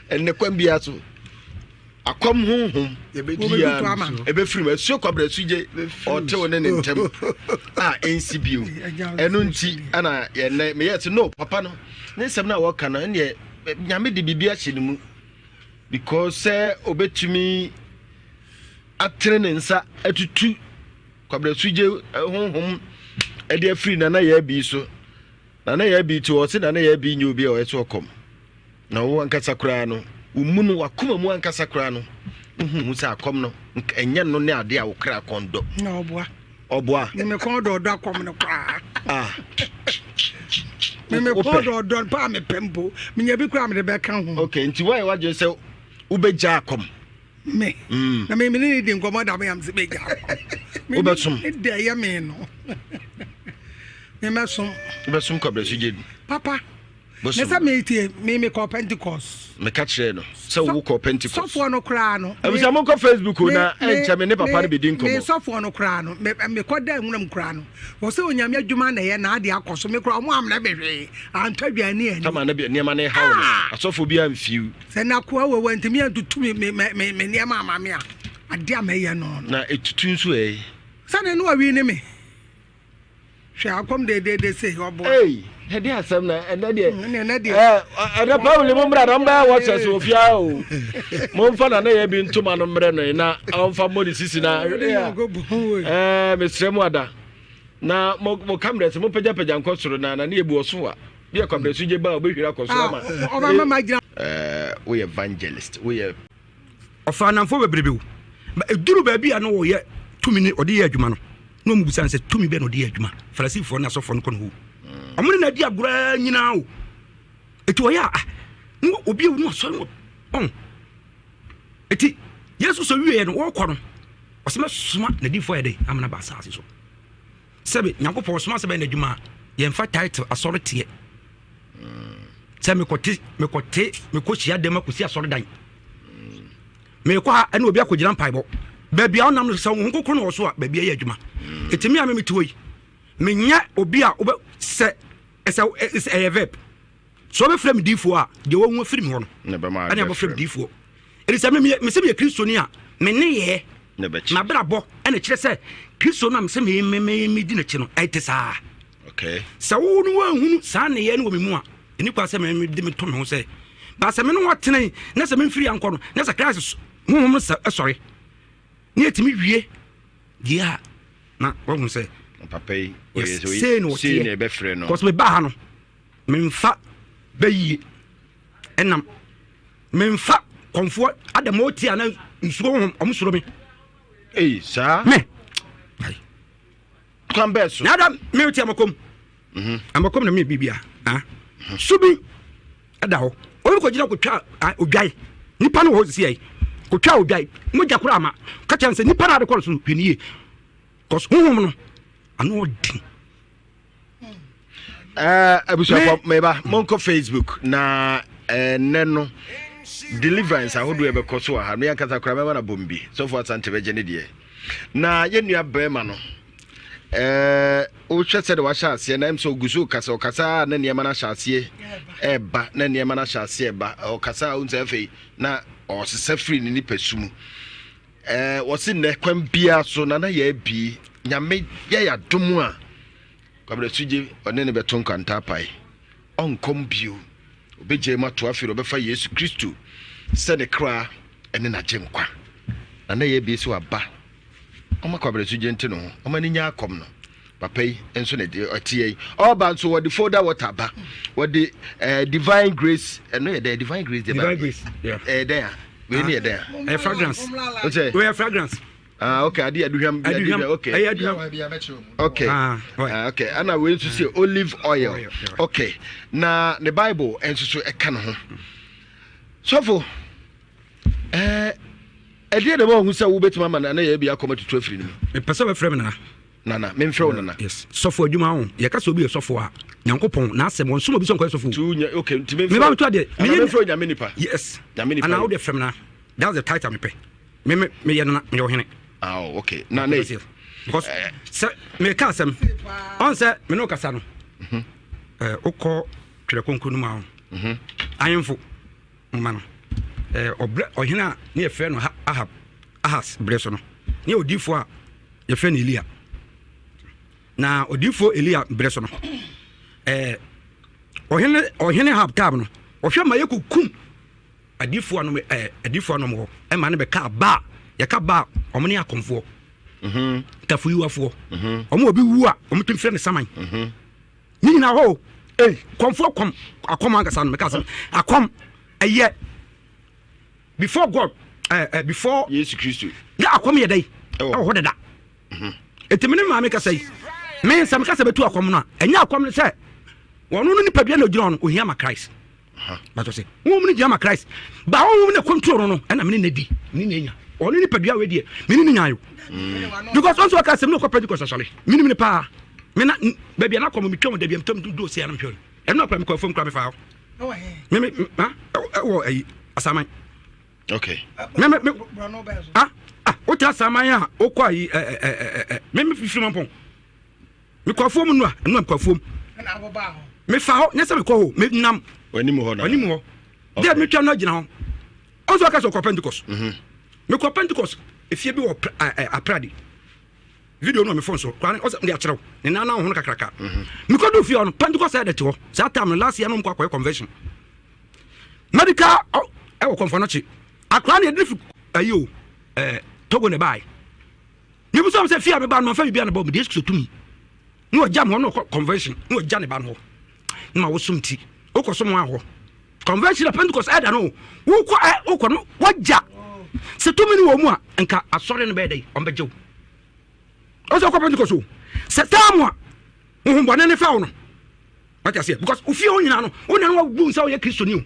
and the Quambia so. I come home, ebe free me so kwabra suje o te won ne ntem NCBU enu nti ana ye me yet no papa no ne sem na wo kana ne nyame de bibia hye mu because say obetumi atre ne nsa atutu kwabra suje honhom e de free na ya bi so na ya bi to o se na ya bi nyu bi o e so kom na wo ankasa kura no umunu wakuma mu ankasa kura no musa akom no enye no ne ade a wo kra kondo na oboa me kondo do akom no kra me kondo do pa me pempo me nya bi kra me de be kan ho okay nti why wa je say ubeja akom me na me ni di nkomo da me am se beja ubesum de ya me no me mesum kwabra suje papa nessa me call Pentecost me catch no so wo call Pentecost so for no kra no e bi am call Facebook na encha me ne papa ne bedin komo me so for no kra no me call da hunam kra no wo se onyame adwuma na ye na ade akoso me kra mo am na behwe antadwane ani tama na niam na hawo no asofo bi amfiu se na ko awo wantimi antutu me niam amame a ade amaye no na etutu nso sane no awi ne me hwe akom de say obo Hedi asem na ene de ene Paul mo mra na mba watch so ofia o mo mfa na ya bi ntoma no mre no na amfa mo di sisi na mesremu ada na mo camera se mo peja nkosoro na ebu oso a bi akwabra suje ba obehwira kosoro ma o mama magina we evangelist we ofa nanfo bebrebe eduru ba bia no wo ye tumi ni odi ye adwuma no mu busan se tumi be no odi ye adwuma falasifo na sofo no kono amune na dia gura nyina o eti oya no obi ewu no so no eti yesu so wiye no wo kɔ no osema suma na di fo yede amana ba asase so sebe nyankopɔ suma sebe na dwuma ye mfa title authority se me kote me ko hia dem akosi asɔre dan me kɔ ha na obi akɔgyina mpaibɔ ba bia onam no sɛ nkokoro no so a ba bia ye adwuma eti me amemi ti hoyi me nya obi a obe se a verb so be frame difo a de wo hu frame ho no ani abo frame difo eri se me se me kristoni a me ne ye na brabo ana kire se kristo na me se me di na chi no ai sa okay se wo no wa hu sa ne ye no me mu a eni kwa se me de me to me ho se ba se me no watene na se me mfiri anko no na se Christ hu sorry ni etimi wie dia na wo hu se papa say no be free no cause me ba ha no memfa bayi enam memfa konfo adamo ti ana nsuo omsuro me sa me come back so na da me ti amakom amakom na me bibia subi ada ho o ko gina ko twa odwai nipa no ho si ai ko twa odwai mo ja kura ama ka chanse nipa na de ko so hweniye cause honhom no ano din abusuafo meba monko Facebook na neno deliverance ahodo ebe koso ha no yankasa kra mema na bombi so for asante beje ne de na yenua brema no o hwese de wa sha ase na emso gusu kasa na niema na sha ase eba na niema na sha ase eba o kasa unse afei na o sesa free ni pasumu wo se ne kwam bia so na ya bi nyame ya domu a kwabra suje one ne beton kanta pai onkom bio obeje ma to afiro befa Yesu Kristo se ne kra ene na gyenkwa na ya bi so aba oma kwabra suje ntino oma ni nya akom no papai enso ne de otie all ban so what the folder what aba what the divine grace no the divine grace yeah there we need there a fragrance okay we have fragrance okay adi aduham okay okay okay ana we to say olive oil okay na the Bible enso so eka no ho sofo edi de mo hu se wo betima ma na ya bia komatu to afiri ni me pese we frame nana me mfre wo nana yes sofo adwuma ho ye ka so obi sofo a nyankopon na asem won so obi so nkwa sofo okay ntime me ba mtu ade me mfre nyame nipa yes nyame nipa ana how the frame na that's the title me pe me ye nana me yo hene okay na na because me ka asem on say me no kasa no ukọ twere konkunu ma ho ayemfo ma no obre ohina na ye fe no ahas breso no ne odifo a ye fe no Elia na odifo Elia breso no ohene hab tab no ohwe ma yekukum adifo no mo e ma ne be ka ba ye ka ba omne akomfo tafuyiwafo omo obi wu a omo tum fe ne saman ni na ho komfo akom angasa no me ka se akom eye before God before Jesus Christ ya akom ye dai ho dada etimene ma me ka say me sam ka se betu akom no enya akom ne se wono no nipa bia na ogina no ohia ma Christ ba to say wo mu ni jama Christ ba wo mu ne control no na me ne di ni na enya wono nipa bia we die me ni nyanyo because also ka se me ko Pentecost sorry me ni pa me na baby na kom me twom da bia mtom do se ya no hwe e no pa me ko fom kra me fa me wo ai asaman okay me o ta asaman a o kwa yi me fifi mampon me ko fom no a no ko fom na aboba ho me fa ho nyese me ko ho me nam wani mu ho na de me twam na gina ho also ka so ko Pentecost me ko Pentecost efie bi wo apradi video no me phone so kwan o se akyerew ne na na ho kakraka me ko do fie on Pentecost said to so time last year no mko akoy convention medical e wo konfo no chi akra na edif ayo Togo ne bai ni bu so se fie me ba no fa bibia na ba me de so tumi no jam ho no convention no jam ne ba no na wo sumti o ko so mo aho convention Pentecost ada no wo ko no wajja se tumi ni wo mu a nka asore no be dai on bejew o so ko Pentecost se tamwa wo bone ne fa wo no what you say because ufi o nyina no wo na wo bu nsa wo ye Kristo ni o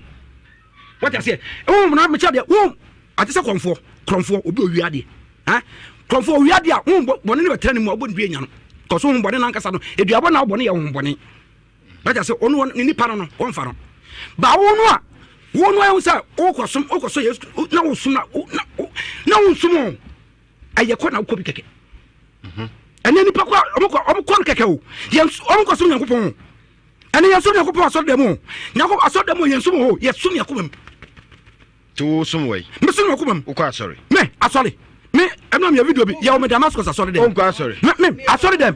what you say wo na me cha de wo ate se kromfo obi o wiade ha kromfo o wiade a wo bone ne betra ni mu obo ndue nya no because wo bone na nkasa no eduabo na wo bone ye wo bone what you say onu ni pa no wo mfa no ba wo no a wo no ayo sa wo kosom Yesu na wo sum na wo sum aye ko na wo bi keke ene ni pa ko omko keke o ye omko sum Yakobon ene ye sum Yakobon aso demo Yakob aso demo ye sum ho ye sum Yakobon to sum we me sum Yakobon o kwa sorry me asori me eno me video bi ye o me Damascus asori dem on kwa sorry me asori dem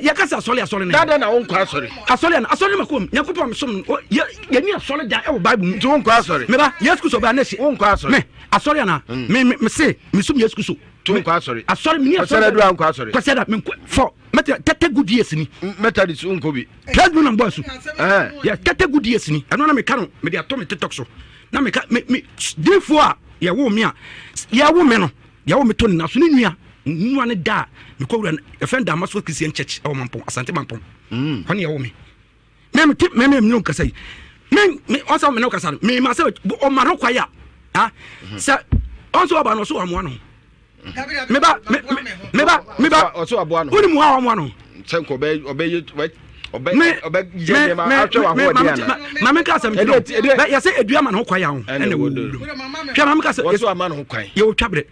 ye ka asori ne dada na on kwa sorry asori makom Yakobon me sum ye ni asori da e wo Bible to on kwa sorry me ba Yesu Kristo ba na si on kwa sorry me asori na me se me sum Yesu Kristo to on kwa sorry asori me ni asori do on kwa sorry kwase da me for meta tete good years ni Methodist on ko bi Husband and boss ya tete good years ni eno na me ka no me de ato me TikTok so na me ka me defo a ya wo me a ya wo me no ya wo me to na so ni nua ne da me ko wura defend Damascus Christian Church e wo mampon asante mampon ho ne ya wo me me no kasai me also me no kasai me ma se o ma no kwaya ha se also aba no so wa mo no me ba o so abo no uni mu ha wa no senko obey je ma atwa wa ho dia na ma me ka asem tro ya se edua ma no kwaya ho ene wo twa ma me ka se so ama no ho kwan ye wo twabere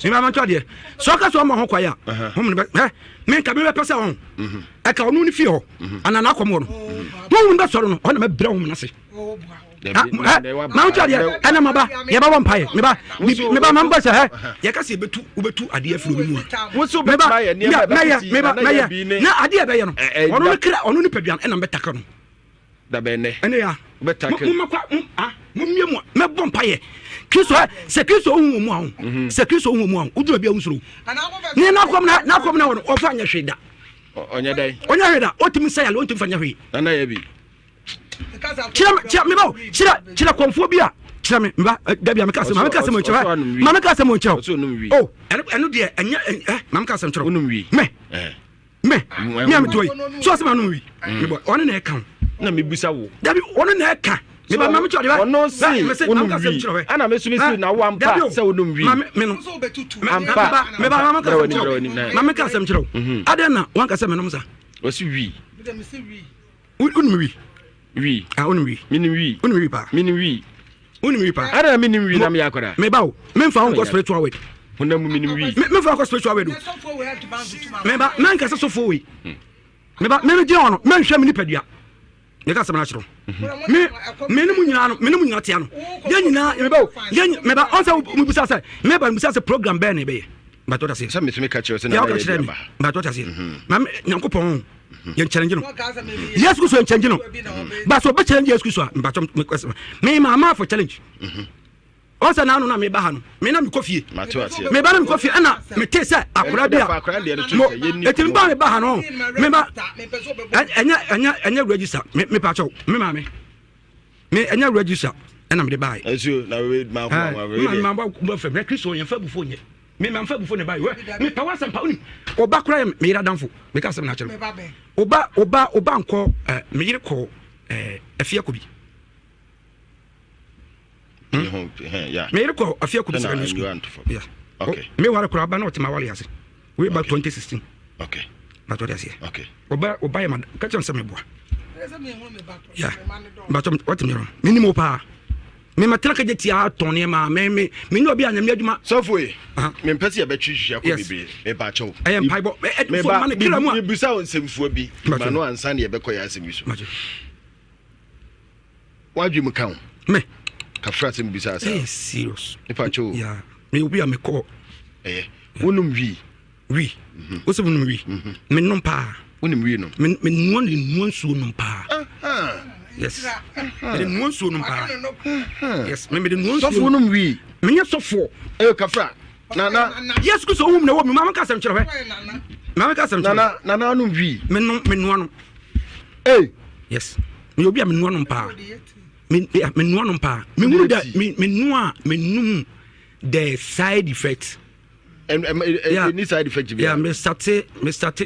me ba ma twa de so ka so ma ho kwaya ho me ka me be pesa ho e ka onu ni fi ho ana na akom no wo be soro no ho na me bra ho na se ma ucha dia ana maba ye ba won paye me ba mamba sa ye ka se betu ade afuru mu wo so be paye ne me na ade be ye no onu ni kra onu ni paduan na me taka no da be ne ene ya be taka mu makwa mu miemu me bon paye Kristo se Kristo hu mu ahun se Kristo hu mu ahun udura bia unsuro ni na kom na won o fa nya hweda onya dai onya hweda otimi sayale ontimi fa nya hwe na ya bi Chira me ba chira konfo bia chira me ba dabia me ka se mo chira ma me ka se mo chira oh eno de anya ma me ka se mo chira onum wi me am toy so se ma no wi me bo one na e kan na me busa wo dabi one na e kan me ba ma me chira ba ono si onum wi ana me sumi si na wa mpa se onum wi me no so betutu ampa me ba ma ka se mo chira ma me ka se mo chira adena wan ka se me no msa o si wi me se wi onum wi wi onum wi minim wi onum wi pa minim wi onum wi pa ara minim wi na me yakora me ba o me mfa on go spiritual way honam minim wi me fa go spiritual way do me ba man ka se so fo we me ba me je ono me nhwe me nipadua me ka sama na chiro me no munyina no me no munyina tia no ya nyina me ba onsa mu bisa say me ba mu bisa say program be na be but what I say some me catch you say na but what I say ma nyankopon yen challenge no yes ku so yen challenge no but so be challenge yes ku so but me ma for challenge onsa na no na me ba ha no me na me kofie me ba na me kofie ana me te say akura bia etim ba me ba ha no me ba enya register me pa cho me ma me enya register ana me de bai asu na we ma ba fe me Kristo yen fa bufo nye me ma fa bufo ne bai me pa wa sampa uni oba kura me ira danfo me ka sem na chere oba nko me yire ko afia ko bi me yire ko afia ko bi secondary school yeah okay me wara kura ba na otima wale ase we back 2016 okay but what I say okay oba ma ka chem se me boa yeah but what me wrong minimum pa me matela ka jetia atone ma me no obi anyam adwuma sofo me mpese ya betwi hwehwe ko bibi me ba chew I am paibo me ba me bisa onsemfuo bi ma no ansa ne yebekọ ya asemi so wadwi mu kan me ka frase me bisa asa serious me pa chew yeah me obi am ko wonum wi wo se wonum wi me no pa wonum wi no me no nsuo no pa yes me no nsuo no pa yes me no nsuo sofo wonum wi me nya sofo ka fra na yes ku so hum na wo me mama ka sam kire mama ka sam kire na no wi me no no yes me obi am no no pa me no no pa me hu da me no the side effects and any side effect yeah me started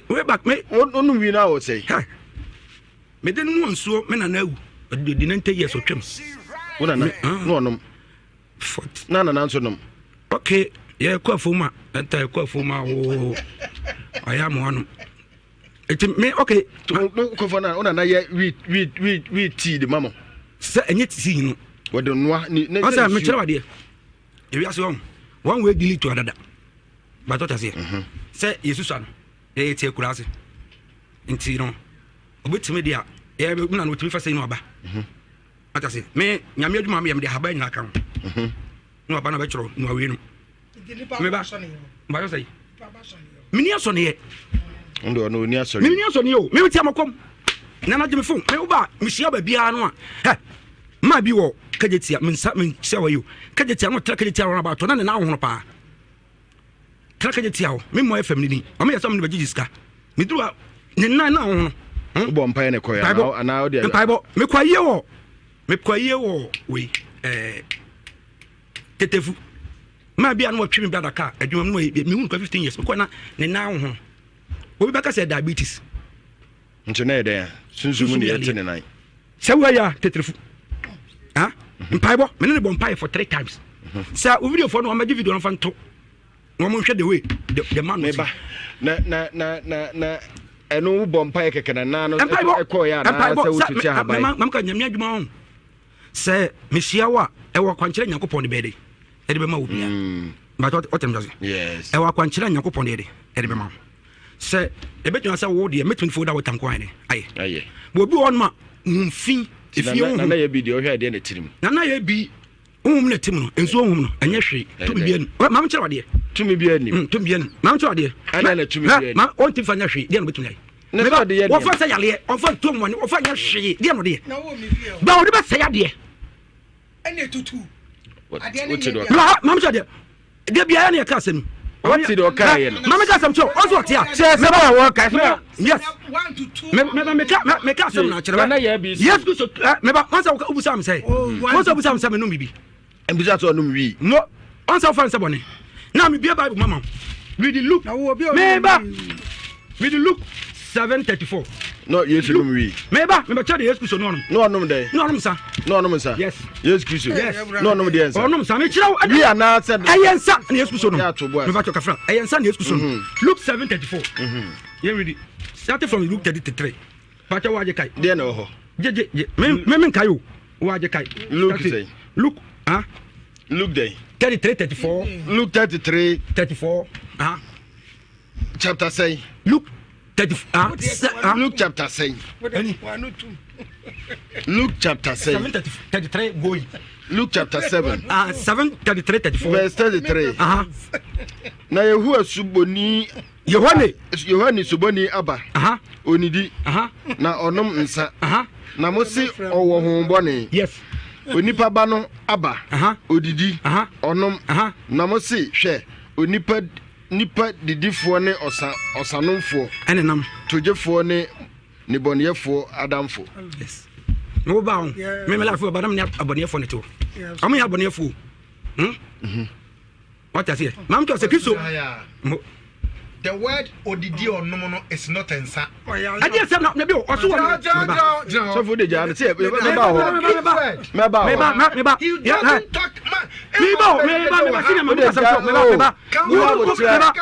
way back me onu wi na wo say me den no nsuo me na na awu de 90 years otwem wona na no onom na nso nom okay yeah kwafuma enta kwafuma o aya mo anu eti me okay kwafuna ona na ye we tea de mama se enye tea no wode noa ni na asa me kire wade ewi ase one way delete to adada but what I say say Jesus anu e tie kurase nti no obetime dia e na no timi fa say no aba ata say me nyame adwuma me de haba nyina kan no aba na be choro no awe no me ba yo say mini aso ne ye ndo no ni aso mini aso ne yo me ti amakom na na gye me fon me uba me hia ba bia no a ma bi wo kajetia me sia wa yo kajetia no tra kajetia ro na ba to na ne na ahono pa tra kajetia wo me mo fm ni o me yasa me ba jijiska me duru ne na ahono bo mpa ne koya ana o de mpaibo me kwaye wo we tetefu ma bia no twemi bia daka adwuma no me hu 15 years ko na ne na ho obi baka say diabetes nti na ede sunsumu ne yete ne nan sewa ya tetefu mpaibo me ne bompai for 3 times sa o video for no ma video no fa nto no mo hwe the way the man me ba na eno bompai keke na no ekọ ya na se wututi habai mam ka nyame adwuma ho se mehia wa e wo kwankyere nyankopon de bede e de be ma obia but what am just yes e wo kwankyere nyankopon de e de be ma se e betwa se wo de metun fo da wotam kwan de aye bo bi won ma mfin efie na ye bi de o hwe de na tirim na ye bi na tim no enso ohum no enye hwe to bi bian mam kyere wade tumi bi ani to bi ani mam kyere wade ana na tumi bi ani ma on ti fanya hwe de no betun ai ne ba de ye wo fa se yale on fa to mo ni wo fa nya hwe de no de ba wo de ba se yade ene tutu mam kyere de bia na ye ka asem what did o ka ye no mam ka asem cho ozo tia se ba wo ka yes 1 to 2 me ka asem na kyere na ye bi yes go so me ba once wo ubusa am say once ubusa am say me no bibi embusa to no wi no once wo fa say boni na me bia bible mama read the Luke me ba read the Luke 7:34 no yes no wi me ba check the yes Christ no no dey no sa yes yes Christ yes no dey answer no sa me kira we are na said ayensa na yes Christ no me ba to kafra ayensa na yes Christ no Luke 7:34 you read it starting from Luke 33 pacha waje kai dey na ho je me kai o waje kai Luke say Luke Luke day 33:34 Luke 33:34 chapter say Luke Luke chapter 7. Luke chapter 7. 33 going. Luke chapter 7. 7:33 34. Verse 33. Na Yehu asuboni Yohane suboni aba. Onidi. Na onom nsa. Na mosi owo hombone. Yes. Onipa ba no aba. Odidi. Onom. Na mosi hwe onipa didifo ne osanomfo. Enenam. Tojefo ne niboniyefo adamfo. Yes. No ba on. Me la fo ba na me aboniyefo ne to. Am ya aboniyefo. What I say? Mam to say Kristo. The word odidi onomo is not ensa. I just say na be o so wa. So for the jar say me ba. You don't talk man. Me ba see na me ba say me ba.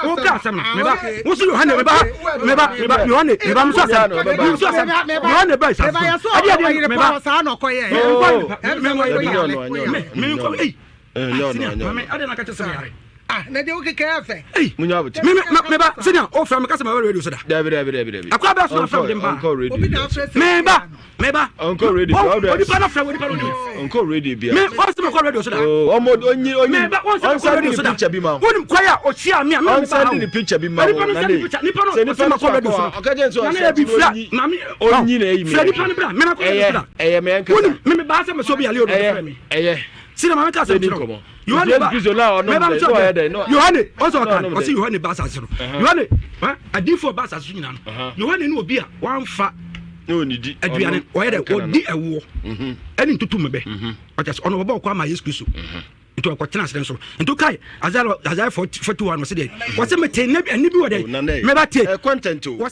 O ka say me ba. Wo so Yohane me ba. Yohane me ba so say. You so say Yohane ba say. Ade me ba sa na koye. Me ko no. Me ade na ka say me na de oke kafe munya aboti me ba senior o fra me ka say my radio so da David akwa ba so from dem ba obi na fresh me ba uncle radio odi pa na fra odi pa radio uncle radio bia me o se me call radio so da omo onyi me ba on se call radio so da picture bi ma woni kwaya o chia me on send the picture bi ma na ni pa no call radio so okaje so na bi fra na me onyi na eyi me fra ni pa ni bra me na call radio so da me enka woni me ba se me so bi ale o do fra me sina mama ka say Yohane Yohane also kan o say Yohane ba sa sero Yohane adifo ba sa so nyina no Yohane no obi a wan fa no nidi aduane o yede odi ewo eni ntutu mebe o just ono ba kwa ma Yesu Kristo nto ko tena sere so nto kai Isaiah 41 no say dey o say mete na bi wo dey me ba tie content o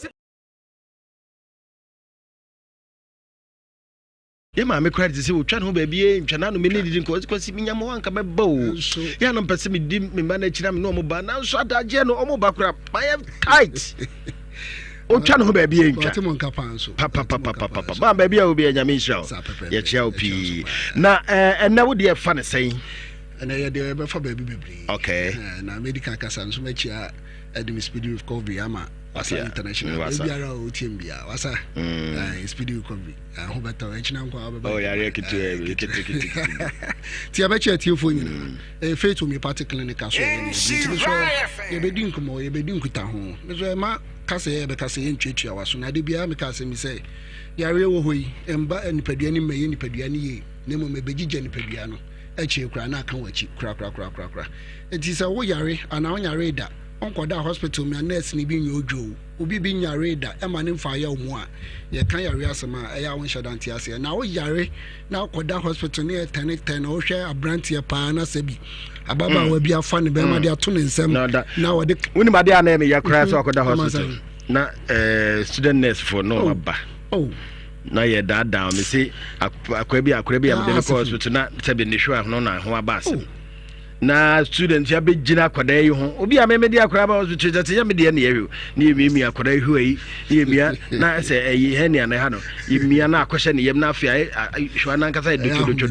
ye ma me credit say wo twa no ba bie ntwa na no me need din ko si minya mo anka be ba o ya no pese me di me ma na kira me no mo ba na so adaje no o mo ba kura my tight o twa no ba bie ntwa ti mo nka pan so pa ba ba bie o bie nya me Israel ye chia o pi na na wo de fa ne sen na ye de be fa ba bi bebre okay na medical kasa nso ma chia edi speed recovery ama Wasa international biara o team bia wasa speedy recovery ho beta o enchina nkwa obeba oh yare kitu ti abeche ti ofo nyina faith homeopathic clinic aso ye so ye bedi nkomo ye bedi nkuta ho so ma kase ye be kase ye ntwetwa waso na de bia me kase mi say yare wo hoyi emba nipadua ni meye nipadua ni ye nemo mebegije nipadua no echi kura na aka wachi kura enti say wo yare ana onyare da onkoda hospital me nurse ni bi nyojo obi bi nyare da e ma ne mfa ya omu a ye kan yare asema e ya won shadanti ase na wo yare na onkoda hospital ne 10 o hwe abrantie pa na sebi ababa wa bi afa ne be ma de ato ne nsem na wo de woni ma de ana me ya kra so onkoda hospital na student nurse for no aba na ye da me say akwa bi am de hospital na sebi ne hwe no na ho aba ase na student ya be gina akwada yi ho obi a memedi akwada ba hospital tete ya me de na yehu na yemi akwada hu yi yemia na se eyi he ne ha no yemia na akwhye ne yem na afia hwa na nkasa docho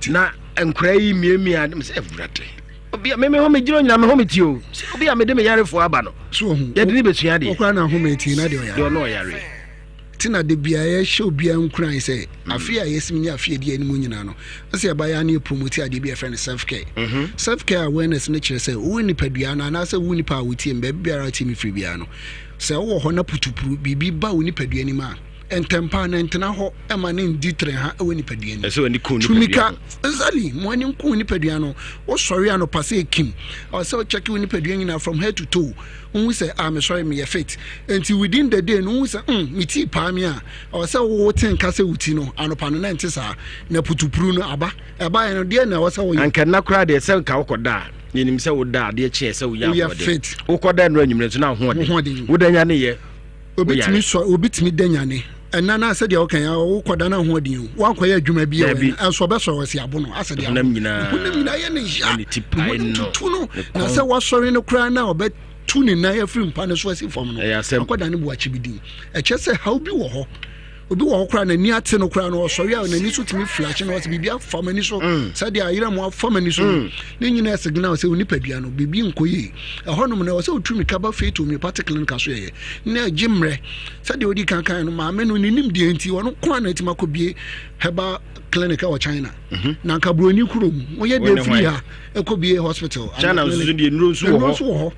na enkura yi miemia me se evurate obi a meme ho me giro nyina me ho me ti o obi a me de me yare fo aba no so ho ye de ni besua de okura na ho me ti na de o yare do no yare tina de bia ye show bia nkran say afia yesim ni afia de animu nyina no se ba ya na promote ade bia friend self care awareness ne kire say wo ni padua na na say wo ni pa wuti mbe bia ti mi free bia no say wo ho na putupuru bibi ba wo ni padua ni ma entempa na entena ho e ma ne ndi tre ha wo ni padua ni so ni ku ni tumika ezali mo ni ku ni padua no wo sori ano pase kim o say check wo ni padua nyina from head to toe we say I'm sorry me fit until within the day no we say me ti pa me a o say wo tin ka say wuti no anopa no na ntisa na putupuru no aba no de na wo say wo anka na kura de say ka wokoda yenim say wo da de che say wo ya fit wokoda no anyumre so na ho ode wo danya ne ye obitimi danyane enana say de o kan ya wo koda na ho ode wo akoya adwuma bi e enso be so wasi abo no ase de nam nyina ye ne ja na say wo sori no kura na obe tuni na ya free mpa ne so asi fom no akoda ne bo achi bidin e che say how bi wo ho obi wo kra na ni ate no kra no osori a na ni so timi flash na was bibia famani so said ya yira mo famani so ni nyina signal say oni padua no bibi nkoyi ehonum na was otumi kaba faith to me particular nka so ye na gimre said odi kankan no ma me no nim die nti wono kwa na tima ko bie heba clinic or China na nka broni kurom wo ye de free ha ekobie hospital China so de nro so ho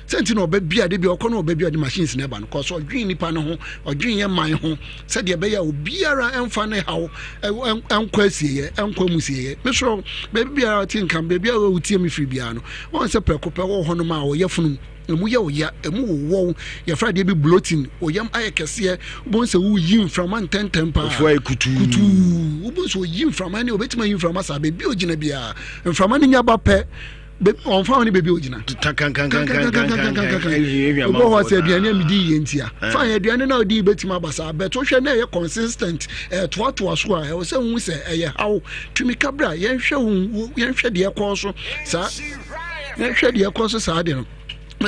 senti no bebia de bi okono bebia de machines na ba no cause odwin nipa no ho odwin ye man ho se de be ya obiara emfa ne hawo enkwa asieye enkwa musieye me so bebia tin kan bebia wo tie me free bia no won se prekope wo ho no ma wo ye funu emu ye oya emu wo ye fra de bi bloating oyam ayekese bon se wo yi mframa ntenten pa fo kutu wo bon se wo yi mframa ne obetima yi mframa sa bebia ogina bia mframa ne nya ba pe on fa oni baby ogina obo ho se aduane amidi ye ntia fa aduane na odi betima basa beto hwe na ye consistent to so a e se hu se eye hawo tumi kabra ye hwe de ekoso sa ye hwe de ekoso sa de no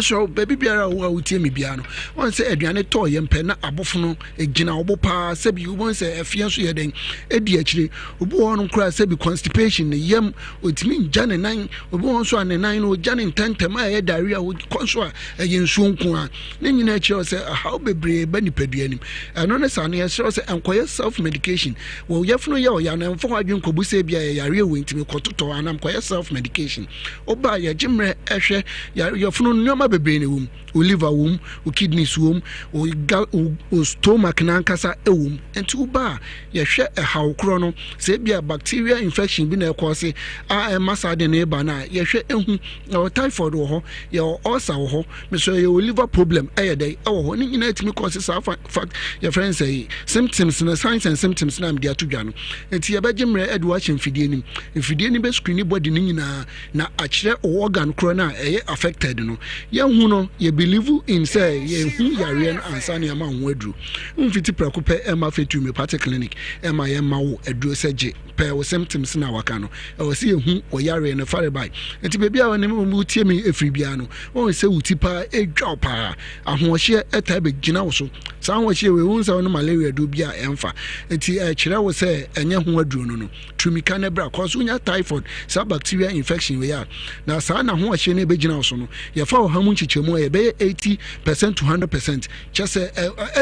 so baby biara wo utie me bia no won se aduane to ye mpe na abofo no egina obo pa se bi won se afia so ye den edi akire obo won nkura se bi constipation ne yam otimi nja ne nan obo won so ne nan no ja ne ntantem a ye diarrhea wo konso a ye nsuo nko a ne nyina akire se how bebre ba ni paduanim eno ne sa ne ye se enkoye self medication wo yefno ye o ya na mfo adwen kobu se bia ye yare wo ntimi kototo anam koye self medication oba ye jimre ehwe yefno nyoma bebe ne wum o liver wum o kidneys wum o stomach na nkasa ewum enti uba ye hwe hawo kro no se bia bacteria infection bi na cause a masa de ne ba na ye hwe ehu o typhoid wo ho ye ulcer wo ho me so ye liver problem dey wo ho ni nyina etimi cause sa fact your friends say symptoms na signs and symptoms na me atudwa no enti ye begimre edwa chemfidie nim be screen body ni nyina na akire organ kro na affected no ye hu no ye believe in say ye hu yare no ansa ne ma hu aduru mfiti prakope ema fetu me party clinic ema ye ma wo aduru seje pe wo symptoms na waka no e wo se ye hu o yare no fare by enti bebi a woni mu tie me efri bia no won se wuti pa edwa pa ahohye eta be gina wo so sa ahohye we hu sa no malaria do bia emfa enti e kire wo se enye hu aduru no tumika na bra cause unya typhoid sa bacteria infection we ya na sa na ahohye ne be gina wo so no ye fa wo hamu chichemu ye be 80% to 100% chese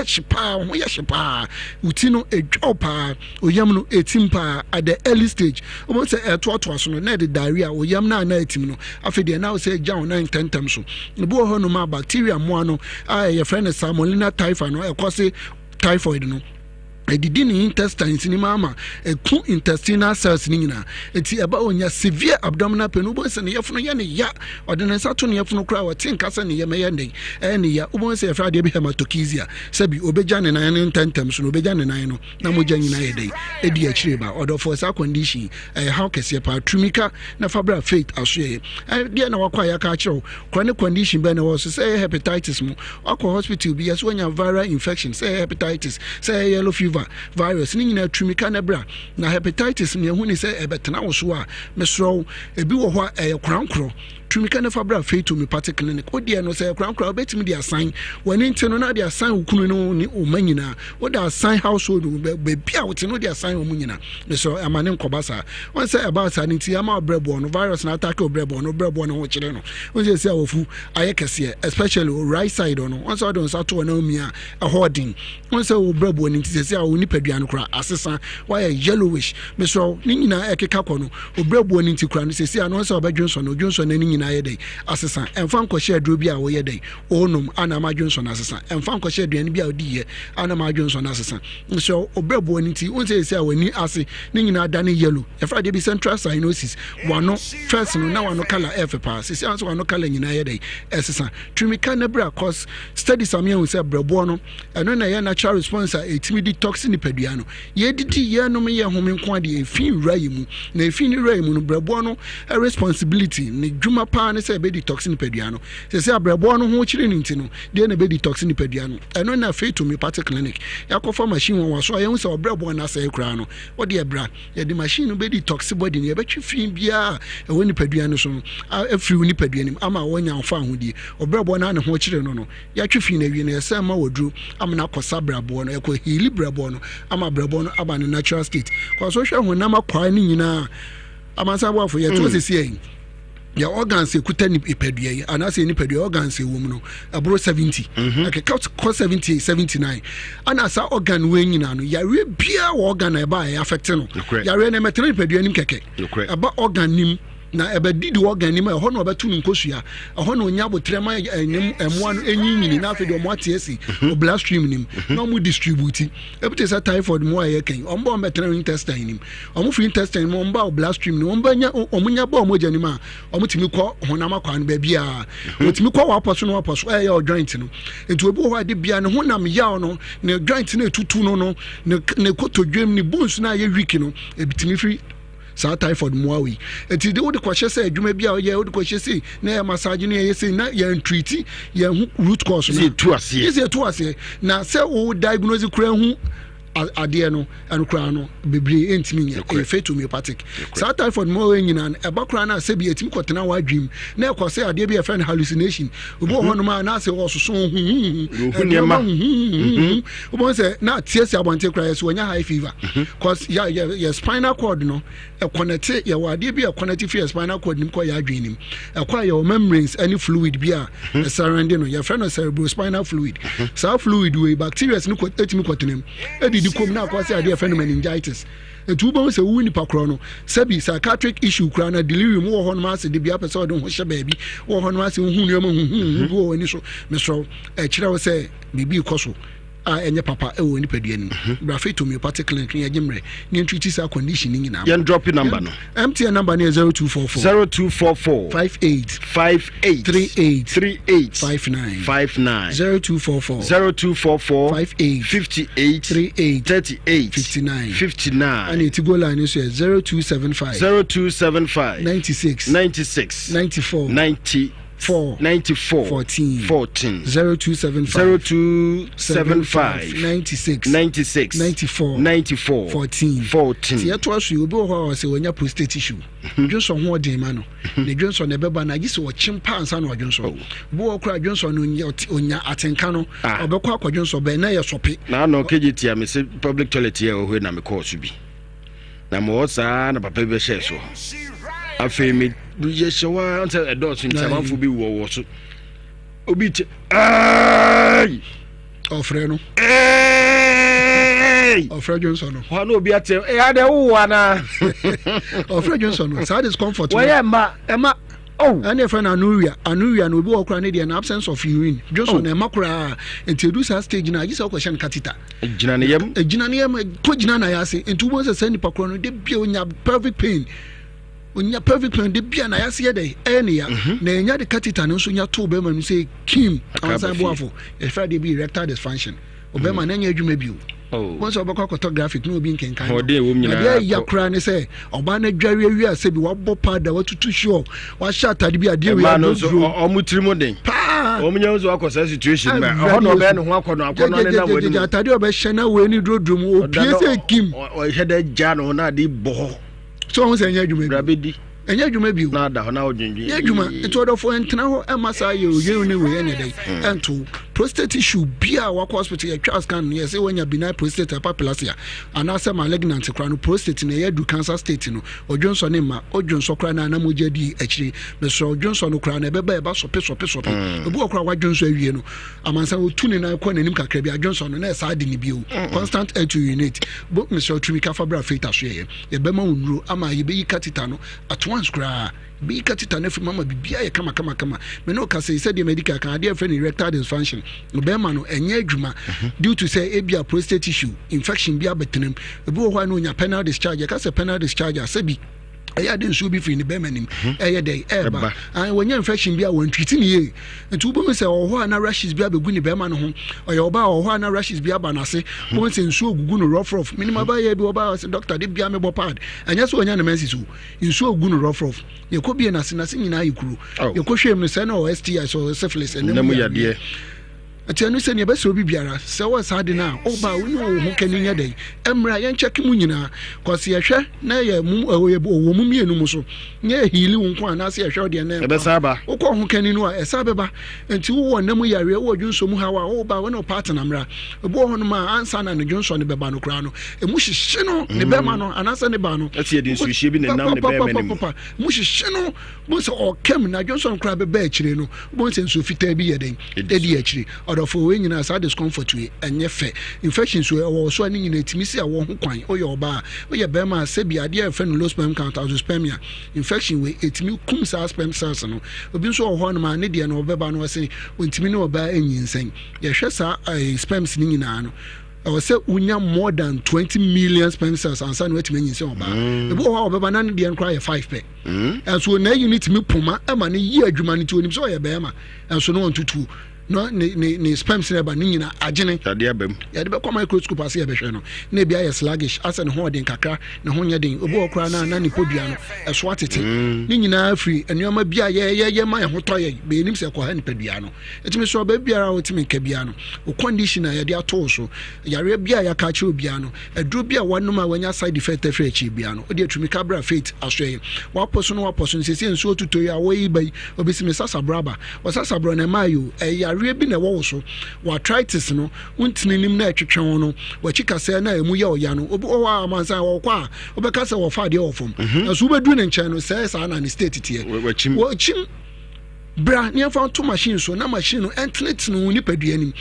chipa ho ye chipa uti no edwa pa oyam no etim pa at the early stage o say to so no na the diarrhea oyam na etim no afede na say jaw na 10 times so bo ho no ma bacteria mo ano ye friend salmonella typhi no e cause typhoid no edidi ni intestines ni mama eku intestinal cells ni nyina enti eba onya severe abdominal pain ubo se ne yefunu ye ne ya odene sato ne yefunu kra wati nkasa ne ye meye ndey ne ya ubo se yefra de bi hematokisia sabi obeja ne nan ne ntentem so obeja ne nan no na moja nyina ye dey edi akire ba order for sa condition how kese pa tumika na fabra faith asoye de na wakwa ya ka kire chronic condition be na wo say hepatitis mu akwa hospital bi yeso nya viral infection say hepatitis say yellow fever virus ni nyina tumika na bra na hepatitis ne hu ni se ebetena wo so a mesro ebi wo ho krankro tumika na fabra feito me party clinic odi no se krankro obetimi dia sign wani ntino na dia sign ukunu no ni o manyina wo da sign household be bia wo tino dia sign o munyina mesro amane nkobasa won se about ani ti ama obrebo no virus na attack obrebo no ho kire no won se awofu ayekese especially right side no won se don sato na omi a holding won se obrebo ni ti se oni padua no kra asesa why yellowish mesro ni nyina ekeka kono obrebo ni ti kra no se no se obadwonso no dwonso na ni nyina ye dey asesa emfa nkɔhye aduro bi a wo ye dey onum ana ma dwonso na asesa emfa nkɔhye aduane bi a odi ye ana ma dwonso na asesa so obrebo ni ti won se wani ase ni nyina da ne yellow e fra de bi central cyanosis wano first no na wano color f pa se so wano color nyina ye dey asesa tumika na bra cause studies amia won se brebo no eno na ye natural response a etimi detox ni padua no ye didi ye no me ye home nko ade efin rayi mu na efin ni rayi mu no brebo no a responsibility ni dwuma pa ne say be detox nipadua no say abrebo no ho chire nti no de na be detox nipadua no eno na Faith Homeopathic Clinic yakofa machine won waso ayen say obrebo na say kra no wo de ebra ye de machine no be detox body no ye betwi fin bia e woni nipadua no so no afiri nipadua nim ama wonya mfa ahodie obrebo na ne ho chire no ya twi fin na wie na yesa ma wodru amna kosa brabo no e ko heal brabo no ama brabo no aba no natural state ko so hwe honam akwa ni nyina amansa Boafo ye to sesi yin ya organs ekuta ni ipedua yi anase ni pedua organs ewom no abro 70 okay count 70 79 anasa organ we nyina no yare bia organ e ba e affect no yare na metre pedua nim keke aba organ nim na ebedidi organ nim e ho no obetu nkosua e ho no nya botrema enim emo no enyinyini na afede omo atiesi o LIVESTREAM nim na mo distribute ebute sa typhoid mo aye kan ombo metre intestine nim omo free intestine mo omba o LIVESTREAM nim omba nya omunya ba omo jani ma omo timi ko honam akwa no ba bia otimi ko wa poso no poso e ya joint no enti obi ho ade bia ne honam yaw no ne joint na etutu no ne kotodwem ni bones na ye weak no ebitimi free sa typhoid moawi enti de wode kwahye say adwuma bia ye wode kwahye say na ya massage no ye say na ya treat ya root cause no is to ase na say wo diagnose kura hu ade no anokra no bebre entimi nya Faith Homeopathic sa typhoid mo nyina e bakra na se bi etimi kotena wa adwim na e kwase ade bi e friend hallucination obo ho no ma na se wo soso obo se na tiesi abonte kra so nya high fever cause ya spinal cord no e connect ya wa ade bi e connect for spinal cord nim ko ya adwin nim e kwa ya membranes any fluid bi a surrounding no ya friend cerebrospinal fluid sa fluid we bacteria no ko etimi kotenem di kom na akwase ade friend meningitis etu bo se wu nipa kro no sabi psychiatric issue kra na delirium wo ho no ma se de bia pese ode ho hye baabi wo ho no ma se hu nneema hu wo ani so me so e kire wo se bibi koso enye papa e wo nipadua ni bra Faith Homeopathic Clinic ye gimre ni treat sa condition ni nyina yen drop number no MTN number ni 0244 58 38 59 0244 58 59 and it go line is 0275 96 94 14 0275 96 94 14 ti eto aso obi ho se wonya prostate issue dwonso ho odin ma no ne dwonso ne beba na gise wo chimpa ansa na dwonso bo okra dwonso no onya atenka no obekọ akwadwonso be na ye sope na no kejiti am se public toilet here o na me course bi na mo sa na papa be share so afemi ye shawa until a dot in samanfo bi wo so obi che ai ofre no ofre Johnson no wa no obi ate e ade wo ana ofre Johnson no sa discomfort wo ye ma oh and your friend anuria no obi okra ne dey na absence of urine Johnson e makura introduce her stage na gisa question catheter ejina ne yam ko jina na yase entu bo se nipa kro no de bia onya pelvic pain onya pelvic pain de bia na yase dey ene ya na enya de catheter no so nya to be man say kim ansan Boafo e fa de bi erectile dysfunction obema na nya adwuma bio once obakọ photographic no bi nkenkan na ya kra ne say oba na dware wi ase bi wabọ pada watutu sure wa shatade bi ade wi no so omutrimo den omunya so akosa situation ba ho no be ne ho akono ne na wani atade oba hye na we ni drodrum opie se kim o hede ja no na de bo so ho se nya adwuma brabedi enya adwuma bio na da ho na odwendwe nya adwuma eto do fo entena ho emasa ye oye ne we ene dey ento prostate issue bia wa hospital ya twa scan no say when you benign prostate hyperplasia anase malignant kra no prostate na ya du cancer state no odwonso ne ma odwonso kra na moja di akire me so odwonso no kra na beba eba sope obi okra wadwonso awie no amansa otuni na kwa nanim kakra bi adwonso no na esa ade ni bio constant air to urinate bo me so tumi ka fabra filter so ye bema onuro ama ye be catheter no at once kra be catheter na mama bibia ye kama me no ka say the medical can dey friend erectile dysfunction obema no enye adwuma due to say ebia prostate issue infection bia betenem ebi wo ho na onya penile discharge ka say penile discharge asabi ɛyɛ de nsuo bi firi ne bɛma nim ɛyɛ dɛ ɛba wɔnyɛ infection bi a wɔn treat ne yie nti wobɛmu sɛ ɔhɔ a na rashes bi abɛgu ne bɛma no ho ɔyɛ ɔba a ɔhɔ a na rashes bi aba n'ase wɔn sɛ nsuo gugu no rough minimum abayɛ bi ɔba sɛ doctor de bia mebɔ pad ɛnyɛ sɛ ɔnya ne menses o nsuo gugu no rough yɛkɔ bie n'ase nyinaa yɛ kuro yɛkɔ hwɛ mu no sɛ na ɔ STI so syphilis ɛnam yadeɛ ati anu sɛ ne bɛsɛ obi biara sɛ wɔ saa de na ɔba wo ne wo ho kani nya dɛ ɛmra yɛn check mu nyinaa kɔse yɛhwɛ na yɛ mu wɔ mu mienu mu so nyɛ heali wo nko ana sɛ yɛhwɛ deɛ na ɛbɛsa ba wokɔ ho kani no a ɛsa bɛba nti wo wɔ nam yareɛ wo dwonso mu hawa wo ba wo ne partner mra ɛbɔ ho no ma ansa na ne dwonso ne bɛba no kra no ɛmu hyehye no ne bɛma no anasa ne ba no ɛti yɛde nsuhye bi ne nam ne bɛma ne mu mu hyehye no bo sɛ ɔkam na dwonso no kra bɛba akyire no bo sɛ nsu fitaa bi yɛ den ɛdi akyire ɔdɔfo we nyina sa discomfort we enye fe infection so ɛwɔ so ani nyina timi si a wɔ ho kwan oyɛ ɔba oyɛ bɛma sɛ bi ade a fɛ no low sperm count azoospermia infection we etimi kum sa sperm cells no obi nso wɔ hɔ no ma ne deɛ no ɔbɛba no wɔse ontimi ne ɔba enyinsɛn yɛhwɛ sa sperms ni nyina no ɛwɔ sɛ unya more than 20 million sperm cells ansa no atimi enyinsɛn ɔba ebi wɔ hɔ a ɔbɛba na ne deɛ no kora yɛ 5 pɛ ɛnso na unit mi poma ɛma ne yi adwuma ne ti onim sɛ ɔyɛ bɛma ɛnso no wɔntutu no ne sperms never ni nyina agene yade be kwa microscope ase ye behwe no na bia ye sluggish ase ne ho den kakra ne ho nya den obi okra na ne podua no eso atete ni nyina free enuama bia ye ma ye ho toye be nim se kwa ha ne padua no etimi so ba biara otimi ka bia no o conditioner ye de ato so yare bia ya ka che obia no eduro bia wanom a wanya side effect afre chi bia no o de atumi kabra faith asoye waposo no sese nso otuto ya wo yi bai obisimi sasa braba wasasa bro na mayo awie bi na ɛwɔ so wa arthritis no wontini nim na ɛtwetwe ho no wakika sɛ na emu yɛ ɔya no obi ɔwɔ amansan wɔkɔ a ɔbɛka sɛ wɔfa adeɛ wɔ fam ɛso wobɛduru ne nkyɛn no sɛ saa na ne state teɛ wɔkyim bra ne fa to machine so na machine no entnet no ni padua nim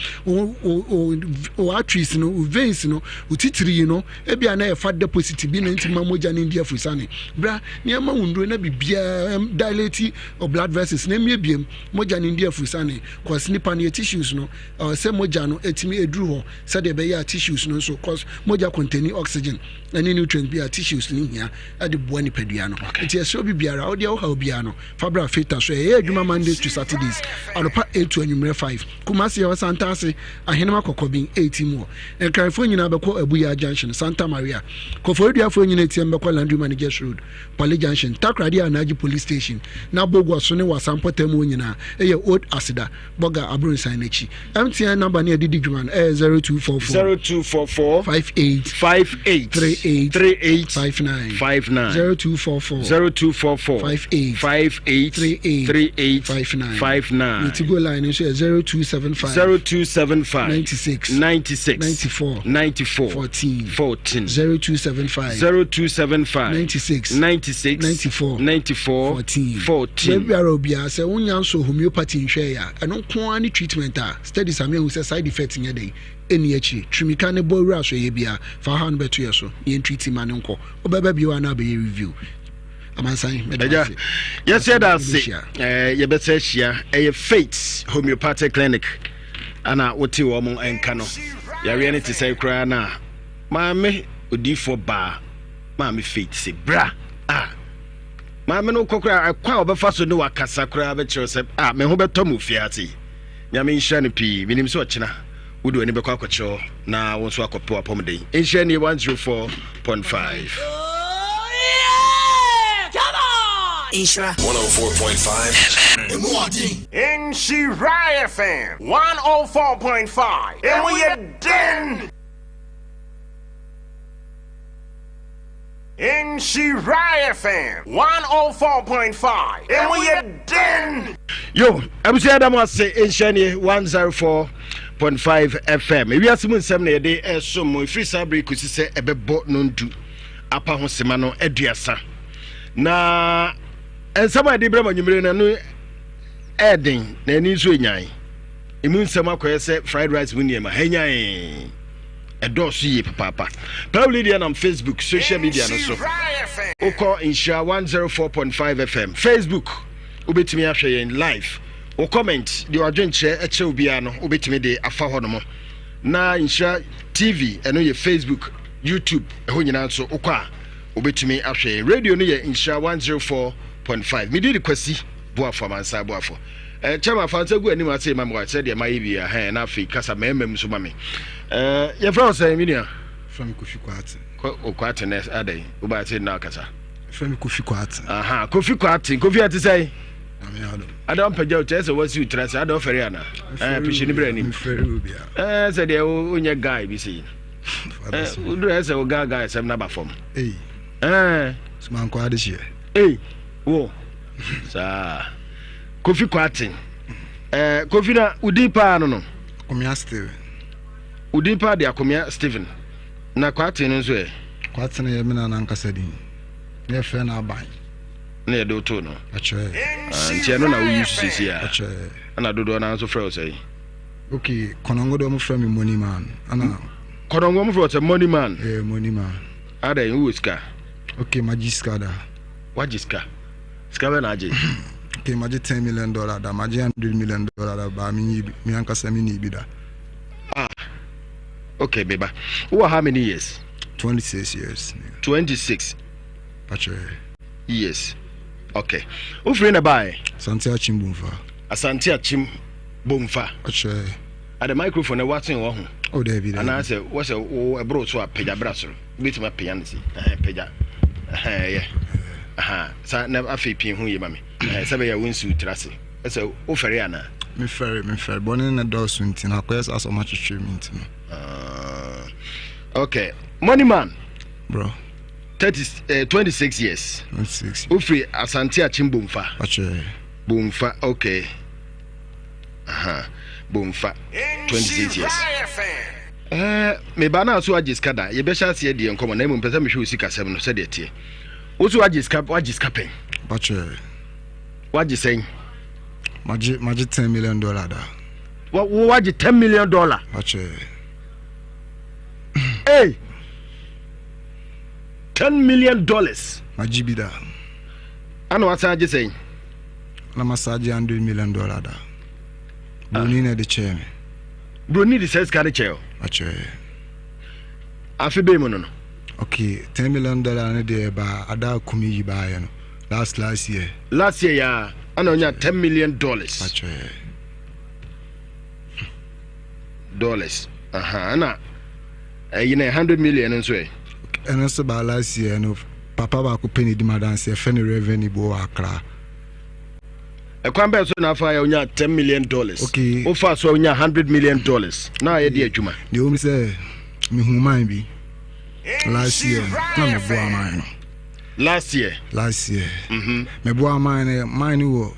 o arteries no veins no utitiri no ebia na e fa deposit bi na ntima moja ne ndia fusane bra ne ma wundro na bibia dilate or blood vessels na miebiem moja ne ndia fusane cause nipa ne tissues no se moja no etimi eduru ho se de be ya tissues no so cause moja contain oxygen and nutrients bi tissues ni hia e de boa ni padua no enti e so bibiara o de o ha obia no fabra feta so e adwuma Mondays to Saturdays alopa 8 to anumere 5 Kumasi ya Santase ahenema kokobin 18 more and Carifo nyina beko Abuya Junction Santa Maria Koforidua fo nyina tie mbeko Landry Managers Road Pali Junction Takradi Anaji Police Station na Bogwa so ne wasampota mu nyina eye Old Asida Boga Abrunsan nechi MTN number ne didi dwuma 0244 58 38 59 Nitigo line is 0275 96 94 14 0275 96 14 Baby Arabia say unya so homeopathy nhwe ya eno ko ani treatment a studies am hu say side effect nya dey eni achi twimika ne bo wura so ye bia fa ha no beto ye so ye treat man nko obeba bi wa na be review amansan medaja yes that's ye better share faith homeopathic clinic ana woti wo mo enka no ya re ne ti sai kra na maame odifo ba maame faith se bra maame no kokra akwa obefa so ne wakasa kra be kire se me ho beto mu fiati nyame nhya ne pi minim so ochina wudu ani bekwa akwacho na won so akopo apomden nhya ne 104.5 Ishra 104.5 Inshira FM 104.5 and we are den Inshira FM 104.5 and we are den Yo abusi adam ase Inshani 104.5 FM we are simun sem na yede esom free sabre kusi se ebebo nondu apa ho sema no aduasa na ensama de brama nyumire na no eden na ani so nyan emu nsama koye se fried rice wuni ma hanyan edoso ye papa probably there on Facebook social media no so oko insha 104.5 FM Facebook obetimi ahwe yen live o comment the adwenche eche obia no obetimi de afa hono na insha TV eno ye Facebook YouTube eho nyina so okwa obetumi ahwe radio no ye insha 104.5 me did kwasi Boafo mansa Boafo chama fansa gu anim ase ma mo said ma yibia ha na afi kasa memem so ma me ye fra say minia from Kofi Kwati Kwati na adai uba say na kasa from Kofi Kwati aha Kofi ati say Adam pagya o chese wasi utrase Adam fere ana pishi ni brani say de onye guy bi say udu say o guy sem na ba form man kwa de she wo sa Kofi Kwati Kofi na udipa no Akomia Steven udipa de Akomia Steven na Kwati no so Kwati na ye me na nankasa din ye fe na aban na ye do to no ache ntia no na wo use sisi a ache ana dodo na so frɛ o say okay konongo do mo frɛ me money man ana konongo mo frɛ o say money man money man ada yin wuska okay magiska da wajiska ska be na aje okay maji $10 million da maji $100 million da ba mi anka sami ni bi da okay beba who how many years 26 years 26 ache years okay who free na buy Santia Chimbumfa Asante Achim Bomfa ache at the microphone e watching wo ho oh David and I say what's a bro so a peja brasoro bit my pianisi peja yeah sa na afi pin hu ye mame sabe ya wonsu trase say o fere ana me fere boni na do so ntin akwes aso ma twetwe mi ntin okay money man bro 26 years 26 Ufri Asante Achim Bomfa ache Bomfa okay Bomfa 26 years me bana so agiska da ye be sha se de enkomo na mu pesa me hwe usika sem no se de tie wo so agiska pen ache wagisen maji $10 million da wo waji $10 million ache hey $10 million maji bi da ana wasa agisen na masaji $100 million da boni na de che me broni de says carry chair ache afi be mo no okay $10 million na de ba ada kumi yi ba ya no last year ya ana onya $10 million ache dollars ana you know $100 million nso and so ba last year no papa ba ko penny di madanse e fe ne revenue bo akra ekwan be so na fa ya onya $10 million okay o fa so onya $100 million na ye de adwuma de o mi say mi hu man bi last year na me bo aman no last year me bo aman wo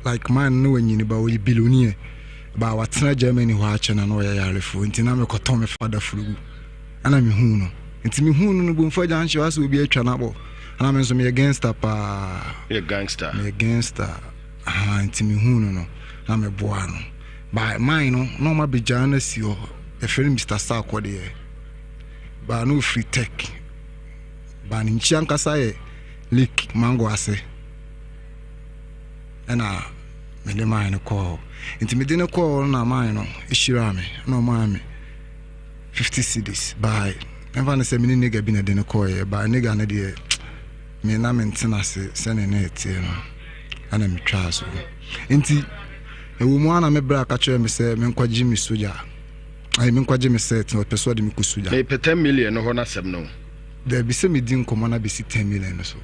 like man no wanyini ba wo billionaire ba watena Germany ho ache na no ya yarefo ntina me koton me father furugu ana me hu no nti me hu no bo mfa janche waso obi atwa na bo ana me so me gangster pa me gangster nti me hu no na me boa no ba mine no ma be jana si o e fere Mr. Sako de ba no free tech ba ni nchi ankasa ye leak mango ase ana me de mine ko nti me de ne ko na mine no ishira me no ma me 50 cedis by never na say me nigga bi na de ne ko ye ba nigga na de me na maintenance se ne etie no ana me twa so nti ewu mu ana me bra ka kire me se me nkwaji me soja ai me nkwaji me set no person de me ku soja me $10 million no ho na sem no there be se me din komo na be si $10 million so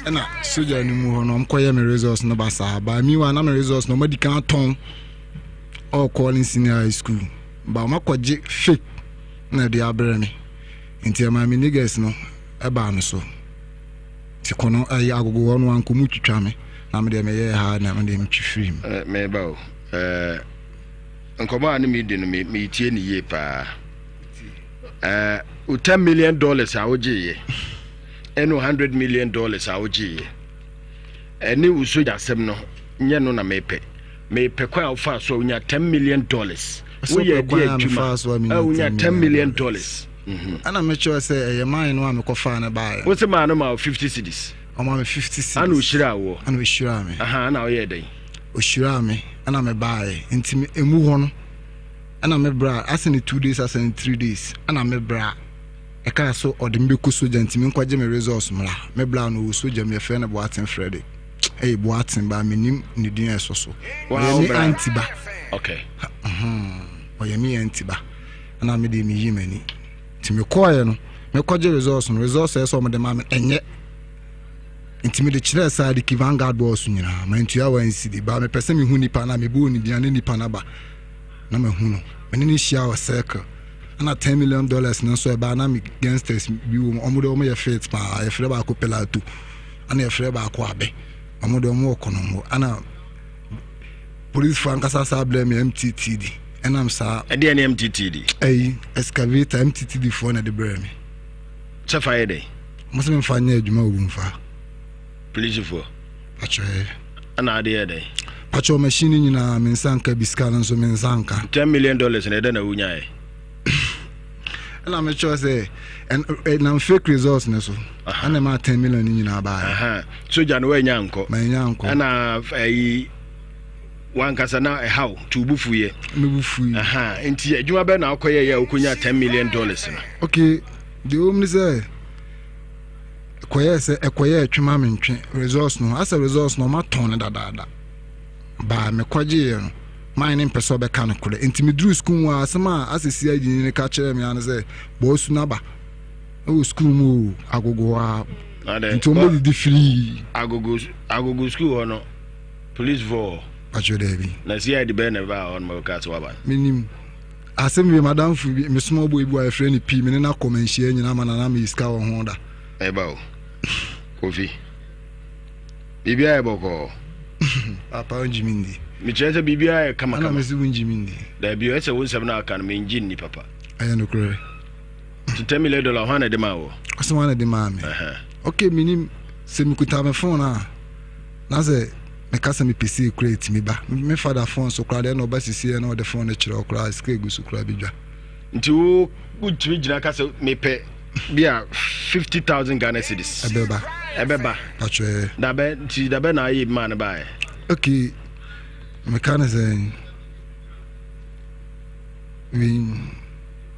ana soja ni mu ho no mkoye me results no basa ba mi wa na me results no medical ton all calling senior high school ba makwaji fake na de abrɛ me nti ma me niggas no e ba no so ti kono ayi agogo wono anko mu twitwa me na me de me ye ha na me de me twifiri me ba o nkomo ani me de no me tie ni ye pa $10 million a wogie eno $100 million a wogie eni usoja sem no nye no na mepe kwa ofa so unya $10 million we ye dia adwuma unya $10 million ana me sure say e man no amekofa na bae wo se man no ma 50 cedis o ma me 50 cedis ana oshira wo ana oshira me ana o ye den oshira me ana me bae ntimi emu ho no ana me bra asene 2 days asene 3 days ana me bra ɛka so ɔde me bɛkɔ soja ntimi nkɔgye me results mmra me bla no soja me yɛfrɛ no Boaten Freddy ɛyɛ Boaten ba menim ne din ɛso so ɔyɛ me antiba okay ɔyɛ me antiba ana me de me yi mani nti me kɔɛ no me kɔgye results no results ɛsɛ ɔmo de ma me ɛnyɛ nti me de kyerɛ saa de ki Vanguard boss nyina ma ntua wa nsidi ba me pɛsɛ me hu nipa na me bo ni bia ne nipa na ba na me hu no me ne hyia wa circle ana $10 million na so eba na me gangsters bi wo omude omo ye fit pa ye frɛ ba ko pelato ana ye frɛ ba ko abe omude omo okonomo ana police fan kasa sa blame MTTD enam sa ade ne MTTD excavator MTTD for na de brame cha faide mo se me fa nya adwuma wo mfa police for acho ana ade ade acho machine nyina me nsanka biska no so me nsanka $10 million na ede na wunya and I'm sure say and I'm fake results na so and I'm 10 million nyina ba so jan we nyanko ma nyanko ana wan kasa na how to bufuye me bufuye enti adwuma be na akoye ya okunya $10 million na okay the omni say ekoye atwuma me ntwe results no as a results no ma ton na dada ba me kwaje no mine person be kan kule enti me dru school wa asema asesi agini ne ka kire me an say bo su na ba o school mu agogo wa enti o mo di free agogo school ono police for ajo debi na si ide be na ba on mo ka so ba minim asem be madam fu me small boy bu a friend p me na komanhia nyina ma na me iska wo ho da e ba o kofi bibia e boko papa onjimindi mi chese bibia e kama ana mesi onjimindi da bi o ese won sem na aka no me engine ni papa ayo no kure $10 million ho na de ma wo asema na de ma me okay minim se mi kuta me phone na say me kasa me PC create me ba me father phone so kra de no ba sisi na o de phone na kire okra screen gu so kra bidwa nti wo gutumi gina kasa me pe bia 50,000 Ghana cedis ebeba atwe da be na yi man ba okay me kana say we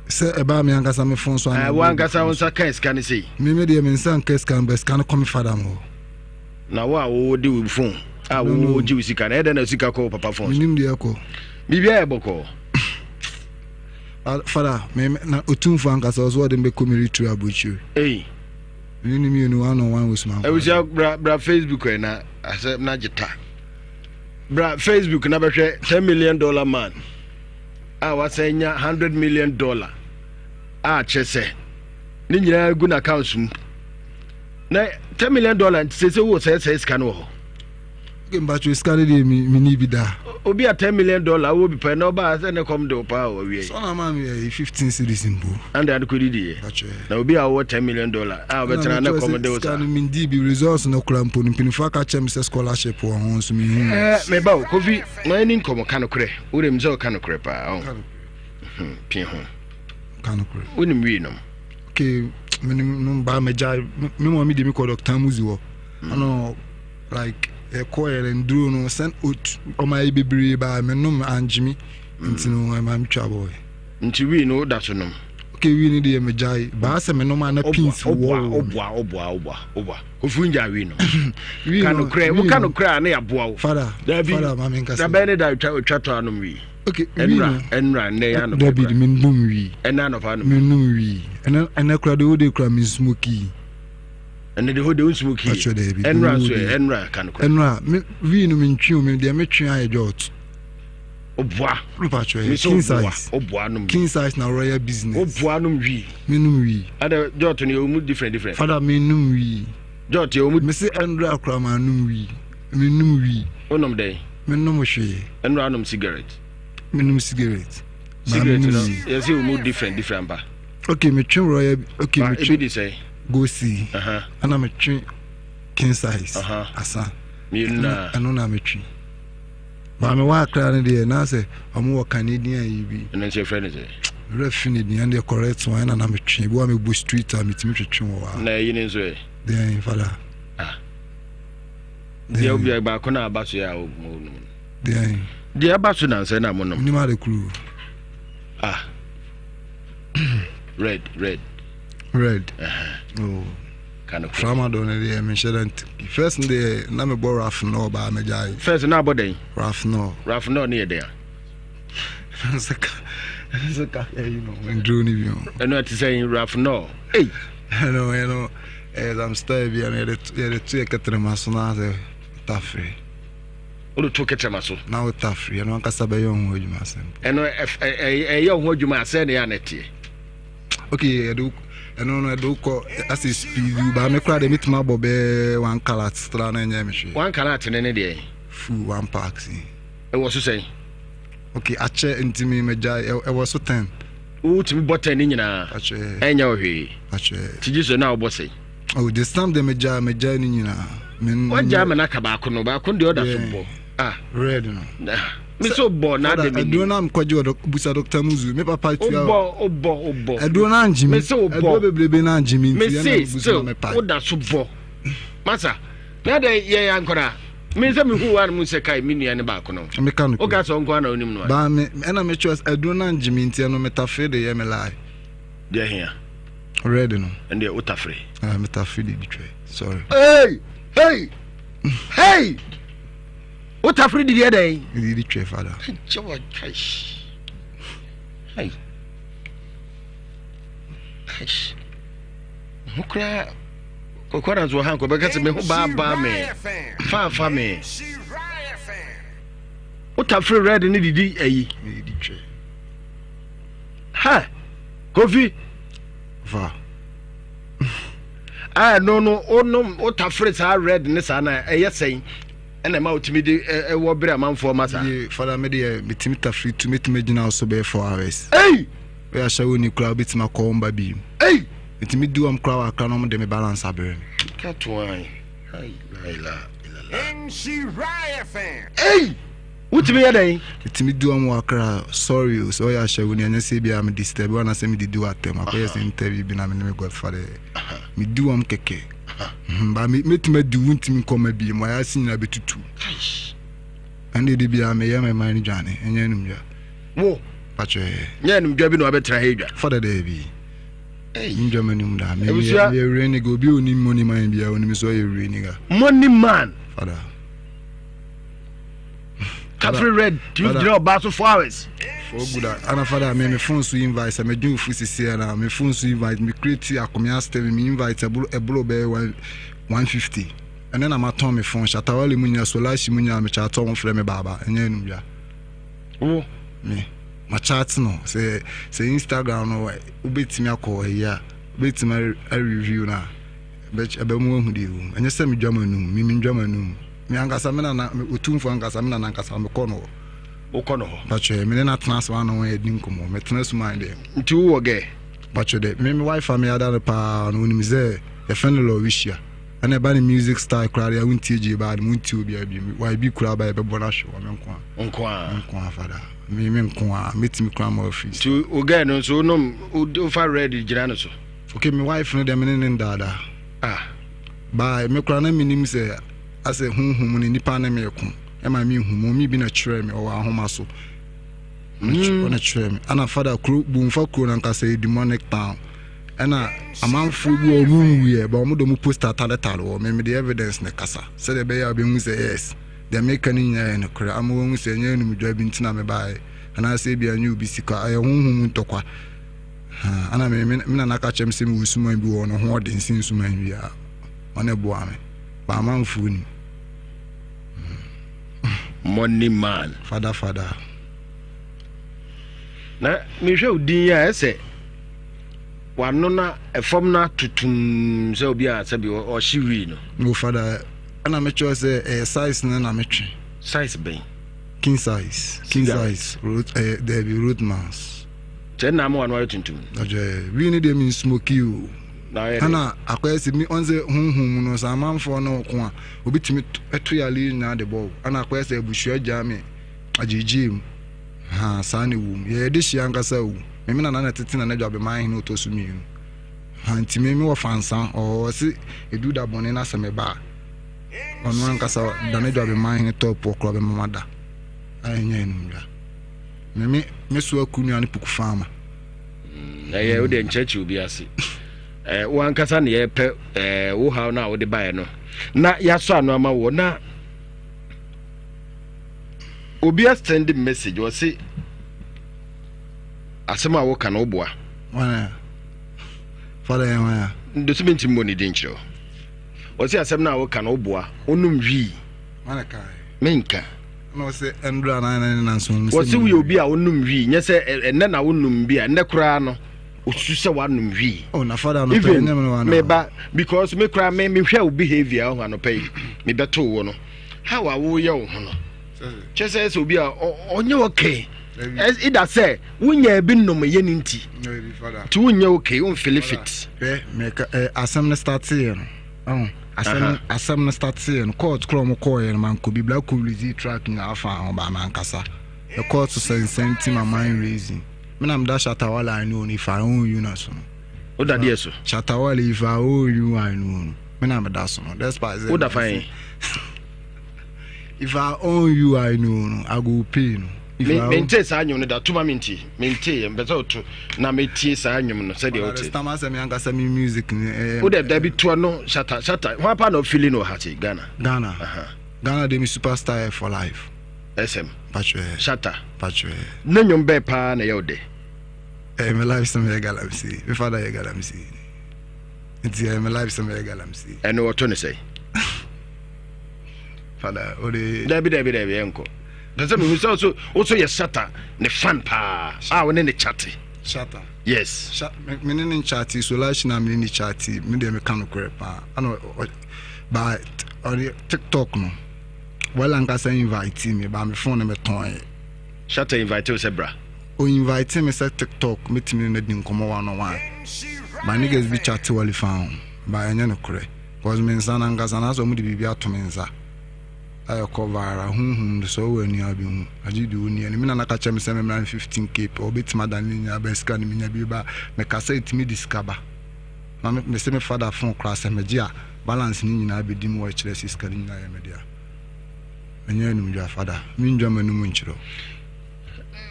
se eba me angasa me phone so an wa angasa won sa kan scan say me de me nsan kan scan be scan come father mo na wo de we phone wo ji usika na eda na usika ko papa phone minim de ko bibia e boko father me na otumfu angasa so de be community abuchu minim you know one was man e we say bra Facebook na ase na jita bra Facebook na be hwe $10 million man wasenya $100 million chese ni nyina gu na account mu na $10 million say wo say scan wo gemba chu scan de mi ni bi da obi a $10 million wo bi pa na oba say na come do pa wo wie so na ma me 15 cities in bo and that could die na obi a wo $10 million betra na come do scan mi di bi results na kura mpo ni fa ka chem say scholarship wo ho so mi me ba kofi na ni nkomo kan kure wo dem zo kan kure pa pin ho kan kure wonim wi no okay no ba me ja me mo mi de mi ko doctor muzi wo ano like e coil and drone no send out o my bibiri ba me no anjimi nti no ma mi twa boy nti wi no da so no okay wi ni de me jai ba se me no ma na pins wo obwa ofu nja wi no kan kure na ya boa wo father ma me nkasa da be ne da twa to anom wi okay enra ne ya no David min bum wi enna no fa no min num wi enna kura de ode kura min smoky enna de hode smoky enra so enra kan kura enra wi no min twi mi de me twi aye jot obwa pacho king size obwa no king size na royal business obwa no wi min num wi ada jot no you different father min num wi jot you mu me say enra kura ma num wi min num wi onom dey min num hwe enra nom cigarette minum cigarette no yes you move different ba okay me twen royal okay me twen dey say go see ana me twen king size asa me na anu na me twen ba me wa kra ne dey na say omo Canadian yi bi na say friend say refine dey and the correct one na me twen bi wa me go street am me twen wa na yi ne so e dey fala dey obi ba ko na abaso ya o dey the abasu na say na mo no ni ma de crew red Red. Oh. Kind of Tramadol dey mention first day na me borrow Raf no ba me jai. First na boden. Raf no near there. Saka you know when drone you. I know what to say Raf no. Hey. You know as I'm still be and the two ekatre na ze tafre. Olu to ketre so. Na tafre no nkasa be yo ho adwuma asem. Eno yo ho adwuma asem na netie. Okay, no do ko assist speed ba me kra de mitima bobe 1 carat stra na nya me hwe 1 carat ne de fu 1 pack si e wo so say okay ache ntimi meja e wo so 10 o timi bottle ni nyina ache enya ohwe ache tiji so na obo say oh this time de meja ni nyina men wanja me na ka ba ko no ba ko de order so bo red no me so bo na de me do na mkwaji busa Dr. Muzu me papa tu obo edo na njimi me so bo edo bebrebe na njimi me say still oda so bo masa na de ye ankora me say me hu wan mu se kai me nua ne ba ko no me kan o ga so nko na onim no ba me na me choose edo na njimi ntia no metafe de ye me lie de here red no and the utafre metafe de bitwe sorry hey what afri did you day? Did it, father? Hey. Mukra. Kokora zo han ko bekati me ho ba me. Fa me. What afri red ni didi ayi? Did it. Ha. Kofi. Va. No what afri sa red ni sa na eyesen. And I'm out to me a wobber man for massa. Father, me timita free to meet me now so be 4 hours. Hey! We are showing you crowd bits my comba beam. Hey! It me do crowd can de me balance aberm. Cat wine. Hey! What me a day? It me do walk sorry, so I shall when you say be am disturb when I say me do at them. I guess interview be na me godfather. Me do keke. Ba me do won't come be my asin na betutu. And it be am ya my mind journey enyanum ya. Wo, pacho nyanum dwa bi no abetra hedwa. Father dey be. Hey, njamanum da me rain go bi oni money man bia oni so ye rain ga. Money man. Father. Cafe red, you draw baso 4 hours. For good and father me phone so invite me do fusi na me phone so invite me create akomia step me invite a blow be 150 and then I'm at me phone shatawali munya so last munya me chat on frame baba enyanum bia. Oh, me my chat no say Instagram no ubetimi akọ ya ubetimi a review na ebe mu hu di hu enye se me dwamanum me dwamanum me angasa me na otumfo angasa me na angasa me kono okono bacho me na trans one no e din komo me trans mind dem nti wo ge bacho de me wife am ya da pa no nim ze e fen lo wishia ana ba ni music style crowd ya wunti je ba mu nti obi abi why bi kura ba e be bona show me nko fada me nko a metimi kura ma office to oga no so no o fa ready gira no so okay me wife no dem ne dada ba me kura na minim se ase hunhum ni nipa na me ko e ma me humo mi bi na kire me o ahoma so na kire me ana fada kru bumfa kru na nkasa e demonic town ana amanfo bi o ruwe ba mo do mo poster tale o me the evidence na kasa se de be ya be hu say yes the make any nya na kra am wo hu say nya nu dwa bi ntina me bae ana se bi anyu bi sika aye hunhum ntokwa ana me na ka chem se me usuma bi wo no ho de nsin suma bi a ona bo ame ba amanfo ni money man father na me hwe odin ya ese wano na efom na tutum se obi a se bi o shiwi no father ana me cho say size na me twe size ben king size root there be root mass ten na mo wano tutum aje we need them in smoky you ana akwasi mi onze hunhum no sa manfo no ko a obitimi eto yale na de ball ana akwasi abushu agya me agegim ha sane wum ye de hia nkasa wu me na tete na dwa be man no to so mi ha ntimi mi wo fansa o si edu da bone na se me ba onu nkasa da na dwa be man top okro be mamada anya enu ya me so akunu an puku fama ye o de nchechi obi ase One Casan, ye pe, how now the buyer no. Na ya son, no, ma na Obia sending message was say, Asama woka no boa. Wana. Father, ya. Does mean to money danger. Was say Asam na woka no boa. Onum vi. Wana kai. Menka. No say Andra na so. Was we obi a onum vi. Nya say enne na onum bi a ne kra no. Osusɛ wanum vi. Oh na father no pay no me ba because me kra me hwɛ behavior ho anopai. Me beto wo no. How a wo ye wo ho no. Chese so obi a onye okay. Ida say wunya bi nnum ye nti. No be father. To wunya okay, on feel fit. Make asem na start here. Oh, asem na start here. Court krom ko here man ko bibla ko release track na afa ho ba man kasa. The court to send my mind raising. Me na mda Shatawala I know if I own you na so. O da die so. Shatawala if I own you I know. Me na mda so. That's why O da fine. If I own you I know I go pay no. Mente sa anyum no da tuma minti. Mente mbeza oto na metie sa anyum no se de ote. Stama se me anga se me music ni. O da bi to no shata. What part of feeling no hati Ghana? Ghana de me superstar for life. SM. Patchwe. Shata. Patchwe. Nanyum be pa na yode. My life some galamsey. My father galamsey. It's my life some galamsey. And what to say? Father, ode. Debi enko. Does that mean also your shatter ne fan pa. When in the chatty. Shatter. Yes. Me in chatty so lash na me in chatty. Me dey me kan correct pa. I know but on TikTok no. Well, I'm going to invite me, but my phone is on. Shut up, invite you, Sebra. O invite me say TikTok, meet me in the Dinkomo 101. My niggas be chat to found by any no correct. Because Mensan and Gazana, so many be out to Mensa. I cover so when you have been. I do near me, and I catch me 15K or bit madam in your best can mean a biba, make a say to me discover. Mamma, me say my father phone class and media balance in I be dim watch less is carrying I media. And you know your father, mean German Munchro.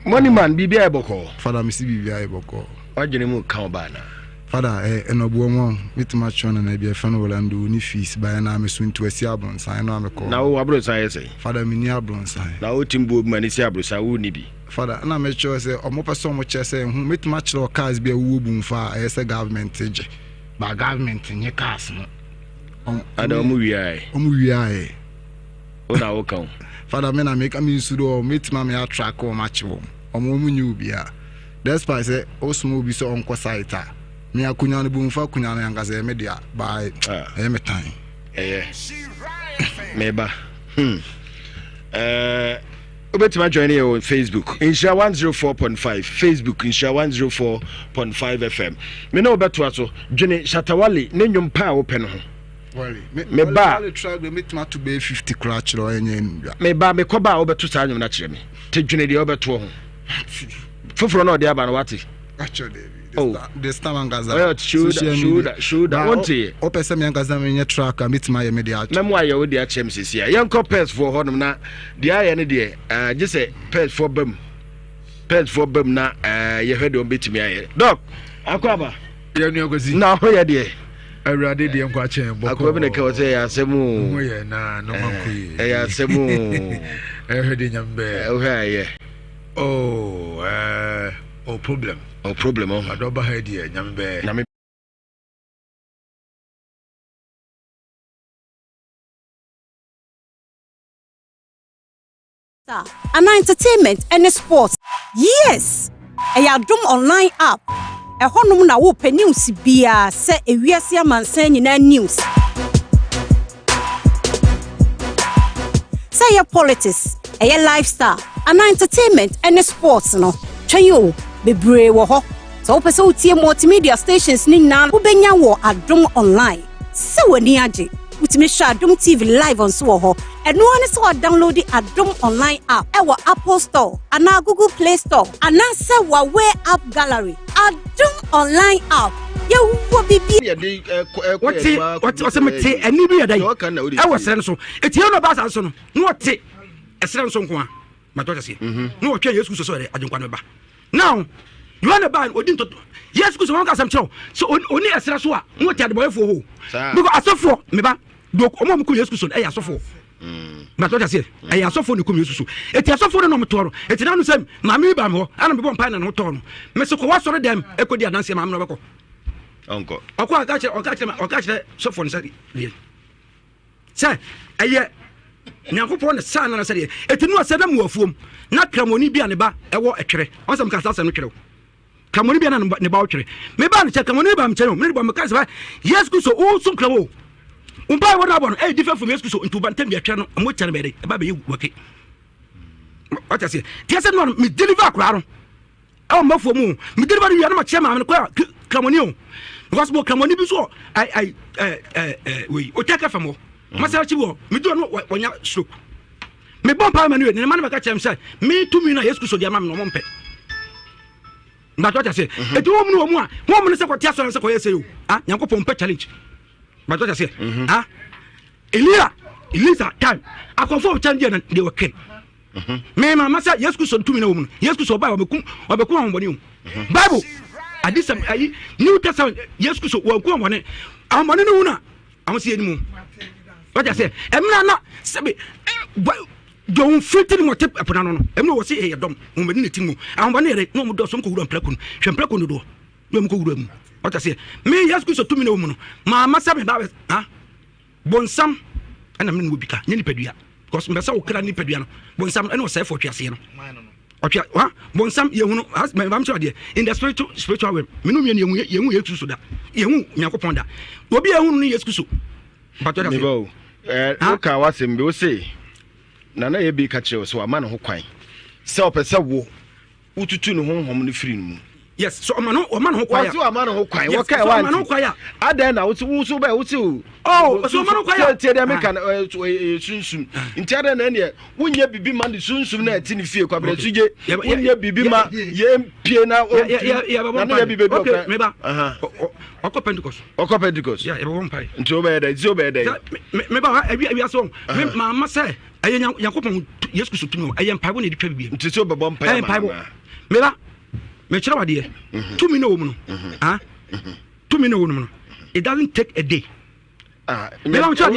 Money man, be able call. Father, Miss be able call. What do you move Cowbana? Father, and a woman with much on and I be a fan of and do any fees by an army swing to a Siabrons. I know I'm a call. Now, Abros, I say. Father, Miniabrons. Now, Timbo, Manisiabros, I wouldn't be. Father, and I make sure I say, or more so much as saying, who met much or cars be a woobum far as a government age. By government in your castle. I don't move your eye. Oh, now, come. Father, men, I make a means to do meet mammy a track or match or woman you be. That's why I say, also be so uncle Saita. Me a kunyani boom for kunyani and gaze media by every time. Meba. Obetima join here on Facebook. Insha 104.5 Facebook Insha 104.5 FM. Me no beto aso Jene Shatawale ne nyom pa open ho. Me ba try to meet to be 50 crutch or any. Me ba me ko ba obeto sa nyom na kire me. Te Jene de obeto ho. Foforo no de aba no wati. Actually. Oh, this time and Gaza. Oh, should I want to? Open some young Gaza in your track and meet my media. Memoir, you would the HMCs here. Young pets for Honum na. The eye any day. Just say pets for bum. Pets for bum na. You heard on bit me. Doc, Aquaba. You know, because now, where dear. I rather the uncle chamber. Aquaba, because they are Semu. No, they are Semu. I heard in your bed. Oh, yeah. Oh, problem. Oh, problem. Oh, I don't behind here. Nyambe. An entertainment and sports. Yes. A Yadum online app. A honum na wope news bia se e wiase amansan nyina news. Say your politics, a lifestyle, an entertainment and sports no. Chayo bebre wo ho. So pese utie multimedia stations ni na wo benya wo Adum online. Se wani age. Utimi sha Adum TV live on so ho. Eno ane so download the Adum online app e wo Apple Store, ana Google Play Store, ana se wa Way App Gallery. Adum online app. Ye wo bibi. What me eni bi yadai. E wo sere so. Eti no ba san so no. No te. E sere so nko a. Ma to say. No wo twa Yesu so so de adwenkwa no ba. Now, you want to buy odin to yes ku so won ka sam chiro so oni esra so a mo ti Boafo ho because asofo me ba do omo ku yes ku so e ya asofo but what I say e ya asofo ne ku yes so e ti asofo ne no mo toro e ti na no sam ma me ba me ho ana me bo mpa na no toro me so ko wa soro dem e ko di adanse ma me no beko onko akwa ka che sofo ne say say eye nyankopon ne sa na say e ti no asada mu afuom na kramoni bia ne ba e wo etwere on sam ka sa no twere kamoni bia na ne ba otwere me ba ne che kamoni ba mche no me ba me ka say yes ku so o sun kramo umpa wo na bon e different from yes ku so ntu ba ntam bia twere no mo kyane be dey e ba be wake what I say ti say no me deliver akra no e o mafo mu me deliver wi na ma che ma me ko kamoni o because mo kamoni bi so we o take famo masa chi wo me do no wonya stroke me bon pa manu ne ma na ka chem say me to me na yes ku so dia ma me no mo mpe na to say e ti wo mu no mu a wo mu ne se ko tia so ne se ko yes you ah yankopon mpe challenge but what I say ah Elisa time akofo challenge na de waken me ma masa yes ku so to me na wo mu yes ku so ba obeku on boni Bible adisam ayi New Testament yes ku so wo ku on boni on boni no na am se enimu what I say emna na sebe don't fit in what upon no emna wo se e dom mo mani ne timu am boni re no mo do so ko wuro amplakun hwemplakun do no mo ko wuro mu what I say me yes ku so to me na wo mu no ma masa me ba ha bonsam ana me no bika nyani padua because me sa wo kra ni padua no bonsam ene wo say for twiase no otwa ha bonsam ye hunu mam sure de in the spiritual way me no me ye hu yesu so da ye hu nyakopon da obi ye hunu ni yesu so but what I say okay wasem be wo say na ye bi ka kire so ama no ho kwan se opese wo ututu no honhom no firi mu yes so ama no ho kwaya so ama no ho kwan wo kai wa ama no kwaya adan na wo so ba wo si oh so ama no kwaya tie de me kan sunsun ntia de na ne wonye bibi ma de sunsun na ati ni fie kwa bre suje wonye bibi ma ye mpie na na ye bibi okay me ba oko Pentecost yeah e bo mpai nti o ba da zi o ba da me ba awia so me ma say aye yakopon yesu Kristo tumi aye mpai bo na di twa bibia nti so be bo mpai me ba me chira wade to me no wo mu no ah to me no wo mu no it doesn't take a day me ba chira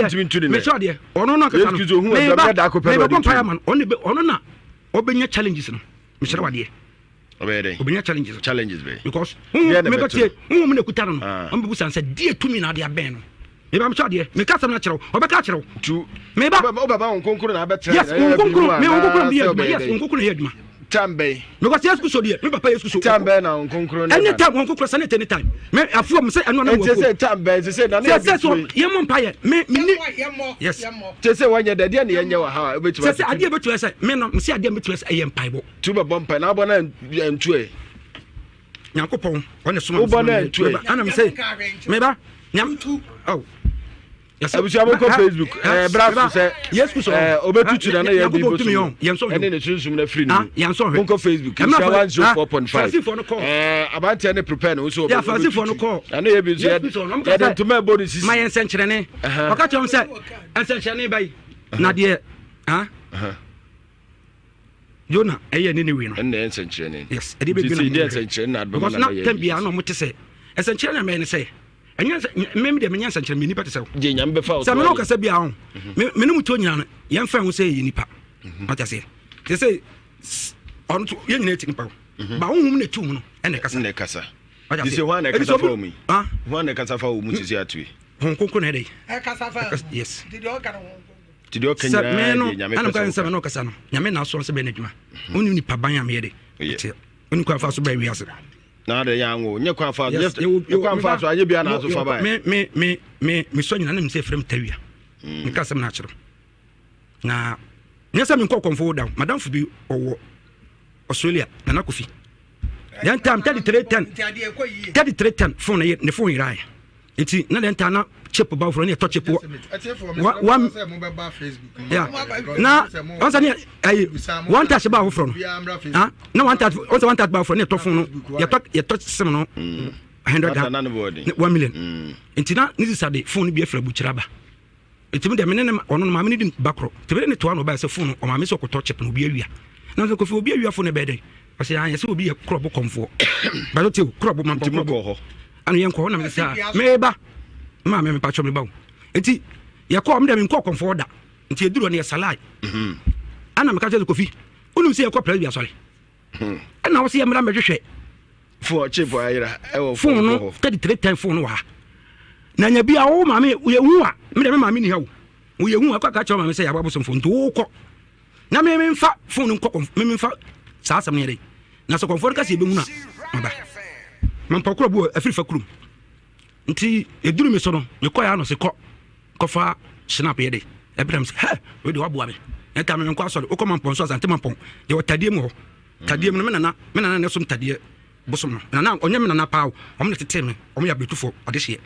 wade ono no akasa no me ba mpai man ono na obenya challenges no me chira wade obenya challenges be because me ba tie me na kuta no am be busan say die to me na de aben no me ba chira wade me ka sam na chira obeka chira tu me ba obaba onkonkuru na abetra yes onkonkuru me onkonkuru bi yes onkonkuru na yaduma tambe because yes ku so de me papa yes ku so tambe na onkonkuru na anytime onkonkuru sanete anytime me afu me say anu na wo say tambe say na na say so yemo mpaye me yes say wanya da dia na yenye wa ha obetu say ade betu say me no me say ade betu say eye mpaye bo tu be bompa na bona ntu e Nyankopon one soma bona ntu e ana me say me ba nyam oh yes abusu aboko Facebook brass say yes ku so obetutu na ye bi bo so ene ne sunsum na free ni yanso onko Facebook 104.5 abante ne prepare no so ya fancy for no call ana ye bi so ya dem to me body sis my ensenkyere ne waka chom say ensenkyere ne bai na de Jona eye ne we no ene ensenkyere ne yes e de be bi na ensenkyere na adbo na ya tambia no mote say ensenkyere na me ne say enya meme de menya sankyere me nipa te say je nyam be fa o say me no ka say bia ho me no muto nyina no ye mfa ho say ye nipa what I say they say on to ye nyina tipa ba honhum na tum no ene kasa you say one kasa fa mu one kasa fa mu sisi atwe hon konko na dey kasa fa yes did you ka no did you can nyame ka say me no kasa no nyame na so be na dwuma oni nipa ban am ye dey oni kwa fa so ba wi ase na de yanwo nye kwa fa just kwa fa so aye bia na so fa ba me so nyina na me say frem tawia nka sem na kire na nyesa me nko konfo down madam fu bi owo Australia na na kofi yan tam 3310 phone ne phone ira enti na den ta na chip ba fro ne to chip one na onsa ne ay one touch ba fro no ha na one touch ba fro ne to phone no ye to sim no 100 million enti na ni sade phone bi afra buchira ba enti me de me ne ono no ma me di bakro te be ne to ano ba se phone o ma me so ko to chip no bi awia na so ko fi obi awia phone be dey I say I will be a crop of comfort. But you crop of my crop. And young corner, Meba, Mamma Patron Bow. Eti, you call them in cock comfort until you do on your salad. And I'm catching the coffee. Wouldn't see a couple, sorry. And I was here, Madame Majeshe. For cheap, phone 33 times phone. Nanya be our mammy, we are Madame Mini Ho. We are catch on and say about some phone to walk. Now, me fat phone cock, me fat Sasa Mary. Now, so comfort Cassie Buna. Mampocro, a free for crew. Until you do me so, you quite honest a coffer, snap a day. Abrams, ha, we do a boy. And come and cross or come on Ponsos and Timapon. You were Tadiamo. Tadium Menana, some Tadia Bosom. And now on Yamana Pow, I'm not to tell me, only a beautiful or this year.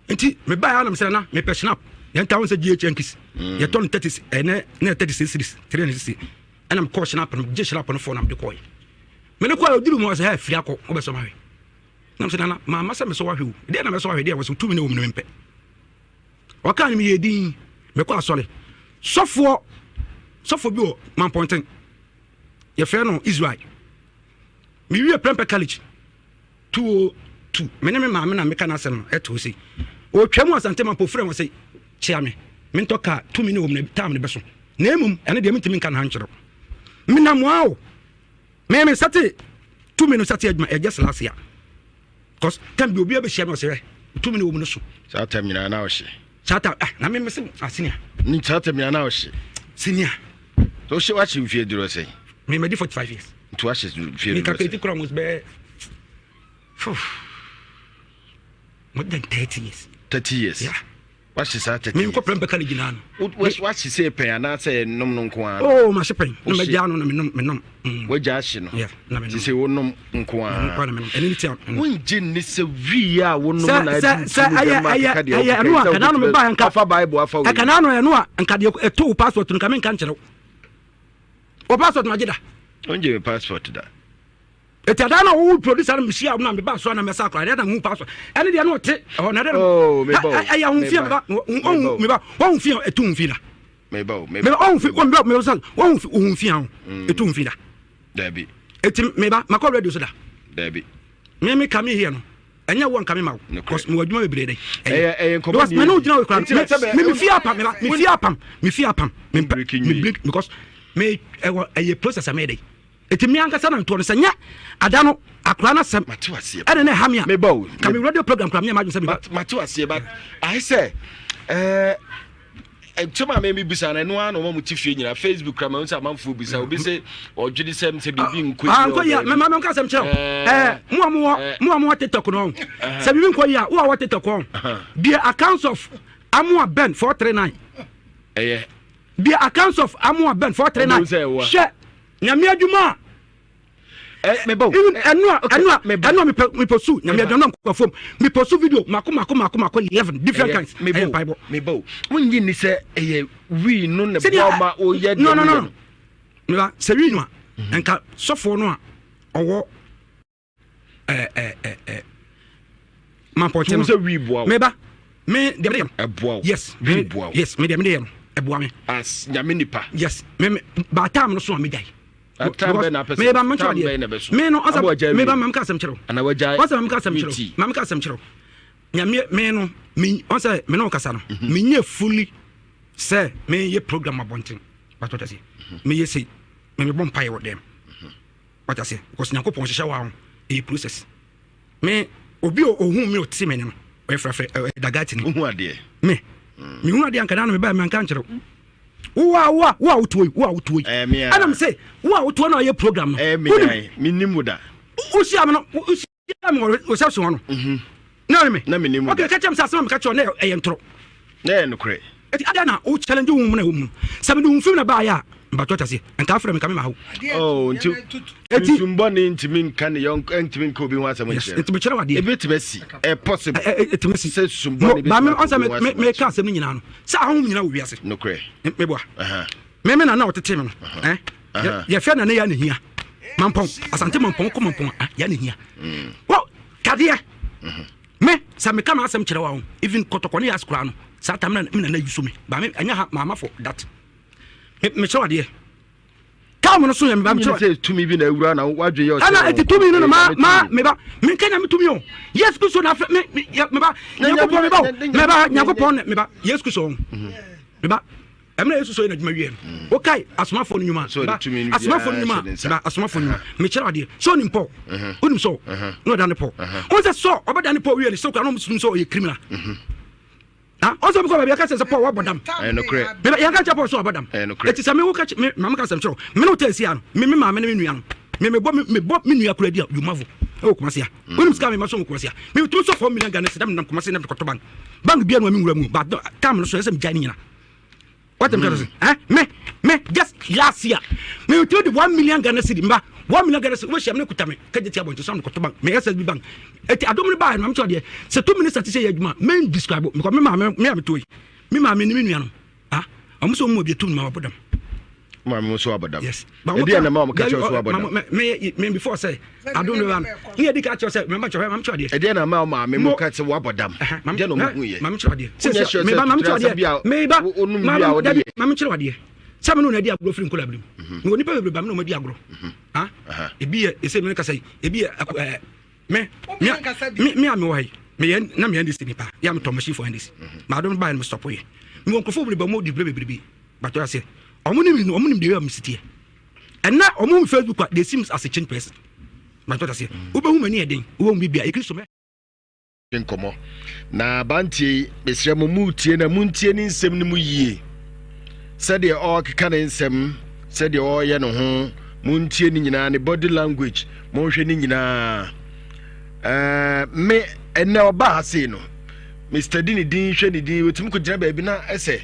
Until me buy Adam Sana, me person up. Yan towns a GH Yankees. You turn 30 and 36, 360. And I'm caution up and just up on the phone. I'm the coy. Menako do was a fiaco over some. I'm saying, my master saw who. Then I saw there was 2 minutes. What can me a dean? Because sorry. So for you, man pointing. Your friend no Israel. Me we a Premper College. 202. Meneme ma na meka na asem eto si. O twam asantema po frem say chia me. Me ntoka 2 minutes na time ne beso. Na emum ene de mentimi nka na hankyero. Me na moa. Me sate 2 minutes sate adwuma e just last year. Cause time bi obi abehia no say 2 minutes no so. Sata mina na o hye. Sata na me mese asenia. Ni sata mina na o hye. Senior. So she watch you duro say. Me made 45 years. To watch you feel. Me calculate cromos be more than 30 years. 30 years. Yeah. What she said 30. Me ko Premper College na no. What she say pen na say nom nko an. Oh, ma shepen. No me ja no na me nom. We ja hye no. Yeah, na me nom. She say wo nom nko an. Nko na me nom. Eni ti an. Won gin ni se wi a wo nom na. Aya no kana no me ba nka afa Bible afa wo. Kana no no nka de eto passport nka me nka nkyerɛ. O passport ma gida. Onje me passport da. Etadana wo producer na mshia na me ba so na me sakra de na hu passport. Ene de no te ho na de. Oh, me ba. Aya hu fia ba. Me ba. Wo hu fia etu hu fia. Me ba. Me ba hu fia. Me so wo hu fia etu hu fia. Dabi. Eti me ba makọ radio so da. Dabi. Me come here no. Enya wo nka me ma wo. Because me wadwuma be brede. Because me no gyina wo kra. Me fia pam me ba. Me fia pam. Me break because me a process I made. Eti me ankasa na nto no senya ada no akra na sem matuase ene ne hamia me bawo ka me radio program kra me ma se me matuase but I say chuma me bisa na no ano mo tifie nyina Facebook kra ma unsa manfo bisa obi se odwidi sem se bibi nkoyi anko ya me ma nka sem kyerɛ mo TikTok no se bibi nkoyi a wo TikTok on the accounts of Amua Ben 439 the accounts of Amua Ben 439 share nyame adwuma me bo enu me pursue nyame adwuma nko fom me pursue video mako 11 different kinds me bo wonyi ni se we no ne boma o ye no me ba se we no enka sofo no a owo ma poche no se we boa me ba me de boa yes we boa yes me de boa me as nyame nipa yes me ba time no so a me dai me ba mancho ade me no asa me ba mam ka sam kyerɛw ana wajai asa mam ka sam kyerɛw mam ka sam kyerɛw nyame me no me asa me no kasa no me nye fully say me ye program abonten but what I say me ye say me bom pie with them what I say because nyakopon hyehyɛ wa ho e process me obi ohun me oti me no o frafre dagati ni ohun ade me hu ade anka na me ba me anka kyerɛw wa utoi adam say wa utoi na ye program no me nimu da o sia me no o sia me o sia so no na me nimu okay catch am say me catch on na e ntro na no kre eti ada na o challenge wo mu na wo mu say me do film na ba ya mba to say anka afra me ka me ma ho nti eti mboni ntimi nka ne yon ntimi nka obi ho asem nche eti me kire wade e betime si possible eti me si say sumboni ba me on say me ka asem nyina no say ahom nyina wo wiase no kre me boa me na otete me no ye fe na ne ya ne hia mampon asante mampon ko mampon ya ne hia wo kade me say me ka ma asem kire wa ho even kotokone ya skura no sa tam na yusu me ba me anya ha mama for that me show ade time no so yɛ meba mkyerɛ sɛ tumi bi na awura na wadwe yɛ ana ɛti tumi no ma meba menka na metumi o yes Kristo na meba Nyankopɔn meba yes Kristo meba ɛmna yesu so yɛ na dwuma wie no okay asomafo no nyuma asomafo no nyuma asomafo no nyuma mekyerɛ adeɛ so ni mpo onim so no da ne po on sɛ so obada ne po wie ne so kwa no musum so ɔyɛ criminal also because we can say Paul wabodam no cre me ya ka chapo so wabodam eti say me wo ka me mama ka sem chero me no tell sia no me ma me nua no me bo me nua kura dia you mavo e wo kuma sia wonim ska me ma so kuma sia me tu so 4 million Ghana cedam nam kuma sia na ko to bank bia no me nwura mu but time no so say me jani nyina what am saying me just last year me tu the 1 million Ghana cedi mba 1 million Ghana cedi wo hia me kuta me ka je tia bon to so na ko to bank me SSB bank eti adom ne ba na me cho de se 2 minutes ati say adwuma men describe because me ma me toyi me ma me ni me nua no amu so mo bi tum ma wabodam ma me so wabodam yes edi na ma mo ka cho so wabodam me before say adom ne ba ni edi ka cho say me ma cho de edi na ma me mo ka che wabodam de no mo hu ye ma me cho de me ba ma me cho de me ba ma me cho de sabe no na di agro free nkola blim no nipa bebre ba me no ma di agro ebi e se me ka say ebi me ame why me na me ndisi nipa ya me tomashi for ndisi ma don buy me stop here me won krofo be mo di bebre but I say omunim de am sitie and na omum Facebook they seems as a change person but I say ube hu mani eden ube hu bibia e Kristo me nkomo na bantie besre mo mutie na muntie ni nsem ni mu yie said all keka ne nsem said all ye no ho muntie ni nyina ne body language mo hwe ni nyina me ene oba hase no Mr. Dini din hwe ni din wetum ko gyina ba bi na ese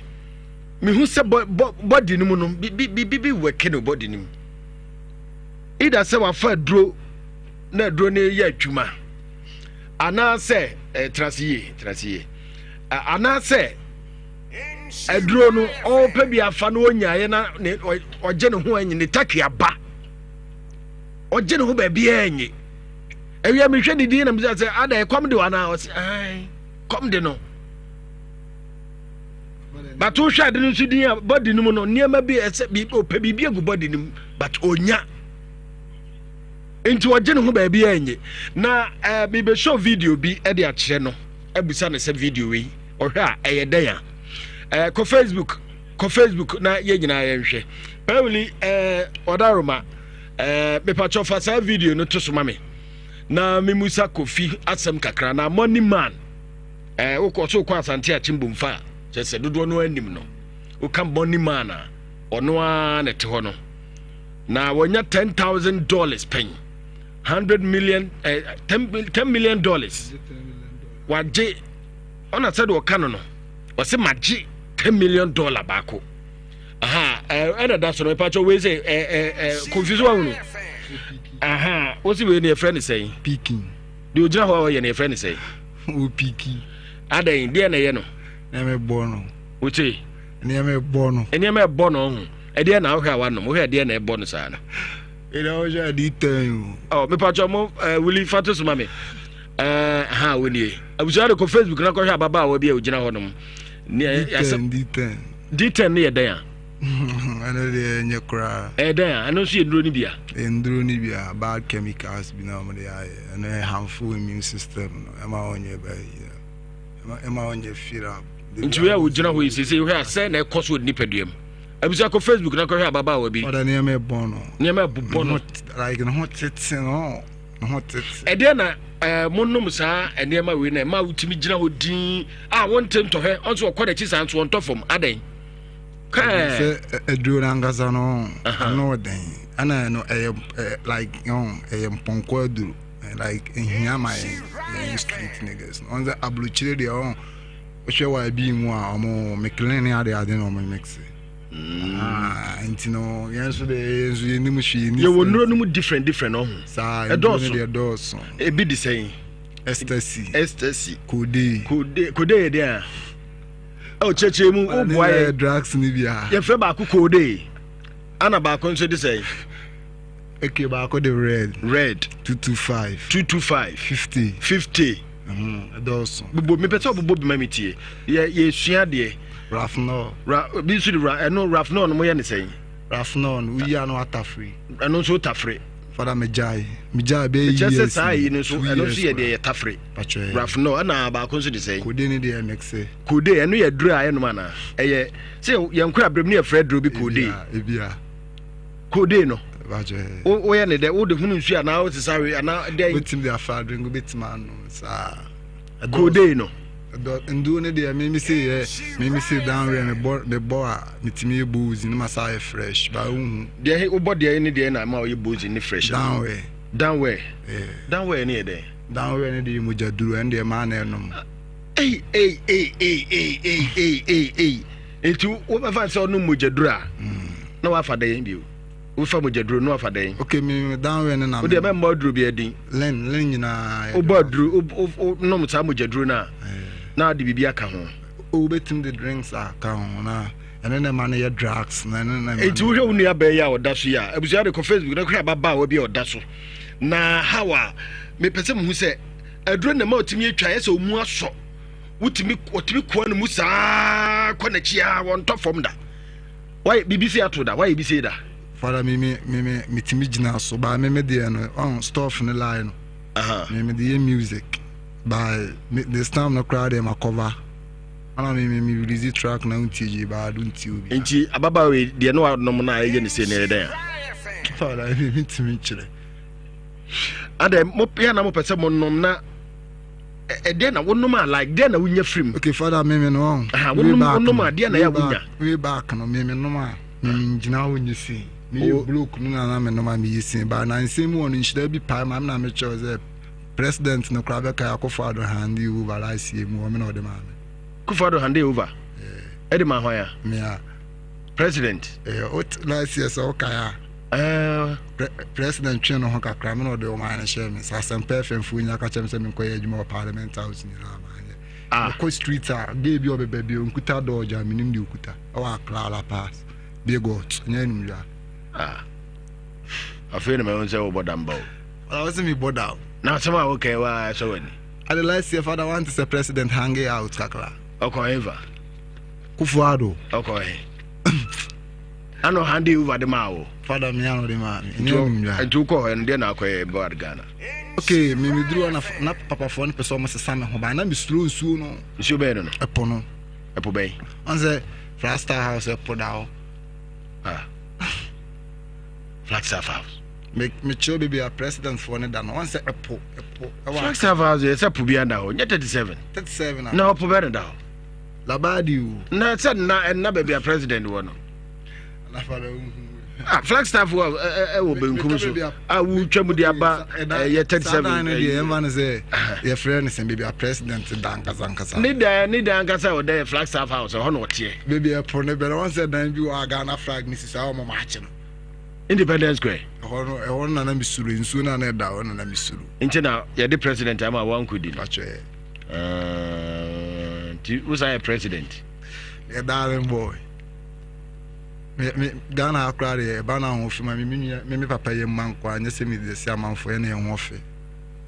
me hu se body ni mu no bi weke no body ni mu ida se wa fa dro na dro ne ya adwuma ana se trasiye ana se adro no o pa bi afa no onyaye na oje ne ho anyi ne takua ba oje ne ho ba bi anyi ewia me hwe didi na me say ada e kom de wana o say ai kom de no but o hwa de no su din body no no niam bi ese bi o pa bi agu body no but onya enti oje ne ho ba bi anyi na me be show video bi e de a kire no abusa ne se video wi o hwa eye dan ya ko Facebook na ye nyina ye nhwe probably odaroma me pacho fa sa video no to so mame na memusa kofi asem kakra na money man uko kwa asante a chimbumfa se dodo no anim no uka money man a ono a nete ho no na wonya $10,000 pen 100 million $10 million waje ona said wo kano no wase maji $10 million baako and that's no pacho we say confuse one what's we near friend say peaking the ojina ho ye near friend say o peaking adan dia na ye no na me bono uche na me bono eni me bono ho e dia na ho hwa no mo hwa dia na e bono sa na ina o ja di tan oh me pacho mo willy fatus mame we ni abuja de ko Facebook na ko hwa baba wa bia ojina ho no ni D10 ne dan ana de nyekra dan ano so enduro ni bia bad chemicals bi na mo de ana harmful immune system no ema onye ba ema onye fira nti we ojina ho yisi we ase na ekoso nipaduam abusa ko Facebook na ko hwa baba wa bi oda ne me bono like no hot no dan na monnom saa enema we na ma wutimi gina ho din wontem to he onso okoda chi san so onto fom adan ka se eduro na ngasa no no den ana no like mponko eduro like ehia my street niggas on the abluchire de on ohwe wa bi mu a omo meklene ade no mix intino yenso de yenso yenimu hwi ye wonuro no mu different no ho sa edoso e bi di say ecstasy kode ye dia o cheche mu o boy drugs ni bia ye fe ba ku kode ana ba ko nso di say okay ba ko the red 225 50 edoso bobo me pete bobo bi mamitie ye sua de Rafno bi su di no Rafno no mo ye ne say Rafnon, we are no atafree. And also tafre. Father Mejai be Just say you know so and also ye tafre. Rafno na ba ko so de say. Could any day next Could dey enu ye dru aye no mana. Eye say ye nkwa abrem ne Fred dru bi could dey. Ebia. Could dey no. O ye ne de wo de hunu nsu ana o se sare ana dey. Wetin dey afar drink bit man no sa. Could dey no. Ndu ne dey me say down where me bo metimi booze ni masa fresh ba hu. Dey wo body ni dey na ma o ye booze ni fresh. Down where. Down where ni dey. Down where ni dey mujaduru and dey man enum. Hey. Etu wo ba fa so no mujaduru a. Na wa fa dey bi o. Wo fa mujaduru no wa fa dey. Okay, me down where na. Wo dey be moduru bi edin. Len nyina. O boduru o no mutsa mujaduru na. Na de bibia ka ho. O betim the drinks aka ho na. Ene na man ya drugs na na. Etu wo hwe unu ba ya oda so ya. Abusia de ko Facebook na kra baba wa bi oda so. Na hawa me pese mu se aduro na ma otimi atwa ye se omu aso. Otimi kwa no mu saa kwa na chia won to fom da. Why BBC ato da? Why BBC da? Father me timi gina so ba me dey no on stuff no line. Me dey music. By this time no crowd them a cover. And me release track na untiji ba don't you. Enti ababa we de no no na ye ne se ne den. Father me timi chire. Ade mo pia na mo pese mo nom na de na wonom a like de na wunya frim. Okay, Father me no. Wonom a de na ya wunya. We back no me nom a me gina wonyi si. Me block no na me nom a me yisin ba na nsem won nshida bi pa ma na me choose president no crab ka Akufo-Addo hand you over I see mu me no de man. Akufo-Addo hand over. E de man hoya. Me a president. What last year so kaya. President twen no kakra me no de o man share me sa sem perfect fu nya ka chem se me koye adwuma parliament house ni na ma. Ko street a dey bi obebe bi onkuta doja minim di okuta. O akra la pass. Be got nya nim ya. Afei na me won se wo bodamba. I wasn't me bored out. Now some okay why so when I last year father want to say president hanging out kakra. Okay ever. Akufo-Addo. Okay. I know hand over the mawo. Father me ano the man. Ntu ko and dey na akoy board Ghana. Okay, me drew na papa phone person mo sesa me ho ba na me slow nsuo no. Nsuo be no. Epo no. Epo be. On say Flagstaff house epo dawo. Flagstaff house. Me chill baby a president for ne da no. One say epo. Flagstaff house is epo bi anda ho. 37. 37. Na epo be da ho. Labadi o. Na said na baby a president wo no. Na father Flagstaff wo benkum so wu twam di aba ye 37 ye man say your friend is baby a president dankasa ni da ankasa wo da Flagstaff house ho no tie baby a pro ne be one say dan bi wa Ghana flag ni sisa o mo ma chi no Independence Square ho no na misuru nsu na na da ho na misuru nti na ye the president am a wan kudi pacho who's our president ye darling boy me Ghana akra de ba na ho fima me papa ye man kwa nya se me de se amanfo ye na ye ho fe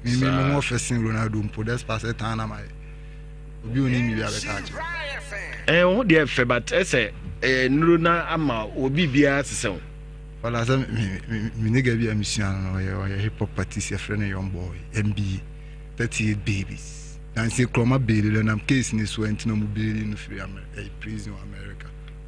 me ho fe sin Ronaldo mpo des pass etan na mai obi oni mi bia beta ache ho de fe but ese nuru na ama obi bia sesew wala za me nigga bia mission no ye hip hop artist ye friend young boy MB 38 babies and say kroma baby na am case ni so antino mu baby no free America prison America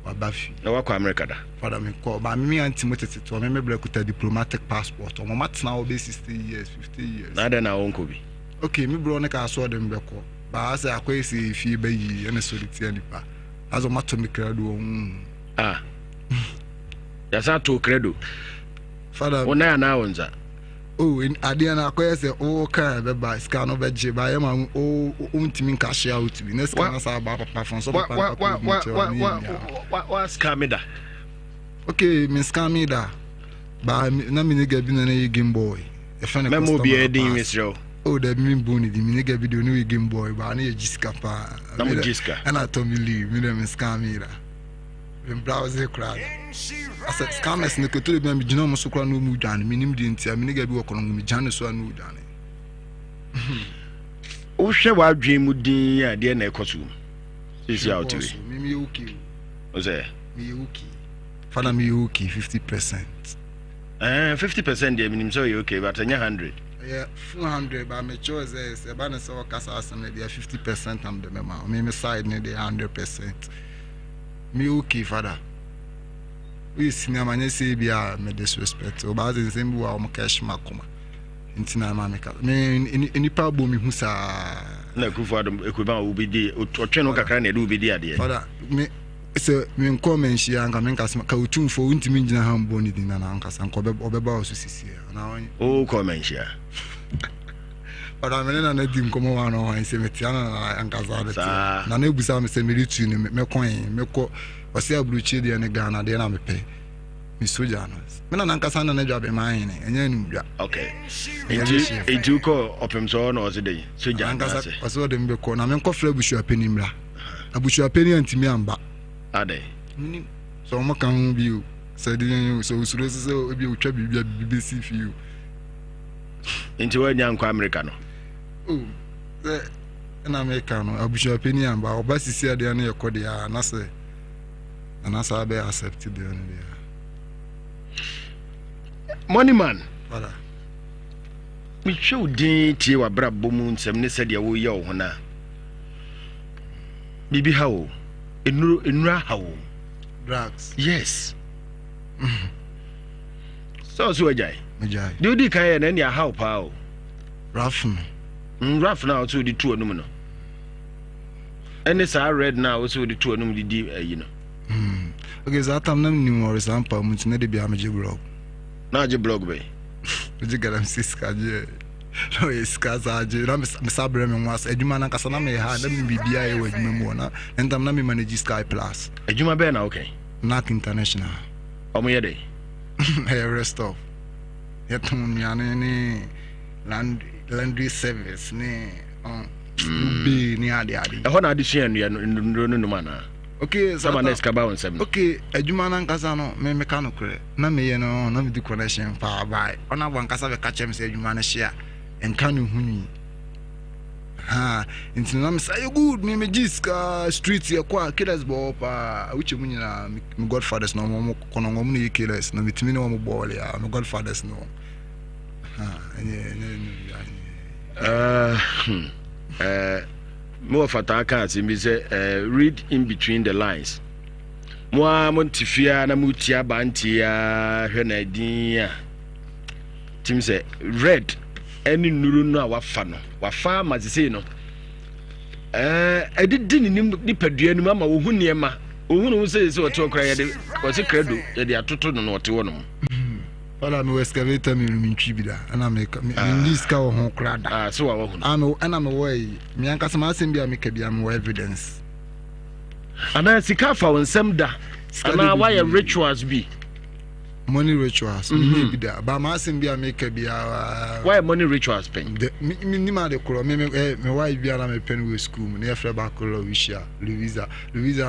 Bafi. Na wako America da. Father me call ba me anti motete to me blekuta diplomatic passport. O mama na obe 60 years, 50 years. Na da na wonko bi. Okay, me bro ne ka so dem beko. Ba asa akwesi fi ba yi ene soliti anipa. Azo mato me credo Ya sa to credo. Father. Ona na wonza. Oh, in adia na akwese o ka be ba ska no be je ba ye ma o untimi nka share out bi. Na ska na sa ba papa fon so papa. What scam da? Okay, me scam me da. Ba na me nigga bi na ye game boy. E fa na customer. Memo bi e din misro. Oh, that me boni di me nigga bi do no game boy ba na ye jiska pa. Na mo jiska. Na to me leave me dem scam me da. Me browse crowd. I said scammers ne ko to be me gina mo so kra no mu dwane me nim di ntia me nigga bi wo kono me jane so anu dwane. O hwe wa dwen mu din ya de na ekoso. Isi out we. Me okay. O say me okay. Father, me okay 50%. 50% they mean so you okay, but 100. Yeah, 400, but my choice is a banner so cast maybe 50% I'm the member. Me side maybe 100%. Me okay, Father. We senior man say be me disrespect. O ba the same wa o cash makoma. Intina ma make. Me any pabo me hu sa. Na ku for dem ekuba wo bi di o twe no kakra na e do bi di ade. Father, me so me comment shi anka me nkasa ka otumfo untimi ngina ha mbo ni dina na nkasa nko obeba o so sisi na won. O comment shi. Father, me na di nkomo wa no wan se metia na nkasa de. Na na ebusa me se me ritu ni me kwan me ko wasi abruchi de ne Ghana de na me pe. Me soja no. Me na nkasa na dwa be man ni enya ni dwa. Okay. Eju ko opem so na o se de soja nkasa wasi de mbe ko na me nko fra bushu apeni mra. Abushu apeni antimi amba. Ade. So mo kan bi o. Said you so so obi utwa bibia BBC fi o. Inti wa nya nkwa America no. Oh. Na America no abushu apeni amba obasisi ade na yekode ya na se. Na sa be accepted the only. Money man. Voilà. Me show din tie wa bra bomu nsem ne se de wo ye wo na. Bibi hawo. Enura hawo. Drugs. Yes. So ajay. Ajay. Do di kan ye na ne hawo pa o. Rough. Rough now so di two onum no. Any sa red now so di two onum di you know. Okay, so atam nam ni mo example mu tine de bia meje blog. Na je blog be. Meje garam siska je. No iska za je na me sabre me was adwuma na kasa na me ha na me bibia e wadwuma mu na entam na me manage Sky Plus. Adwuma be na okay. NAC International. Omo ye dey. Hey rest of. Yeton nyane ni laundry service ni be ni ade. E ho na ade hia no mana. Okay, so sama next kaba on 7. Okay, adwuma na nkasa no me meka no kure. Na me ye no na me di connection pa bye. Ona bo nkasa be ka chem se adwuma na hia. Enka no huni. Ha, nti na me say good me jiska street here kwa killers bo pa uche mu nyina me godfathers no mo kono ngom no killers na mitimi no mo ball ya me godfathers no. Ha, more fataka me say read in between the lines. Mo montifia na mutia bantia hwe na din a tim say red any nuru no wafa no wafa mazise no edidi ni padua no ama wo hu niema wo hu no say say oto kra yede wo se credo yede atoto no ote wo no. Wala me excavator me ntwi bi da ana me list ka wo ho kra da so wa hu ana me way me anka sama asem bi a me ka bi am evidence ana sika fa wonsem da ana why rituals bi money rituals me bi da ba ma asem bi a me ka bi why money rituals pen me ma de kro me why bi ana me pen we school me e fra ba kro wisha Louisa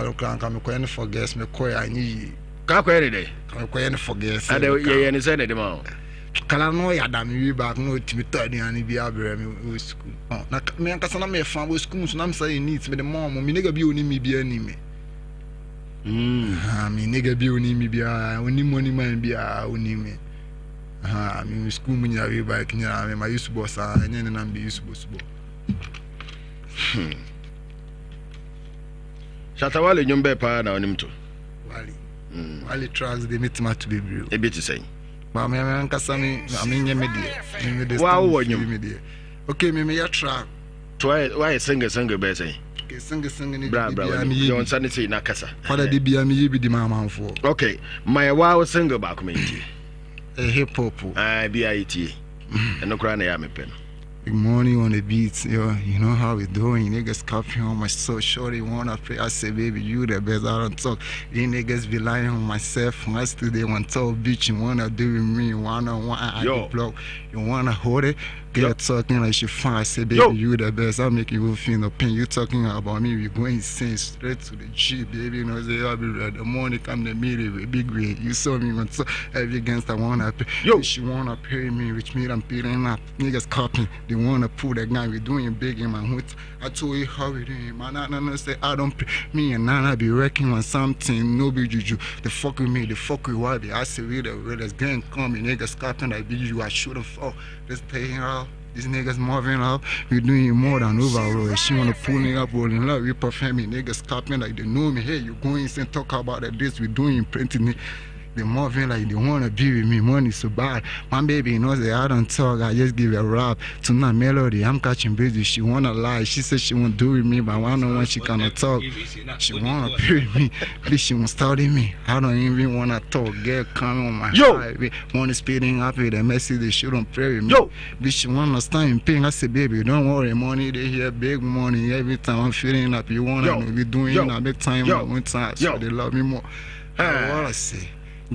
no kra anka me ko en for guest me ko ya nyi ka ko ere de ko en for guest ade ye ne say de ma kala no ya da me wi back no timi tadi ani bi abre me school na me anka sana me fa we school so na me say needs me the mom me nigga bi oni me bi ani me me nigga bi oni me bi oni money man bi oni me me school me nya wi back nya me ma use boss anya ne na be use boss bo Shatawale nyombe pa na onim to wali tracks they meet ma to be real e bit say ma me nkasa me amenye me de wow wonyum okay me ya track why sing be say okay sing ni bra you on sanity na kasa father de bia me yibi di ma manfo okay my wow single back me hip hop bia iti eno kra na ya me pen. Good morning on the beats, yo. You know how we doing? Niggas copying on my so shorty wanna pray. I say, baby, you the best. I don't talk. You niggas be lying on myself. My studio want to talk, bitch. You wanna do with me? You wanna block? You wanna hold it? Girl talking like she fine. I say, baby, you the best. I'll make you feel no pain. You talking about me, we going insane straight to the G, baby. You know, say I'll be ready. The morning come the meeting with big way. You saw me when so heavy against I wanna pay. Yo, she wanna pay me, which means I'm paying up. Niggas copying. They wanna pull that guy. We doing big in my hood. I told you how we doing, man. I say I don't pay. Me and Nana be working on something. No big juju. The fuck with me. The fuck with Wabi. I say we the realest gang coming. Niggas copying like big you. I shouldn't fall. Let's pay her off. These niggas moving up, we doing more than overall. She wanna pull me up, rolling love, we perform me. Niggas clapping like they know me. Hey, you going and talk about that this we doing printing it. They moving like they wanna be with me. Money so bad. My baby knows that I don't talk. I just give a rap to my melody. I'm catching busy. She wanna lie. She says she won't do with me, but one on one she cannot talk. She wanna pay with me. Please, she won't study me. I don't even wanna talk. Girl coming on my highway. Money speeding up with a message. They shouldn't pray with me. Bitch, she wanna stand in pain. I say, baby, don't worry. Money they hear big money every time I'm feeling up. You wanna be doing a big time one time, so they love me more. What I say.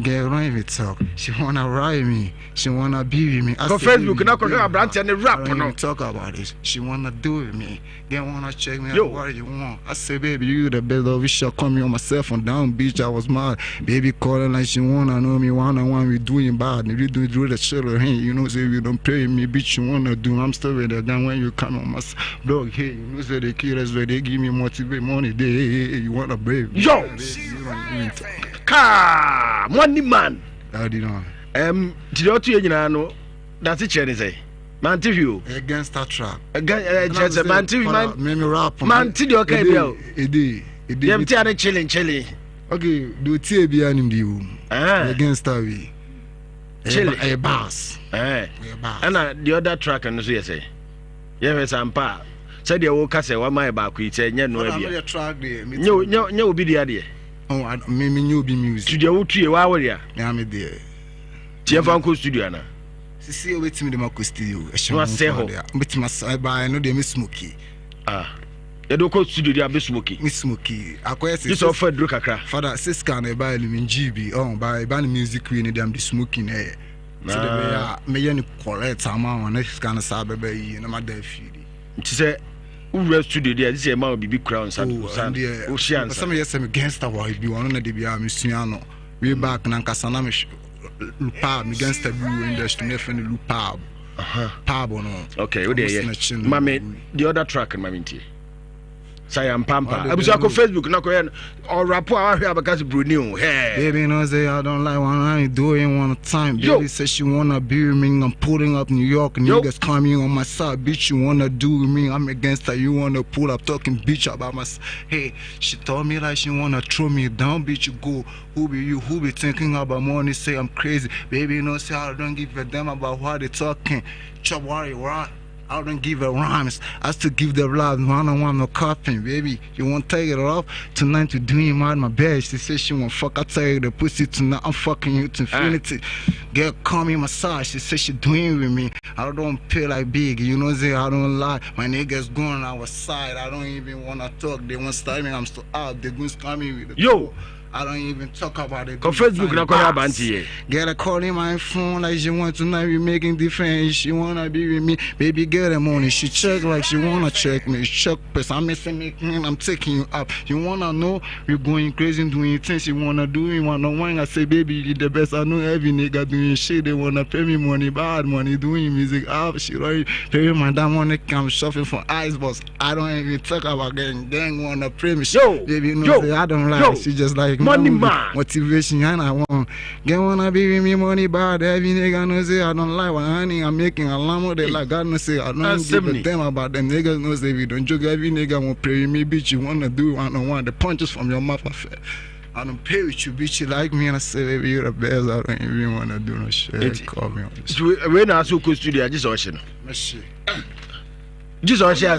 Girl, don't even talk. She wanna ride me. She wanna be with me. I go Facebook now, go branch and rap. No talk about it. She wanna do with me. Girl wanna check me out. What do you want? I say, baby, you the best of it. Shall call me on myself on down beach. I was mad. Baby calling like she wanna know me. One we doing bad. If you do the shit, hey, you know, say you don't pay me, bitch. You wanna do? I'm still with the gun when you come on my blog. Hey, you know, say the killers where they give me motivate money. They you wanna brave? Yo. Car money man. I did not. Did you two know that's it? Chen say, man, TV against that trap. Against man, TV man. Me rap. Man, TV okay, bill. It them tea chilling. Okay, do tea be an you. Against that we. Chilling. A bass. And the other track and so you say, yes, I'm pa. Said you walk say what my back we say no be. Track there. No be the idea. Oh, I me new be music. Studio wutu wa warrior. Yeah, me there. Tie fanko studio na. Sisi o betimi de mako studio. No say ho. Betimi say by no dey me smoky. You do ko studio dey be smoky. Me smoky. Akwasi. This offer dro kakra. Father, Siska na buy me GB. Oh, buy music we need them the smoking eh. So the me yen correct amount na Siska na sabe be yi na ma da firi. Nti say who studio there this year man be crown san ocean some yes some against our be one na dey be am suano we back na nkasa na me lupa me against the industry na friend lupa pabo no okay we there mame the other track mame ntie say am pampa abusa ko Facebook na ko or rapport I hear because Brunei hey baby no say I don't like one I ain't doing one time baby say she wanna be with me I'm pulling up New York niggas coming on my side bitch you wanna do with me I'm against her you wanna pull up talking bitch about my hey she told me like she wanna throw me down bitch you go who be you who be thinking about money say I'm crazy baby no say I don't give a damn about what they talking chop worry right I don't give a rhymes. I still give the love one-on-one no coughing, baby. You won't take it off tonight to doing my best. She said she won't fuck. I tell you the pussy tonight. I'm fucking you to infinity. Girl, call me massage. She said she doing with me. I don't feel like big. You know, say I don't lie. My niggas going our side. I don't even wanna talk. They won't start me. I'm still out. They gonna scam me with the yo. I don't even talk about it. Go Facebook na call banti. Get a call in my phone like she want tonight. We making difference. She wanna be with me. Baby, get the money. She check like she wanna check me. Check press. I'm missing me. I'm taking you up. You wanna know? We're going crazy doing things you wanna do. You wanna wine. I say, baby, you the best. I know every nigga doing shit. They wanna pay me money, bad money, doing music. She already pay me my damn money. I'm shopping for ice boss. I don't even talk about gang wanna pay me. Yo, baby, you know, I don't like. She just like money man. Motivation and I want. Get wanna be with me money bad. Every nigga know say I don't like what honey. I'm making a llama. They like God no say I don't give a damn about them niggas know say we don't joke. Every nigga won't pray with me, bitch. You wanna do one-on-one. The punches from your mouth I don't pay with you, bitch. You like me and I say baby you're the best. I don't even wanna do no shit. Call me on this. When I saw studio I just watching. Just watching.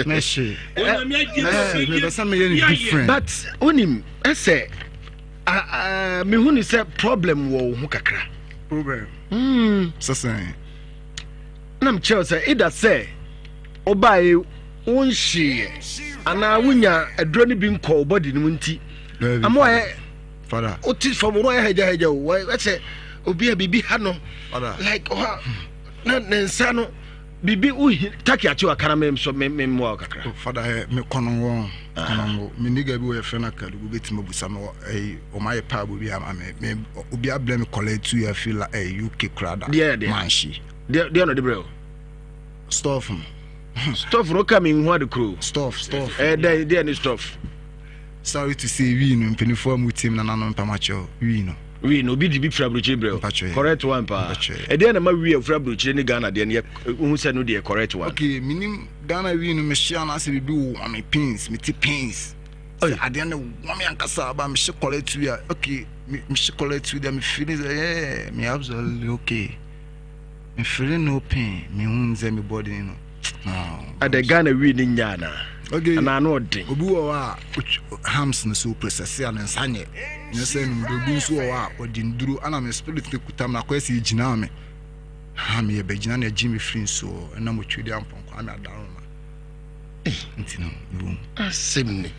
Meshi. But onim I say me who say problem wo hu kakra problem so say nam Chelsea either say obae wonhie ana wunya adro ne bi nko body no nti amo father otis from ro heja wo say obi a bibi ha no like na nsa no bibi uhi taki achi wakana memso memwa kakra father me kono me niga bi we fena kadu go betima busa me o my pa bo bi am me obi abla me collect to you feel like UK crowd manshi there no the bro stuff no coming what the crew stuff there any stuff. Sorry to say we no penifo mu team na nanom pamacho we no bi di bi fra brochire bro correct one pa e dey na ma we fra brochire ni Ghana dey na hu se no dey correct one. Okay minim Ghana we no me share na se bi wo me pins me ti pins ade na wo me ankasa ba me she collect we okay me she collect we dem feeling me absolutely okay me feeling no pain me hunze me body no ade Ghana we ni nyana. Okay. And I know it. Obi wa hams no so process ya nsanye. You say no do so wa odinduru ana me spirit te kutam na kwesi gina me. Ha me be gina na Jimmy Free so na mo twidi ampon kwa me adaro ma. Ntino boom. Asemni.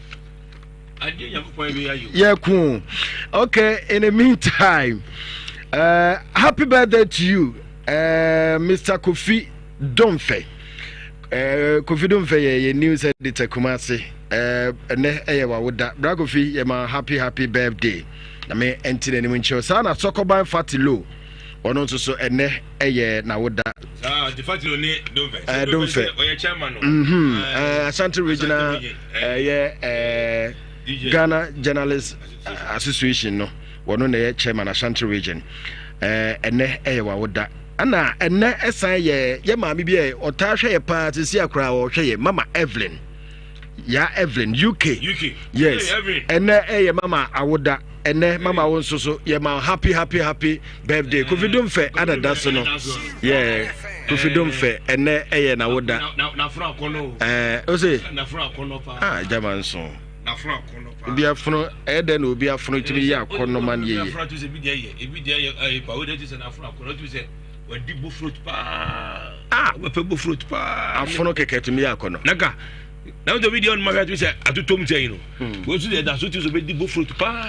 Ade yakopon bi ayo. Yeah, cool. Okay, in the meantime, happy birthday to you, Mr. Kofi Domfe. Kofi Domfe ye news editor Kumasi. Ne eyewa woda. Bra Kofi ye ma happy birthday. Na me enti ne muncho. Sana Sokoban Fatilo. Ono nso so ene eye na woda. The Fatilo ne Domfe. Domfe. Oye chairman. Ashanti Regional Ghana Journalists Association no. Wono ne chairman Ashanti Region. Ene eyewa woda. Ana ene esan ye maami bi e ota hwe ye pa ti si akra wo hwe ye mama Evelyn ya Evelyn UK yes ene ye mama awoda ene mama won so ye ma happy birthday Kofi Domfe adada so no yeah Kofi Domfe ene ye na woda na fra kono o say na fra kono pa jaman so na fra kono pa obi afro ede na obi afro timi ya kono man ye na fra to se bi dey pa we dey say na fra kono to say we di bo fruit pa we pe bo fruit pa afono keke timi ya kono naga na do video on maga to say atotom say no we so dey da so ti so be di bo fruit pa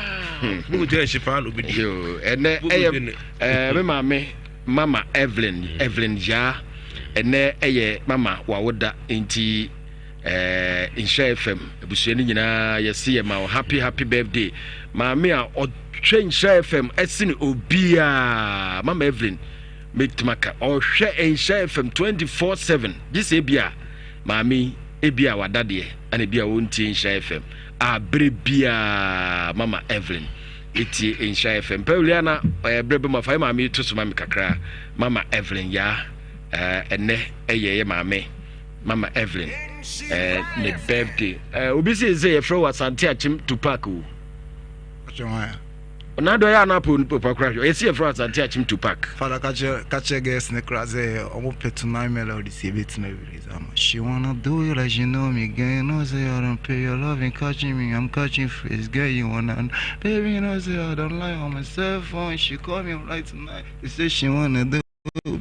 bo dey she pa no be di yo ene me mama Evelyn ja ene mama wawoda enti Insha FM ebusuani nyina yesi ye ma happy birthday maame a otwe Insha FM esini obia mama Evelyn metimaka ohwe Insha FM 24/7 this ebia maame ebia wadade ana ebia wontie Insha FM abrebia mama Evelyn etie Insha FM pauliana brebe mafai maame to so maame kakra mama Evelyn ya ene eye maame mama Evelyn ne birthday obi say ye fro wasante achim Tupac o na do ya na po pakra ye say fro wasante achim Tupac father catch guess ne craze omo petunai melody see bit na release she wanna do it like you know me girl no say I don't pay your love and catching me I'm catching face girl you wanna baby you know say I don't lie on my cell phone she call me right tonight she say she wanna do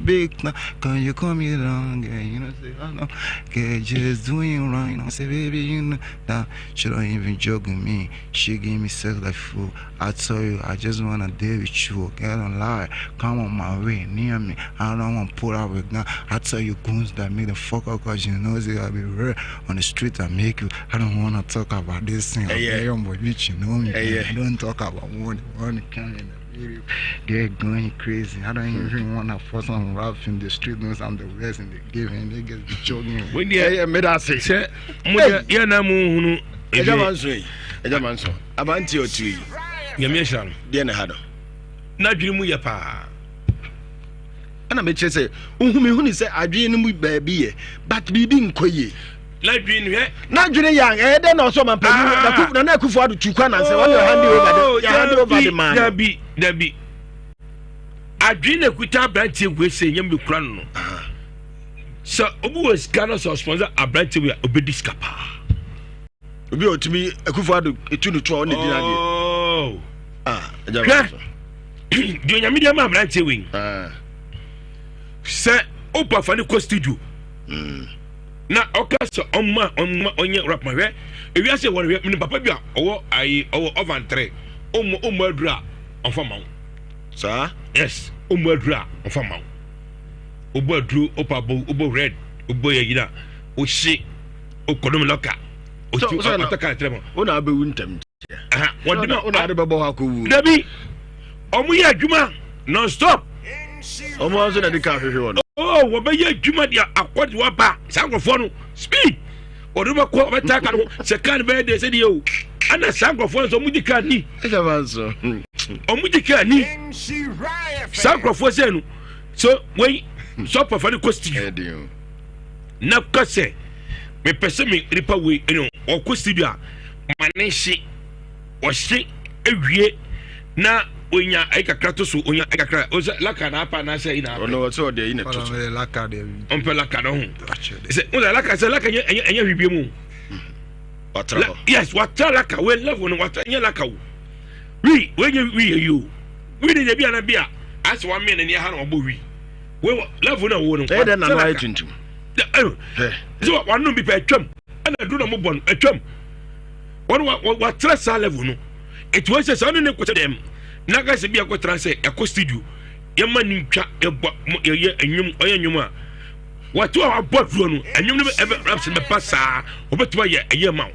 big now, can you call me down, girl? You know, say, I know, girl, just doing right. I say, baby, you know, that she don't even joke with me. She gave me sex like fool. I tell you, I just wanna deal with you. Girl, don't lie. Come on my way, near me. I don't wanna pull out with now. I tell you, goons that make the fuck up, cause you know, they gotta be real on the street. I make you. I don't wanna talk about this thing. Hey, young boy, bitch, you know me. Hey, I don't talk about one kind. They're going crazy. I don't even want to force on rap in the street. Knows I'm the best in the game, and they get jogging. When you made us say, "Yanamu, Ejamanso, Abanti or 3. Yamishan, Diana Hado. Najrimu Yapa." And I may say, Who say, I dream with baby, but be being quiet. Library, not Junior Young, and then also my pen, the neck for the Chukan and say, "What you hand over the man?" There be. I dream a quita branch with say, "Yambu Crown." So, Obu was Ghana sponsor a branch with Obediscapa. Obi to me a Kufadu, a tune to on the dinner. Oh, Junior Media branch wing. Sir, Opa for the costudio. Na okasa onye rap ma hwe ewia se won hwe papa bia owo owo ovan 3 omo adura onfa ma sa yes omo adura ofa ma obo aduru opabo obo red obo yina o hye okodom loka o ti o ta kan tremo ona abewu ntam wọ́n dima ona adebebo ha ko wu dabi ọmọ yẹ adwuma non stop ọmọ ọsọ na dika hwehwe won wọ́n bẹ yẹ adwuma dia akwadi wa ba sankrofo no speed oduma ko obeta ka no se kan be de se de o ana sankrofo so mu dika ni e ja manso omu dika ni sankrofo se no so we so Prophetic studio na kase me pese me ripa we no o ko studio maneshi o shi ewie na onya aikakra to so onya aikakra o laka na apa na say ina ono so de ina to laka de on pe laka no se o laka se laka enya hwibie mu watra yes watra laka we level no watra enya laka wo we you we de bia na bia as one man na ha na obo we level na wo no e de na no ai tuntum so one no bi pe atwam ana du na mo bon atwam what sa level no it was just on ne kwete dem na ga se bia kwetran se e ko studio ye mani ntwa e bo ye enwum oyenwum a what to our bot no enwum no e raps be passa obetu ye eye ma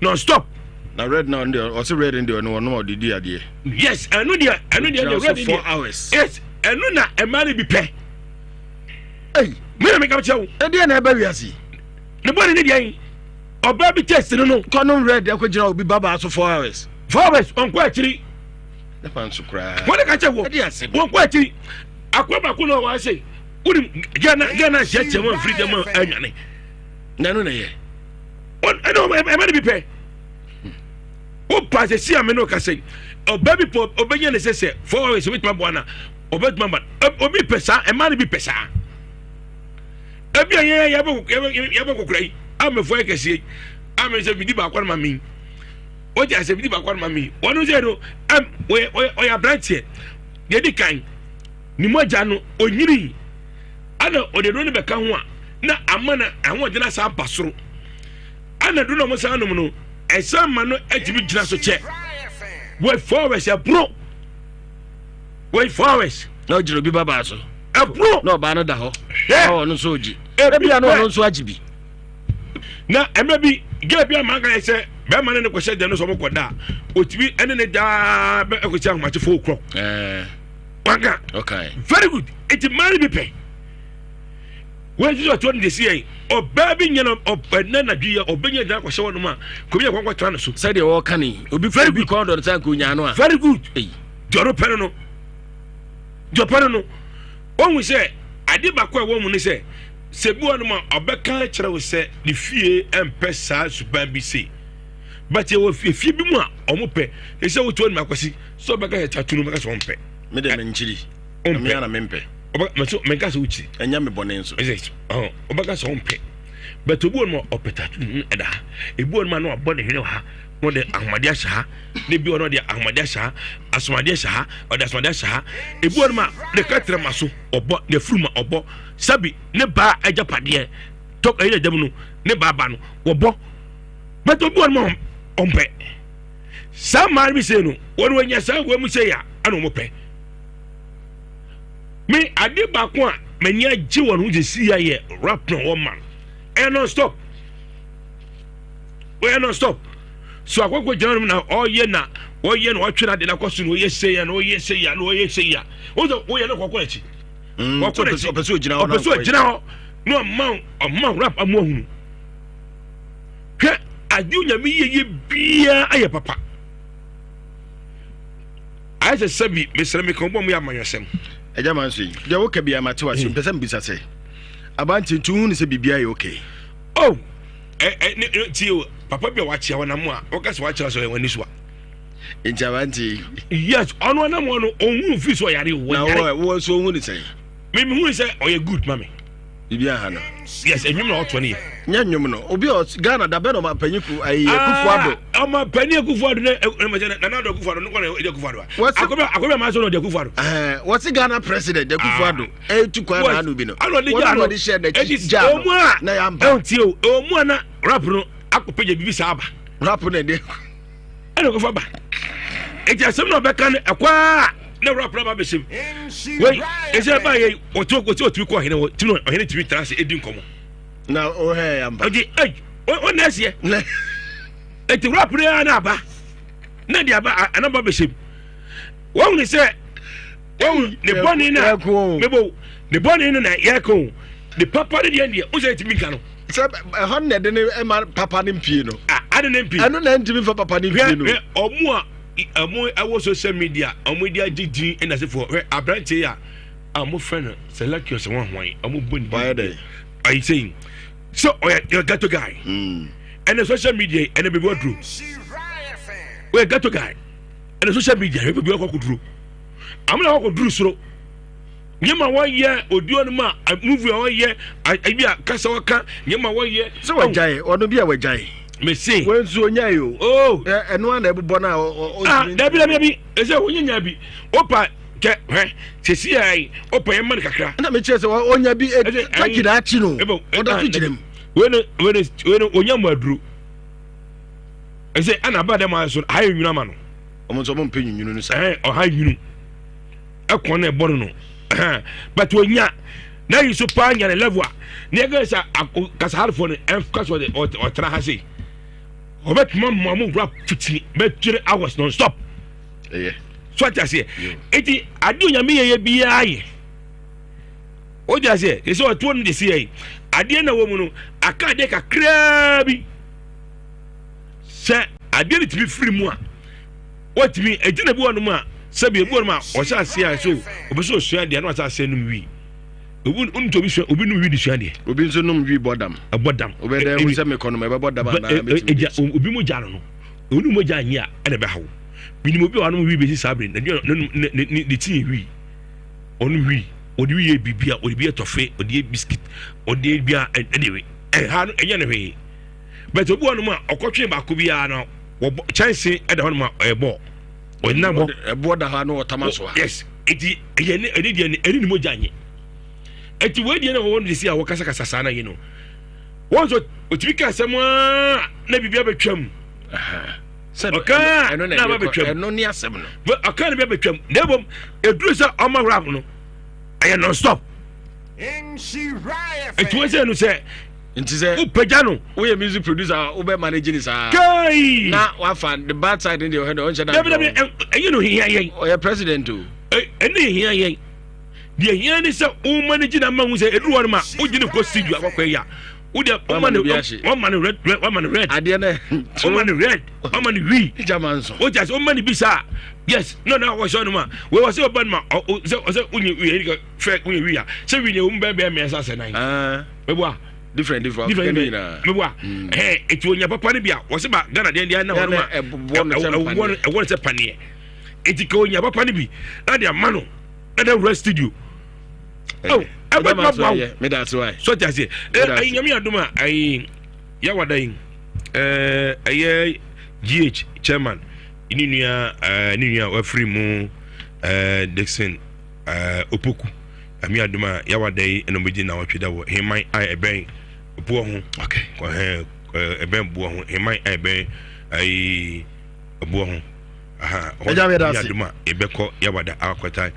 non stop na red now ndio also red ndio no didi ade yes anu dia red 4 hours yes anu na e mani bi pe hey me ka chew e dia na e ba wiasi ne boni ne dia oba bi test no kono red e ko gira obi baba so 4 hours 4 hours on kwa chiri na fan so kra wọ́n ka che wo wọ́n kwa chiri akwaba ko no wa say uri gana che mo freedom anwane na no na ye on no e ma bi pe o passe si ameno ka say oba bi po obenya ne sese 4 hours with mabwana obetuma ba obi pesa e ma bi pesa ebi ya ba kokrai amefo ekesi ame se bidi ba kwa ma mi o ja se bidi ba kwa ma mi wonu se no o ya branche ye di kan ni moja no onyiri ana o de no ne be ka ho a na amana ahon de na sa basoro ana do no mo sa no no esa ma no atibi gina so che way forward ya bro way forward na ojiro bi baba so e bro no ba no da ho o no so oji e bia no so ajibi na emre bi ge bia ma ga ese be ma ne ko se de no so mo koda otibi ene ne da be ko se ahoma che 4 o'clock wanga okay very good it marry be pay when you are told this year o baby nyana o na dua o benya da ko se wono ma ko bi ko tra no so say de wo kani obi very good ko do ta ko nya no a very good joro pere no on say ade ba ko e wo mu ni say sebu anu ma obeka kire wo se the fie empesa suban bi se but ye wo fie bi mu a omope e se wo to anu Akwasi so obeka he tatunu meka so ompe me de menchiri me ana mempe oba meka so uchi enya me bone nso is obeka so ompe but obu anu opetatu eda ebu anu ma no abode hene ha no de ahmadi asha ne bi ono de ahmadi asha asomadi asha o de asomadi asha ebu anu ma de katre maso obo de fruma obo sabi ne ba ajapade tok ayi dem no ne ba no wobo but obu anu ma ompe sa ma mi se no wonu anya sa wo mu se ya ana mo pe me ade ba ko a mani agye wonu je si ya ye rap no woman and non stop we non stop so akoko jana na oye na otwena de na kwaso no oye se ya no oye se ya ozo oye na kwakọ echi opeso gina no ma rap amohunu ke adi onyame ye bia aye papa aye sabi mesere me kan bo mu ya manyasem eja man so de wo ka bia mate wa so pese mbisa se abanti tu ni se bibia ye okay oh tio papa bia wa chia wana mu a o ka se wa chia so wani so Injabanti yes ono na mo no ohun fi so yare wo na wo so ohun ni say me hu say o ye good mami bibia ha no yes enyum na otwo ne nya nyum no obi Ghana da be no ma panyiku ayi Kufuado o ma pani Kufuado na na do Kufuado no ko na Kufuado akobe ma so no de Kufuado what's Ghana president de Kufuado tu kwa na anu bi no what dey share the jam na ya mba o mu na rap no akopeje bibi sa aba rap na de eno ko fa ba eja sem no be kan ekwa na rap rap besim wei ese ba ye otu ko hene wo tino hene timi trans edi nkomo na o he amba oji o na sie eti rap re na aba na dia ba anaba besim wo ni se wo ne boni na mebo ne boni na ye ko the papa de dia o se timi ka no se hon ne de ne papa ne mpie no ade ne mpie anu na ntimi fa papa ne mpie no omu a amu awo social media amu dia didi na se for abrante ya amu friend select your one hwan amu boni why dey I saying so you got to guy and the social media and the people drew we got to guy and the social media people be ko drew am na ko drew so nyema one year odio no ma movie one year bia kasa waka nyema one year so wajai ono bia wajai me say wenzu onya yo oh eno na ebubo na o dabi ese onya bi opa ke sesi ai opa yema kakra na me chese onya bi takida achi no oda tu jirem when onya madru ese ana ba dem aso hayo nwuna ma no omo so mo mpenyu nwunu no sa o hayo nwunu ekon na ebo no but onya na yi so pa nya level a na ga sa kasa harfo ne kaso de o tra ha sei obet mamu rap fiti bet 3 hours non stop so ta say eti ade onya me ye bia aye o ja say e so to no de say ade na wo mu no aka de kakra bi se ade ni tibi free mu a what me e na bi wonu mu a se bi ebu wonu ma o sha say so obi so sua de na o sha say no wi obi unto bi sua obi no wi di sua de obi nso no wi bodam obi da hu se me kono me bodam na me obi mo ja no onu mo ja anyi a na be hawo bi ni obi wa no wi be si sabre na de ti wi onu wi odi wi bibia odi bi etofe odi biscuit odi bia anyway ha no enye ne hwe but obi wa no ma okotwe ba ko bia no wo chance e da ho no ma ebo onna bo ebo da ha no otamaso yes eti eye ne edi ni mo ja anyi eti we die na wo no si a wo kasa kasa sana yi no wonso otibika asemo na bibia betwam eno na ba betwam eno ni asem no aka na bia betwam na bom eduru sa oma rap no I non stop eti we say no say nti say upeja no we music producer we be manage ni sa kai na wa fa the bad side in the head on chana you know here yen o ya president o ene here yen the here ni say o manage na ma hu say eduru won ma o gine ko studio akwa ya o de one man red ade na one man we german so o just o man bi sa yes no was on ma we was say ban ma o say unyi we ka fe unyi we ya say we ne o mbe me sa say nan mebo different mebo eti onya papa ne bia wo se ba Ghana de na wo ma e won se panie eti ka onya papa ne bi na de amano na de rest studio oh me that's why so ta say ai nyame adoma ai ya wadan aye GH chairman ininua wa free mu Dixon opoku ami adoma ya wadan eno meji na watweda wo heman ai eben buo ho okay ko eben buo ho heman ai eben ai buo ho aha ya adoma ebeko ya wada akwata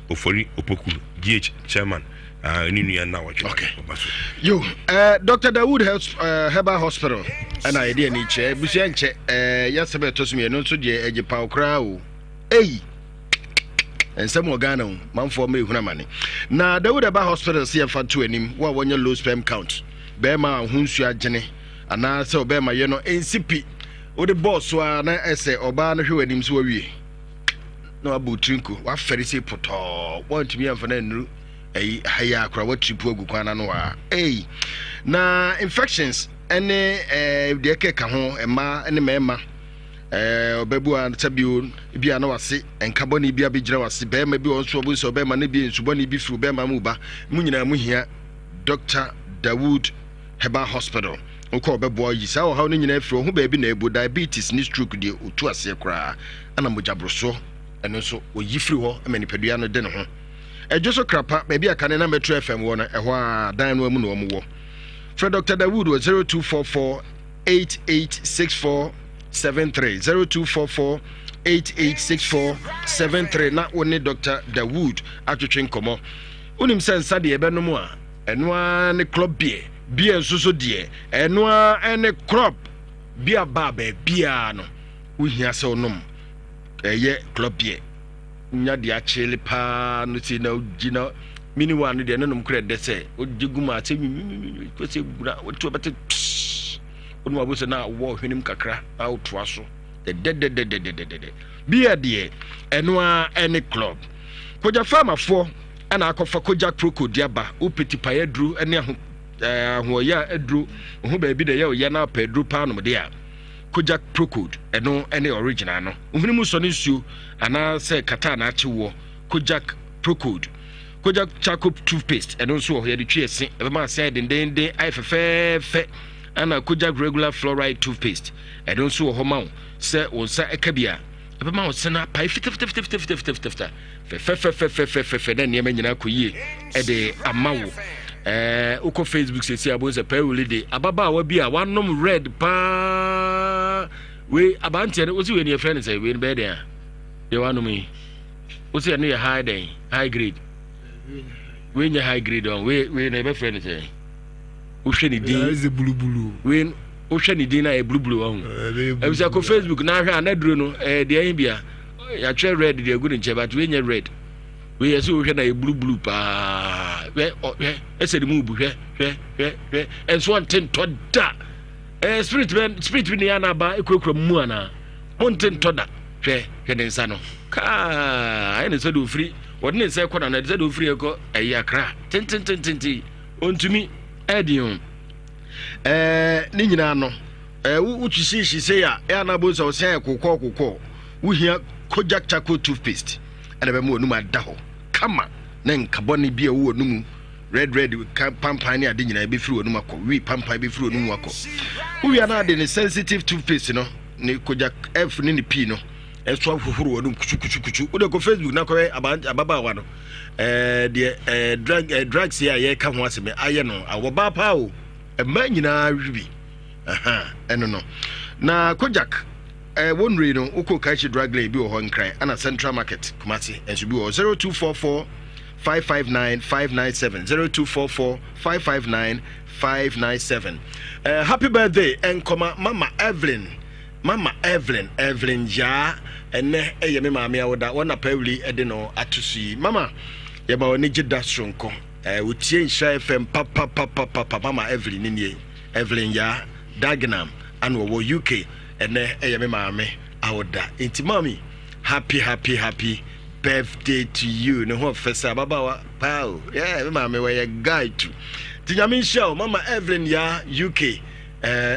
ofori opoku GH chairman ininua na watweda okay yo Dr. Dawood Herbal Hospital and I did any chair busia nche yasebe tosumi no so de egipa okra o ei ensem organa manfo me ehuna mane na Dawood Herbal Hospital se yfa to anim wa wonya low sperm count be ma hunsu agene ana se obe ma ye no ensipi o de boss wa na ese oba no hwe anim so wawie na abutrinko wa ferisi poto want me amfa na nuru ei haya akra wa tripu agu kwana no wa ei na infections ene de keka ho ema ene mema obabu an tabio bia na wase enkaboni bia begira wase be ma bi onso obu so be ma na bi nsuboni bi fru be ma mu ba mu nyina mu hia Dr. Dawood Herbal Hospital uko obebo yi sa o ha no nyina fru ho ba bi na ebu diabetes ni stroke de otu ase kra ana mojabroso eno so oyi fri ho amani padua no de ne ho ejoso krapa ba bi aka ne na Metro FM wo na eho a dan no amu no wo for Dr. Dawood was 0244 886473 0244 886473 na woni Dr. Dawood atwetwe nkomo unim sensa de ebe no mu a eno a ne club beer nso de eno a ene crop beer ba bia no wohia se onom eye club beer nya de achele pa no ti na ogina mini one de no nom kra de se ogiguma ate ko se gura wotu bete onu abose na wo hwenim kakra awtoa so de beer de eno a ene club koja farmer fo ana akofa koja proko diaba upeti payedru ene ahoya edru ho ba bi de ye oya na pedru pa no de a koja proko eno ene original no ohunimu so ne nsuo ana se kata na achi wo koja proko koja charcoal toothpaste eno so ho ye de twiese e ma se dendende ai fefefe ana koja regular fluoride toothpaste eno so ho ma se wonsa ekabia e ma wonsa na pai fit fe na niam nyina koyie e de amawo uko Facebook sesi abonze pawuli de ababa wa bi a wanom red pa we abante ne osi we ne friend say we be there de wanom yi osi ne high grade we nya high grade on we ne be friend say o hwe ni din is bulubulu we o hwe ni din na e bulubulu on e bisa ko Facebook na hwe anaduro no de ayin bia ya twa red de agu nche but we nya red we yes o hwe na e bulubulu pa we ese de mu bu hwe enso anten to da spirit bi ne na ba ekrokro mu ana monten to da hwe den sa no ka ai ne so do free wodi ne se ko na de do free ko ayi akra ten ontumi edion ni nyina no wuchisi se ya na bo so se kokko wo hia kojak charcoal toothpaste ana be mu onum ada ho kama na nkabone bia wo onum red pampan ni ade nyina be firi onum akọ wi pampan be firi onum akọ wo wi na ade ne sensitive toothpaste no ne kojak f ni p no eso afuhuru onum kuchu wo de ko Facebook na ko ababa wa no drugs ya ye ka ho aseme aye no awoba pa o ma nyina hwibi eno no na kojak wonre no uko kaichi drug lane bi wo ho nkran ana Central Market Kumasi enso bi wo 0244 559 597 0244 559 597 happy birthday enkoma mama Evelyn ja ene eye me maame awoda wona pawli ede no atosi mama ye ba woni gida sonko wotie nsha FM papa mama Evelyn ya Dagenham and wo UK ene eye me maame awoda enti mami happy birthday to you no ho fesa baba wa pao yeah me maame we guy to tinyame nsha mama Evelyn ya UK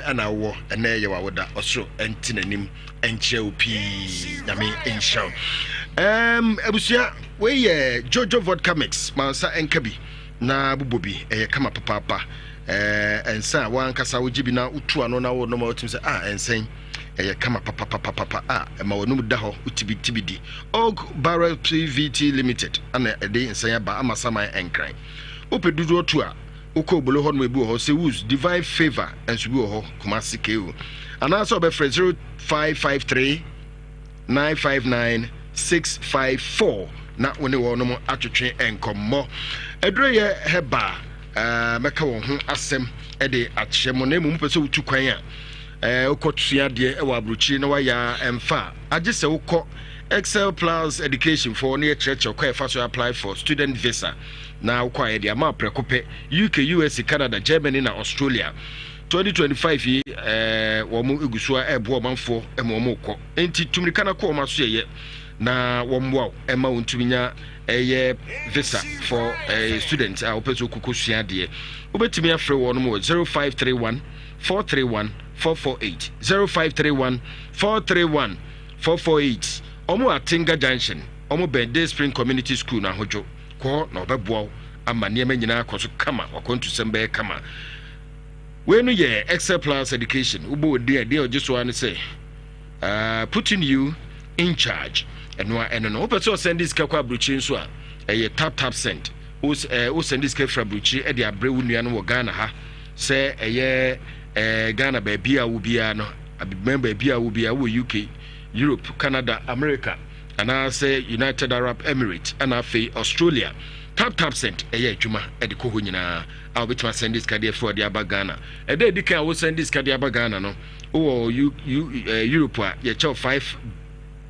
ana wo ene ye wawoda osro enti nanim enche opi nyame nsha abusia we ye Jojo vodka mix mansa enkabi na bubobi kama papa ensa wa ankasa wo gibi na utu ano na wo no ma otim se ensen kama papa ma wonum da ho utibidi og barrel PVT limited ana ede ensan ya ba amasama enkran opedudu otu a uko bolo ho no ebu ho se wus divine favor enso bi ho Kumasi KO ana so be 0553 959 654 na woni wo no mo atwetwe enkommo edro ye heba meka wo ho asem ede akyemo na mu pese utu kwan a ukotua de e wa abrochi na wa ya emfa agese ukọ Excel Plus Education for near church or quite fast to apply for student visa now quiet the amount precope UK US Canada Germany na Australia 2025 womu igusua ebo manfo emomoko enti tumrikana ko maso ye na womwa ema wontuminya visa for students a opeso kokosua de obetimi afre wono mo 0531 431 448 0531 431 448 omo Atinga Junction omo Bende Spring Community School na hojo ko na obebo ama niam nyina akoso kama wakontu sembe kama we no ye Excel Plus Education ubo de ojiso an say putting you in charge eno no opeso send this kakwa bruchi nso a tap send o send this kakwa bruchi e de abre wunua no wo Ghana ha say Ghana ba bia wo bia no member bia wo bia wo UK Europe, Canada, America, and I say United Arab Emirates, and I say Australia. Tap sent juma at the Kohunina. I'll be to send this card for the Abagana. A day I will send this card Abagana. No, oh, Europe, you charge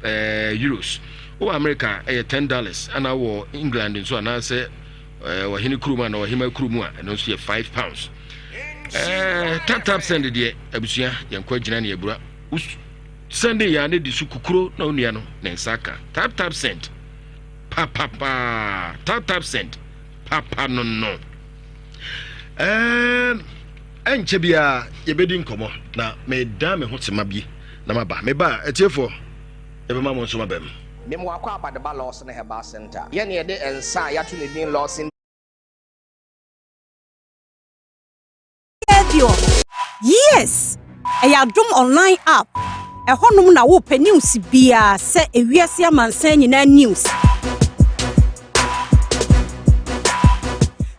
€5. Oh, America, $10, and I will England, and so and I say, Hini Kruman or Hima Krumua, and also £5. Tap send the dear Abusia, young Quajani Abra. Sunday, I need the Sukukro, no Niano, Nensaka. Tap sent. Papa, tap sent. Papa, no. Enchebia, ye bedin komo. Na me dame hot mabi. Na maba. Me ba, etiefo. Ebe ma monso mabem. Me mo akwa abadeba loss na heba center. Ye ne de ensa ya to ne din loss in. Yes. Adom online app. Ehonum na wo pe news bia se ewiase amansan nyina news.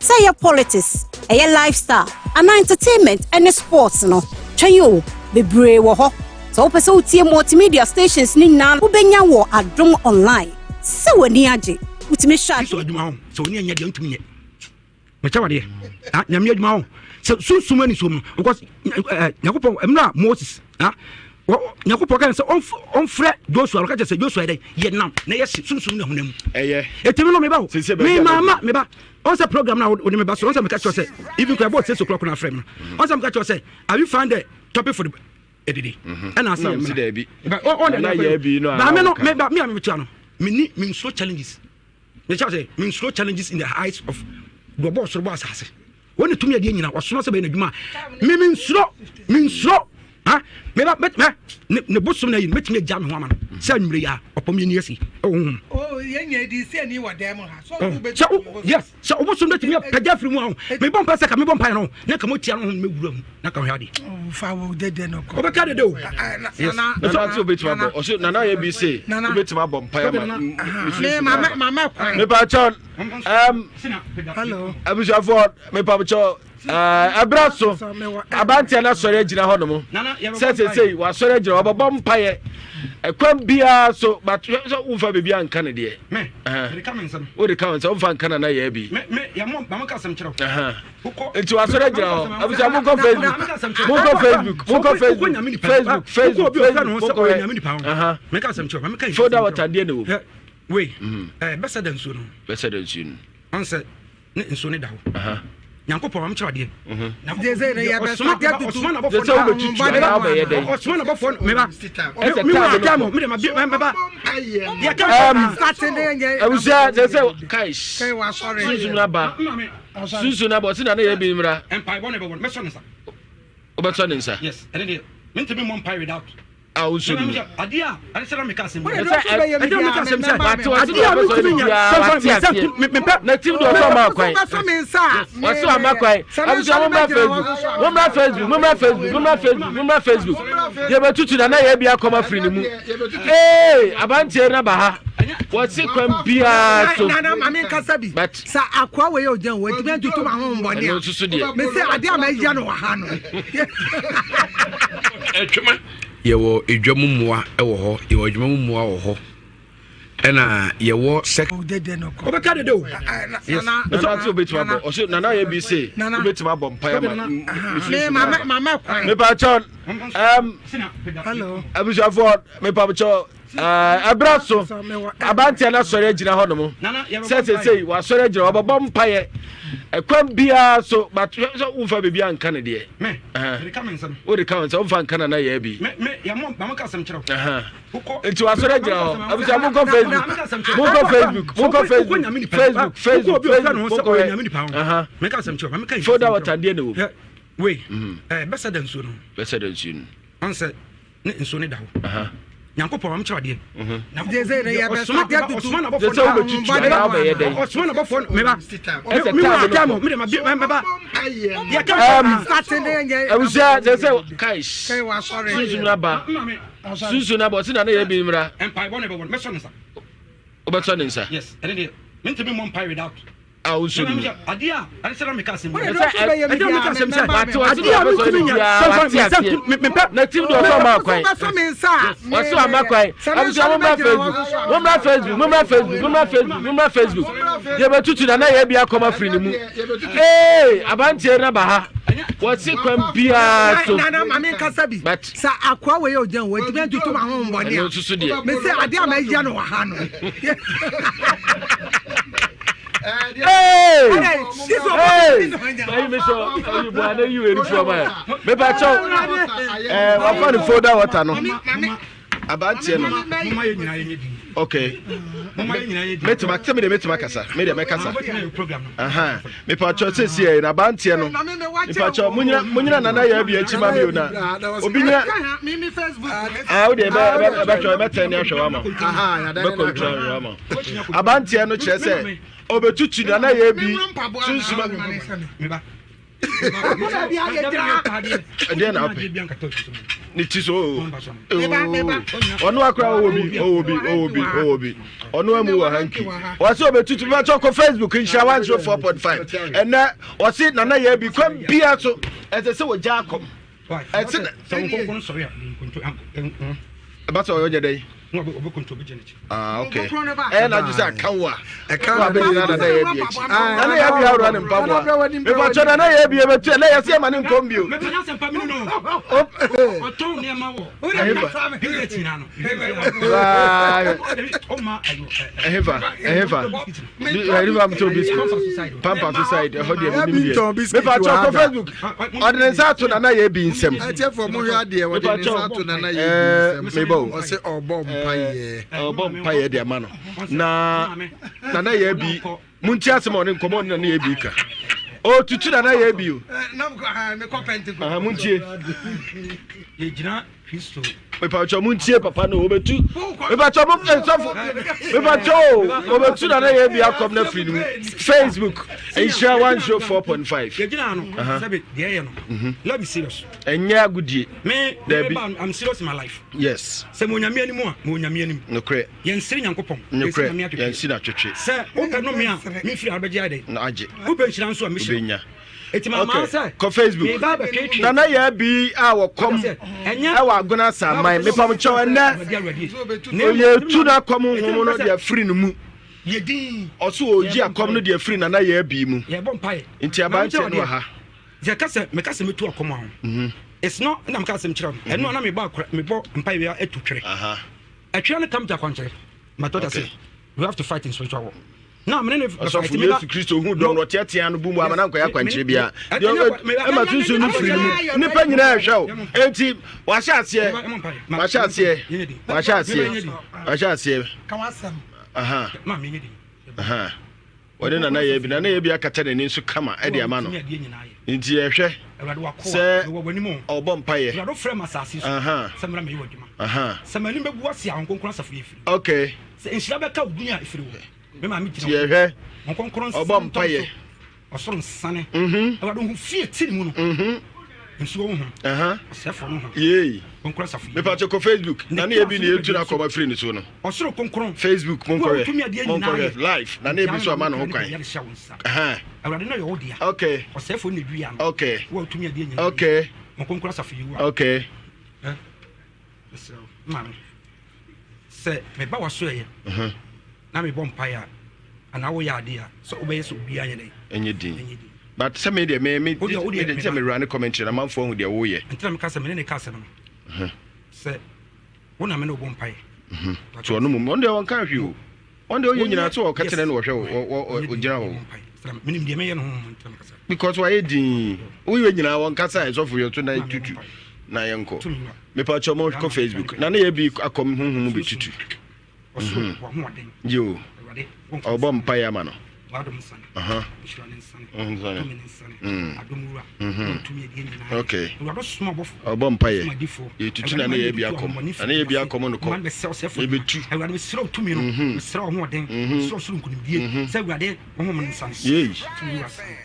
Say your politics, your lifestyle, and entertainment and sports no. Chayo, be brave wo ho. So person utie multimedia stations ni na ubenya wo Adom online. Se wani age, utime sha. So aduma ho. So ni anya de ntumi nye. Mecha wade. Ah, nyame aduma ho. So suma ni so because Yakopon emna Moses, ah. Nyakopo kan se on frɛ Joshua ka se Joshua dey ye nam na ye sunsun na honam etimi no me ba ho me mama me ba on se program na wo me ba so on se me ka cho se even kwa about 6 o'clock na frɛ me on se me ka cho se have you found the topic for the edidi and answer me dey bi on na ye bi no ba me no me ba me tua no me slow challenges me cha se me slow challenges in the heights of the boss ro boss ase woni tumi ade nyina osono se be na dwuma me slow ah me ba ne bosum na yin metime jam ho ama no sa nwure ya opom ye niasi oh ye nya di se ni wa dem ha so be yes so obosum na timi pagya firi mu ha me bom pasa ka me bom pan no na ka mo tia no me wura mu na ka hwa de fa wo dede no ko obeka de o na so betima bo o so na ye bi say betima bom pan ma mama me pa chon hello abuja for me pa chon abraso abantia na sori agina ho no mo say wa sori agina obobom paye ekwam bia so but so umfa bebia anka ne de o de come so umfa anka na ye bi me ya mo mama ka sam kiro enti wa sori agina ho abuja mo ko Facebook me ka sam kiro me ka foda water de ne wo we better than so no answer ne nso ne dawo Yankopon am chawade na deze na ya be smart ya tutu Osman abofo Osman abofo me ba me wa jamo me ba ya ka starting dey nge abuja deze kai wa sorry susu na bo tina na ye bi mra empire one me so nsa obeto ne nsa yes and then me ntimi mo empire without also adia ani sera me ka sem adia me timi nya na team do so ma kwai waso ama kwai abuja mo ma Facebook ye betutu na ye bia koma free ni mu abantie na ba ha what's kwam bia so na mama nkasa bi sa akwa we o jan we timi tutu ma ho mbone a me se adia ma ya no ha no etwema yewo edwamumua ewo ho yewo edwamumua wo ho ena yewo sek dede no ko obeka de o na so betima bo o so na ye bi say betima bom pa ma mama me pa chon hello abuja for me pa chon abraso abantia na sori agina ho no mo say wa sori agina obobom paye ekwam bia so but so umfa bebia anka ne de o de come so umfa anka na ye bi me ya mo mama ka sam kiro enti wa sori agina ho abuja mo ko Facebook me ka sam kiro me ka foda water de ne wo we better than so no answer ne nso ne dawo Yankopon am chawade na deze na ya be smart ya tutu Osman abofo me ba me wa jamo me ba ya ka starting dey nge abuja deze kai wa sorry susu na bo tina na ye bi mra empire one me so nsa obeto ne nsa yes and then me ntimi mo empire without also adia I said me kasim me na team do so ma kwan waso amakwai abuja mo Facebook ye betutu na ye bia koma free ni mu abantie na ba ha what's kwam bia so na mame kasa bi sa akwa we ojan we ti be tutu ma ho mbone a me say adia ma ya no ha no Hey! Okay. Metuma kasa. Aha. Me pa cho se sie na bantie no. Me pa cho munyina nana ya bi achi ma mi ona. Obinya me Facebook. O de be cho be tani ahwe ma. Aha, ya da. Be control ma. Abantie no kire se obetutu nana ya bi sunsuma me ba. Nitiso onu akra obi onu amu wa hanki wase obetutu ba choko Facebook insha 104.5 and na wase nana ya bi kwa bia so ese se wo jacob ese sonkon sorry about oyo dey no obo control geneti okay na ju say kanwa be na na ya bi echi na ya bi awro na mpamwa me ba cho na ya bi ebetu na ya se ma ne nkombio me tanya se mpami no oton ne ma wo geneti na no o ma eheva am to biscuit pampa society ho de me ba cho ko Facebook ordinance ato na ya bi nsem ate for mo hwa de ordinance ato na ya bi nsem me bo o se obo mpaye de amano na ya bi munti asem on nkomo na ya bi ka o tutu na ya bi o na me kopenti ko munti ye gina Kristo me pa cho munti papa no obetu me pa cho mo ensofo me pa cho obetu na ya bi akom na free mu Facebook Asia 104.5 ye gina no sabe de ye no let me serious enya agudie me I'm serious in my life yes se mo nyame animu a mo nyame animu no kre ye nsiri nyankopon ye nsiri na twetwe se o ka no me a me firi abeje ade na age wo be nhira nso a me hye etima ma say ko Facebook na ya bi a wo kom e wa agona saman me pam cho na ye tu na kom hu no dia free no mu ye din oso oji akom no dia free na ya bi mu ye bo mpae nti abanche no ha je kase me kase me tu akom ho it's not na me kase me kire eno na me bo mpae we etutwere aha atwere no kam ta kwanche my daughter say we have to fight in spiritual war. No, me so for Jesus Christ hu don no tiatia no bu mu amana nkoya kwankyere bia e ma tunso no firi mu nipa nyina ehwe o enti wa sha asie kan wasam aha ma me nyedi aha wode na ya bi akata ne nso kama e de ama no enti ehwe se obo mpaye do frame asase so se mra me yoduma se mani bebu asia honkonkron asafo yefiri okay se enhira beka odunya efiri wo me ma mi gina ye honkonkron obo mpaye osoro nsane awado hu fie tiri mu no nso wo hu asafo no hu yey honkonkron asafo me pa check Facebook na na bi na etu na koma free ni so no osoro honkonkron Facebook monkorre live na na bi so ama no ho kwan awado na yo dia okay osafo na dua no okay wo tumi ade nyina okay honkonkron asafo yi wo okay so mami se me ba waso ye na me bom paya ana wo ya ade a so obeye so bia nye enye din but se me de me se me run commentary na manfo hu de wo ye ntina me ka se me ne ka se no se wona me no bom paya to no mo onde won ka hwi o onde o ye nyina to o ka tene no wo hwe o gina ho minim de me ye no ntina me ka se because why din wo ye nyina won ka sa so for yo to na tutu na yenko me pa cho mo ko Facebook na ye bi akom hunhun be tutu yo obo mpaya ma no okay obo mpaye ye tutu na ye bi akom na ye bi akom no ko e betu awade siro tumi no siro ho den siro suro nkunimdie se awade ho mo nsan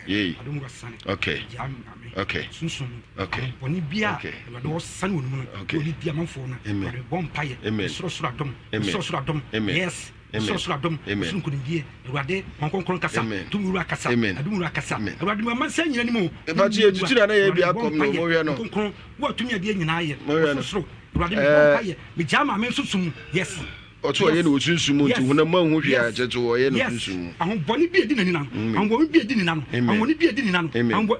ye okay okay okay oni bia awade wo san wonu no oni bia manfo no awade bom paye siro suro adom yes so so adom so nkunimdie awurade honkonkron kasa tumuru akasa adumuru akasa awurade mama san nyina nimu ba ti etutira na ye bia kom no mo hwe no honkonkron wo tumi ade nyina ye so awurade me bompa ye me jama me susum yes otu oye na osunsumu nti huna ma hu hwe a jeto oye na osunsumu ahon boni bi edi ni nanu ahon boni bi edi ni nanu ahon boni bi edi ni nanu ahon bo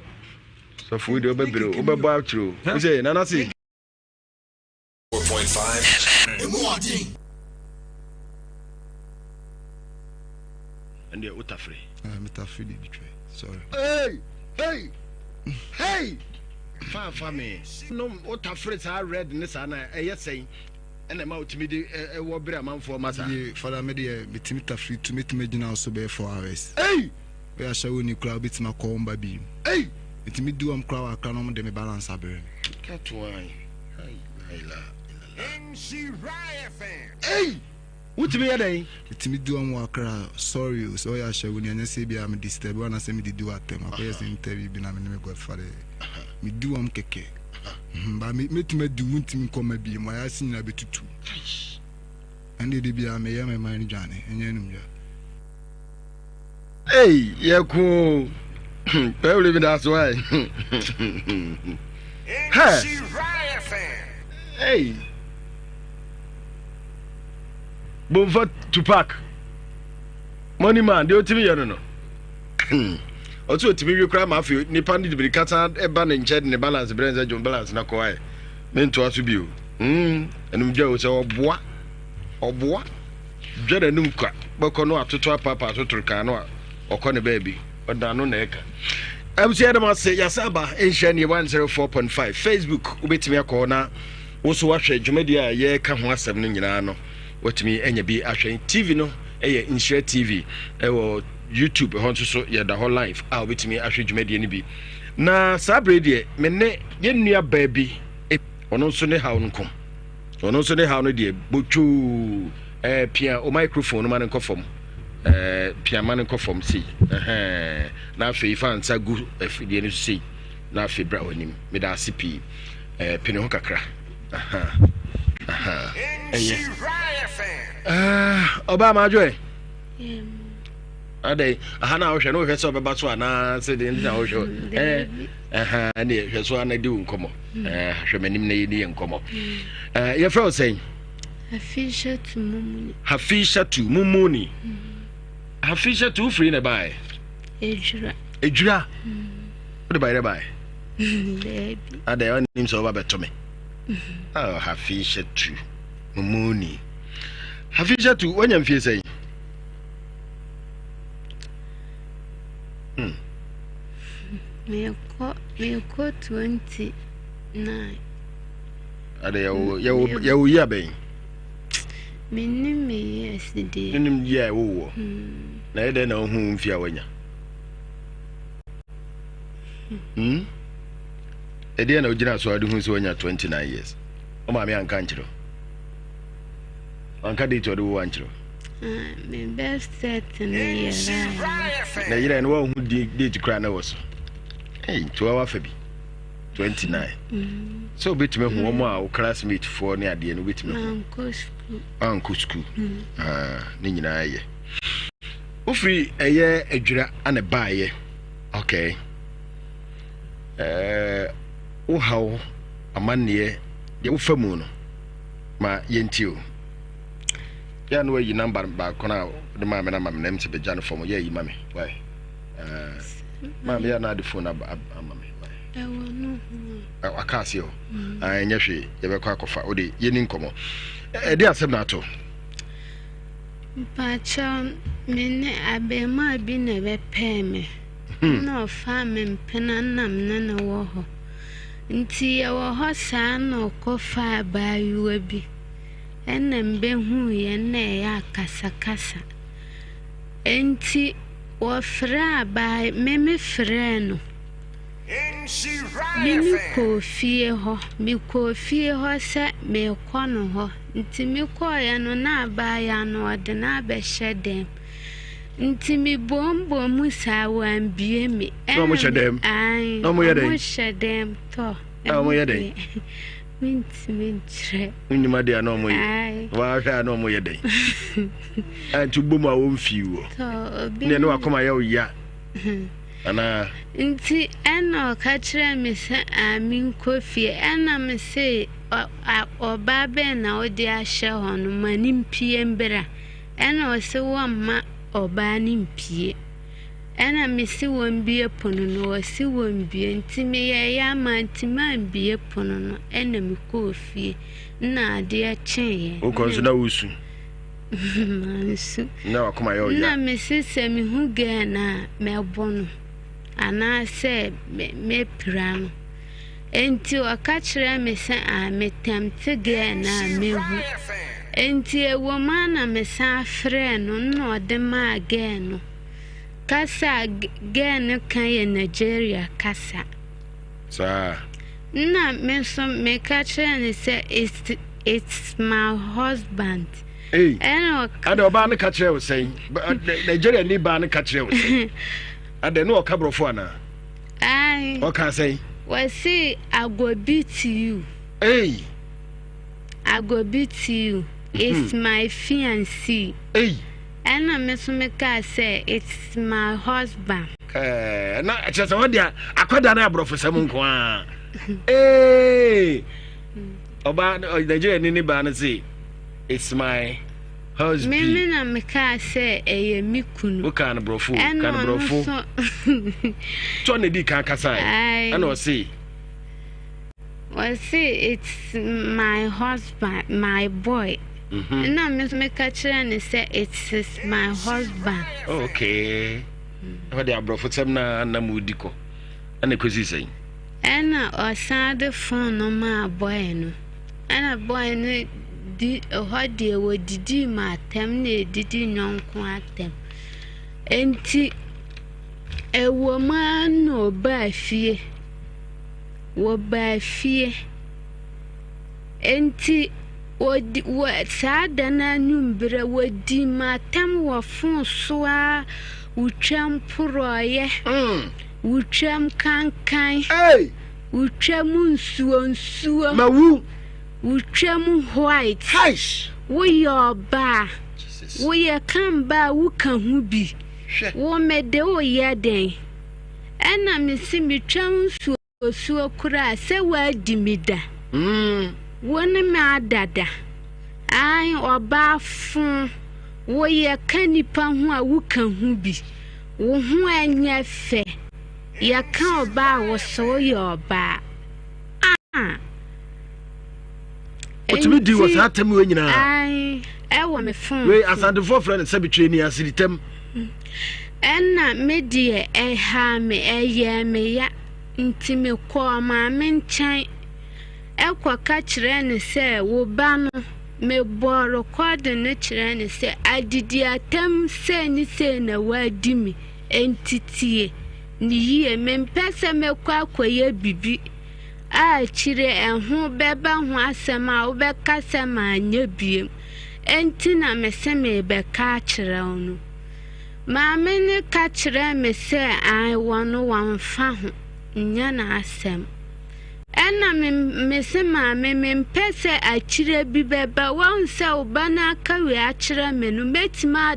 so fu de obebere obebo atro we say na say 4.5 and the utafre metafre di try sorry hey fa me no utafre sa red ni sa na say and ma utimi de e wo bere amanfo masa ye father me de metimi tafre to metimi gina also be 4 hours we are showing you crowd bit ma call mba bi metimi do am crowd aka no de me balance abere katwan Hey, utimi ya dai metimi do am wakra sorry so ya showing anya say bia me disturb wana say me di do atem akoye say interview bi na me go fare me do am keke ba metimi do untimi koma bi mo ya sin na betutu ande de bia me ya me man dwane enya num ya hey yaku probably that's why hey Boafo Tupac money man de otimi ye no otu otimi wi kra ma afi ni pandi de kata e ba ne nche ne balance brenza John balance na ko ai mento aso bi o enum gya o se oboa dwada num kwa bako no atoto apapa atoto kan no okọ ne baby oda no na eka abusia de ma se yasaba enhia ne 104.5 Facebook ubetimi akọ na woso wahwe dwumadi a ye ka ho asem no nyina no watimi enya bi ahwe TV no eye Inshare TV ewo YouTube ho so ye da ho live a obetimi ahwe dwumadi ni bi na sabre de me ne ye nua ba bi ono so ne hawo nko ono so ne hawo no de bochu pia o microphone no man nko fom pia man nko fom si na afi fan sa gu afidie no si na afi bra onim me da sipi pene ho kakra Obama joy ade na wo hwe no hwe so beba so ana se de nda wo hwe ane hwe so ana di nkomo hwe manim na yi ni nkomo ye fra o say Hafisha tu mumuni Hafisha tu free na bai ejura what buy bai baby ade on nim so ba beto me Hafisha tu mumuni Hafisha tu wanya mfie say me ko 29 ade yawo ya ben minim yesterday minim ya wo na ede na hu mfia wanya ede na ojina so ade hu so wanya 29 years o ma me anka nchiro anka date ode wo anchiro me best set na yira na wo hu date kra na wo so to our fabi 29 so betime hu omo a classmate for ne ade no betime Uncle school ni nyina ye ofri eye adwira ane baaye okay wo hawo amanne ye wo famu no ma yentio ya no yi number ba kona de ma me na ma nem se be jano form ye yi mame why ma me ya na de phone amame Akwasi o anya hwe ye be kwa akofa ode ye ni nkomo e de asem na to pacha mene abema bi na be peme no fa me mpena nam na wo ho nti ye wo ho sa no kofa ba yuwa bi enam be hu ye na ya kasakasa enti wo fra ba me fra no mi kofie ho se me kono ho nti mi koya no na ba ya no ode na be hyedem nti mi bombo musa wan bie mi no mo hyedem ai no mo yedem hyedem to no mo yedem Mintre. Unimade anomo. Wa hwa anomo ye den. Antu bomu a wo mfiwo. Ne no akoma ya oya. Ana Nti eno ka kire me se amin kofie ena me se oba be na odi ahye hono manimpie mbra ena o se wo ma oba nimpie ena me se wo mbie pono no o se wo mbie nti me ye ya ma nti ma mbie pono no ena me kofie na ade a chen o konso na wusu mansu na akoma ya oya na me se me hu ge na me bono ana se me prano enti wakachira me se a metamte ge na mehu enti ewo mana me sa frɛ no no de ma ge no kasa ge no kan ye Nigeria kasa sa na me so me kachira ne se it's my husband eno ada oba ne kachira wo sei Nigeria ni ba ne kachira wo sei ade no okabrofo ana ai o kan say we say I go beat you I go beat you it's my fiancé and I me so me ka say it's my husband na achesa wo dia akoda na abrofo sam nko a oba Nigeria ni ba na say it's my husband. Me na me ka say eye mi kunu. O kan brofo, So ne di kan kasa. And o say it's my husband, my boy. Na me ka kire ne say it's my husband. Okay. What dey brofo sem na mudi ko. Ana kozi say. Ena o sade phone no ma boy no. Ana boy no di hodi wo didi ma tem na didi nyonko atem enti ewo ma no ba fie wo ba fie enti wo sada na nyumbre wo di ma tem wo fun so a utwam poroye utwam kankan utwam nsuo mawu Uchemu white. Hish. We your ba. We a can ba wuka hubi. Wo me de o yeden. Ena me si mi twam suo kura se wa di mi da. Woni me adada. Ai oba fun. Wo ye kanipa ho a wuka hubi. Wo ho anya fe. Ya kan oba wo so your ba. What me do was that time when you know. I want me phone. We as and for friend say between you as them. Na me die ha me ye me ya nti me ko ma me nchan ekwa ka kire ne se wo ba no me bo record ne kire ne se adidi atam se ni se na wadi mi entitie ni ye me mpese me kwa akoye bibi a chire enhu beba hu asema wo be kasema anya biem enti na me se me be ka kire onu ma me ne ka kire me se ai wono wamfa ho nya na asem ena me se ma me mpese a chire bi beba won se obana ka we a kire me no metima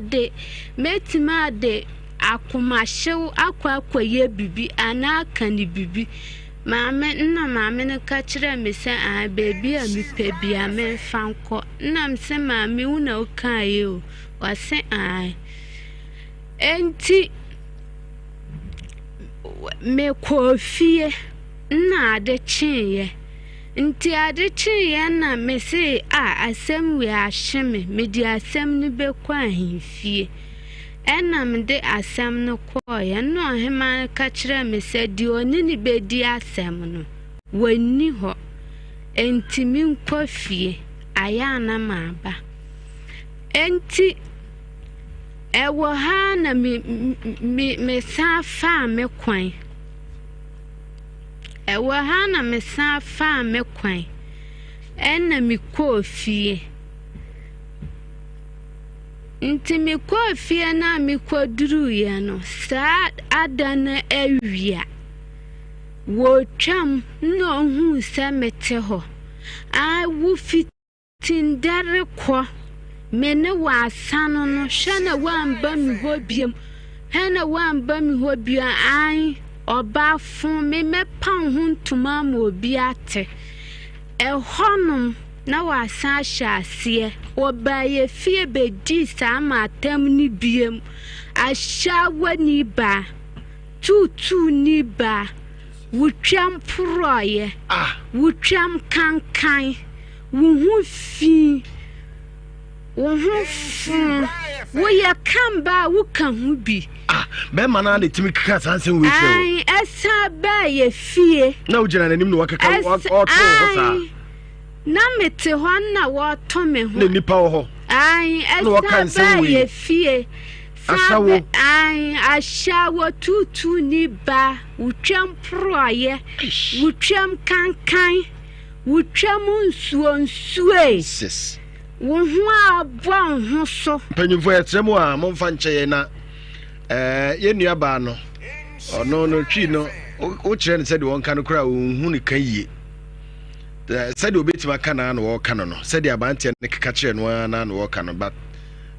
de akomahyew akwaye bibi anaka ni bibi Mama ne ka kire me se a baby a mi pe bia me fanko na me se mama una o kan ye o wa se ai enti me ko fie na ade chinye nti ade chinye na me se asem we ahye me di asem ni be kwa ahimfie enam de asem no koye no hema ka kire me se di oni ni be di asem no wani ho enti min kofie aya na maba enti ewo ha na me sa fa me kwan ewo ha na me sa fa me kwan enna mi kofie nti mi kofie na mi koduru ya no sa adana awia wo twam no hu se mete ho I will fit in dare qua. Mene wa sano no shana wan bami hobium. Hena wan bami hobia ai. Oba fun me pan hun tuma mo biate. Honum na wa sa shasie. Oba ye fie be di sa ma tem ni biem. Ashawa ni ba. Tutu ni ba. Wutwam proye. Wutwam kankan. Wuhu fi. Wuhu fu. Wo ya kamba wo kan hu bi. Be mana na timi kaka sansen we show. Ai esa ba ye fie. Na ujina nanim no wakaka o to sa. Na mete ho na wo to me ho. Na nipa ho. Ai esa ba ye fie. Ashawo. Ai ashawo tutu ni ba. Wutwam proye. Wutwam kankan. Wutwam nsuo. Sis. Wo ho abon ho so. Panyimfo etremu a momfa nkyeye na ye nuaba no ono no twi no o kire ne sede won ka no kura ohun ne kan yie sede obetima ka na wo ka no sede abante ne keka kire no na wo ka no but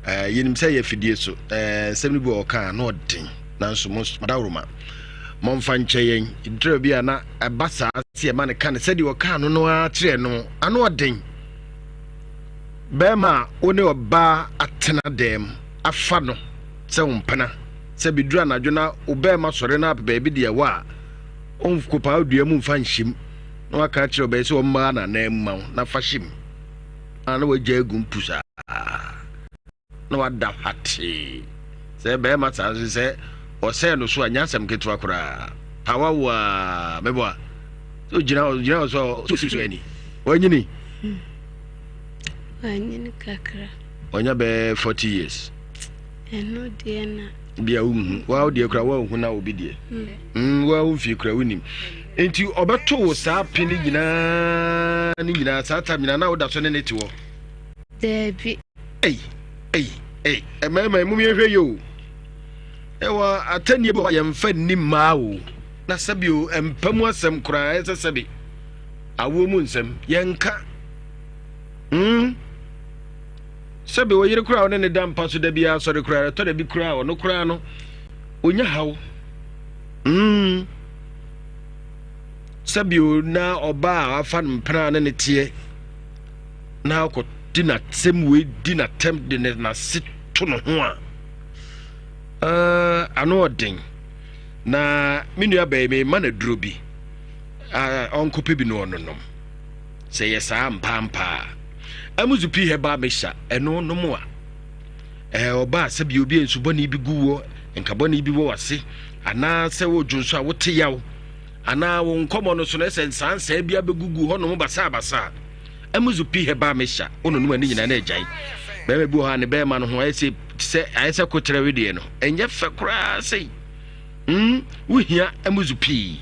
yenim se ye fidie so semni bi wo ka na odin nanso mo madawroma momfa nkyeye idre bia na abasa se e ma ne ka ne sede wo ka no a kire no ano odin bema one oba atena dem afa no se wompana se bidura na dwona obema sore na baabi de wa onkopa odua mu mfa nhim na waka kire oba se omma na na emma na fashim ana wagya egum pusa na wada hati se bema sa se o se no so anya asem ketu akora hawawa mebo so jina so ani wanyini Wanyini kakra. Onya be 40 years. Eno de na. Bia wa de kra wa hu na obi de. Wa hu fi kra wunim. Enti obeto wo sa pini nyina sa tamina na wo da so ne neti wo. Debi. Emema mu mi hwe yo. Ewa atanie bo ya mfa ni ma wo. Na sabio empamu asem kra ese sabi. Awo mu nsem yenka. Sabe wo yire kura ne dam paso da bia sori kura to da bi kura no kura no onya hawo sabe o na oba afa mpra ne tie na ko dinatem we dinatem de na situ no ho ano odin na menua ba me ma na duro bi onko pe bi no no se yesa mpampa amuzu pi heba mesha eno no mo a oba sabi obi ensuboni bi guwo enkaboni bi wo wase ana se wo dwonso a wote yaw ana wo nkomo no so na sensansa bia begugu ho no mo basa amuzu pi heba mesha ono no ani nyina na agyan be me bu ha ne be ma no ho ayese ayese kotere wedie no enye fe kura sei wo hia amuzu pi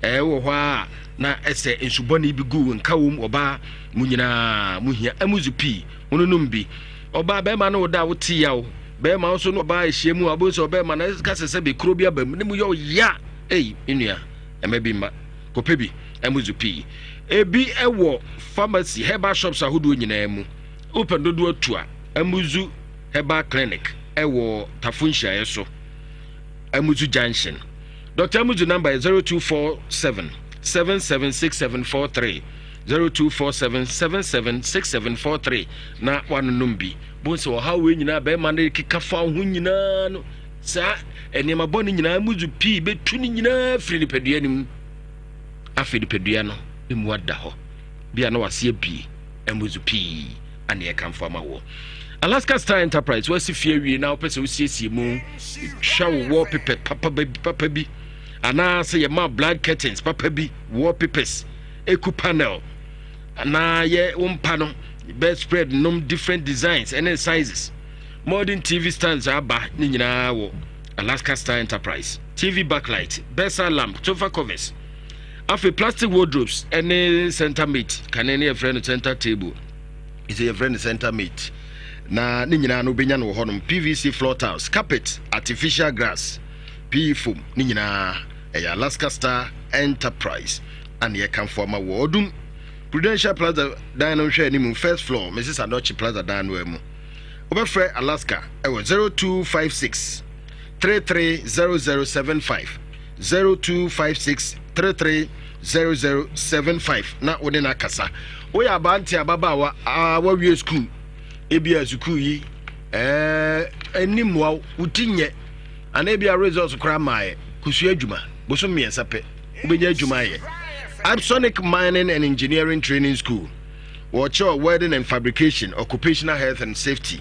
wo ho a na ese ensuboni bi gu nkawom oba munyina muhia amuzu pi ononum bi oba be ma na oda wote yaw be ma so no oba ehyiemu abo so be ma na kasese be kro bi abam ne mu yo ya inua emebi ma kopebi amuzu pi ebi ewo pharmacy herbal shops ahodo nyina mu open dodo atua amuzu herbal clinic ewo tafunhia yeso amuzu junction Dr. Amuzu number is 0247 776743 0247776743 na wanu numbi bonse wo hawe nyina be ma na kika fa ho nyina no sa enema boni nyina Amuzu pi betu ni nyina firi ni pedua nim afiri pedua no emu wada ho bia na wase bi Amuzu pi ane ekamfo ma wo Alaska Star Enterprise wasi fie wie na opese osiesie mu shawo wallpaper papa bi ana say ye ma black curtains papa bi wallpapers eku panel ana ye umpa no bedspread num different designs and sizes modern TV stands aba ni nyina wo Alaska Star Enterprise TV backlight bedside lamp sofa covers afi plastic wardrobes any center mate can any friend center table is a friend center mate na ni nyina no benya no honum PVC floor tiles carpet artificial grass PE foam ni nyina Alaska Star Enterprise and ye can form a wardum Prudential Plaza dan no hwe animu first floor Mrs. Adochi Plaza dan no emu obefre Alaska 0256 330075 0256 330075 na wode na kasa we abanti ababawa awawie school ebia school yi animwa utinye ana ebia results kra mae kusu adwuma boso miensa pe ubenya adwuma ye Absonic Mining and Engineering Training School watch welding and fabrication occupational health and safety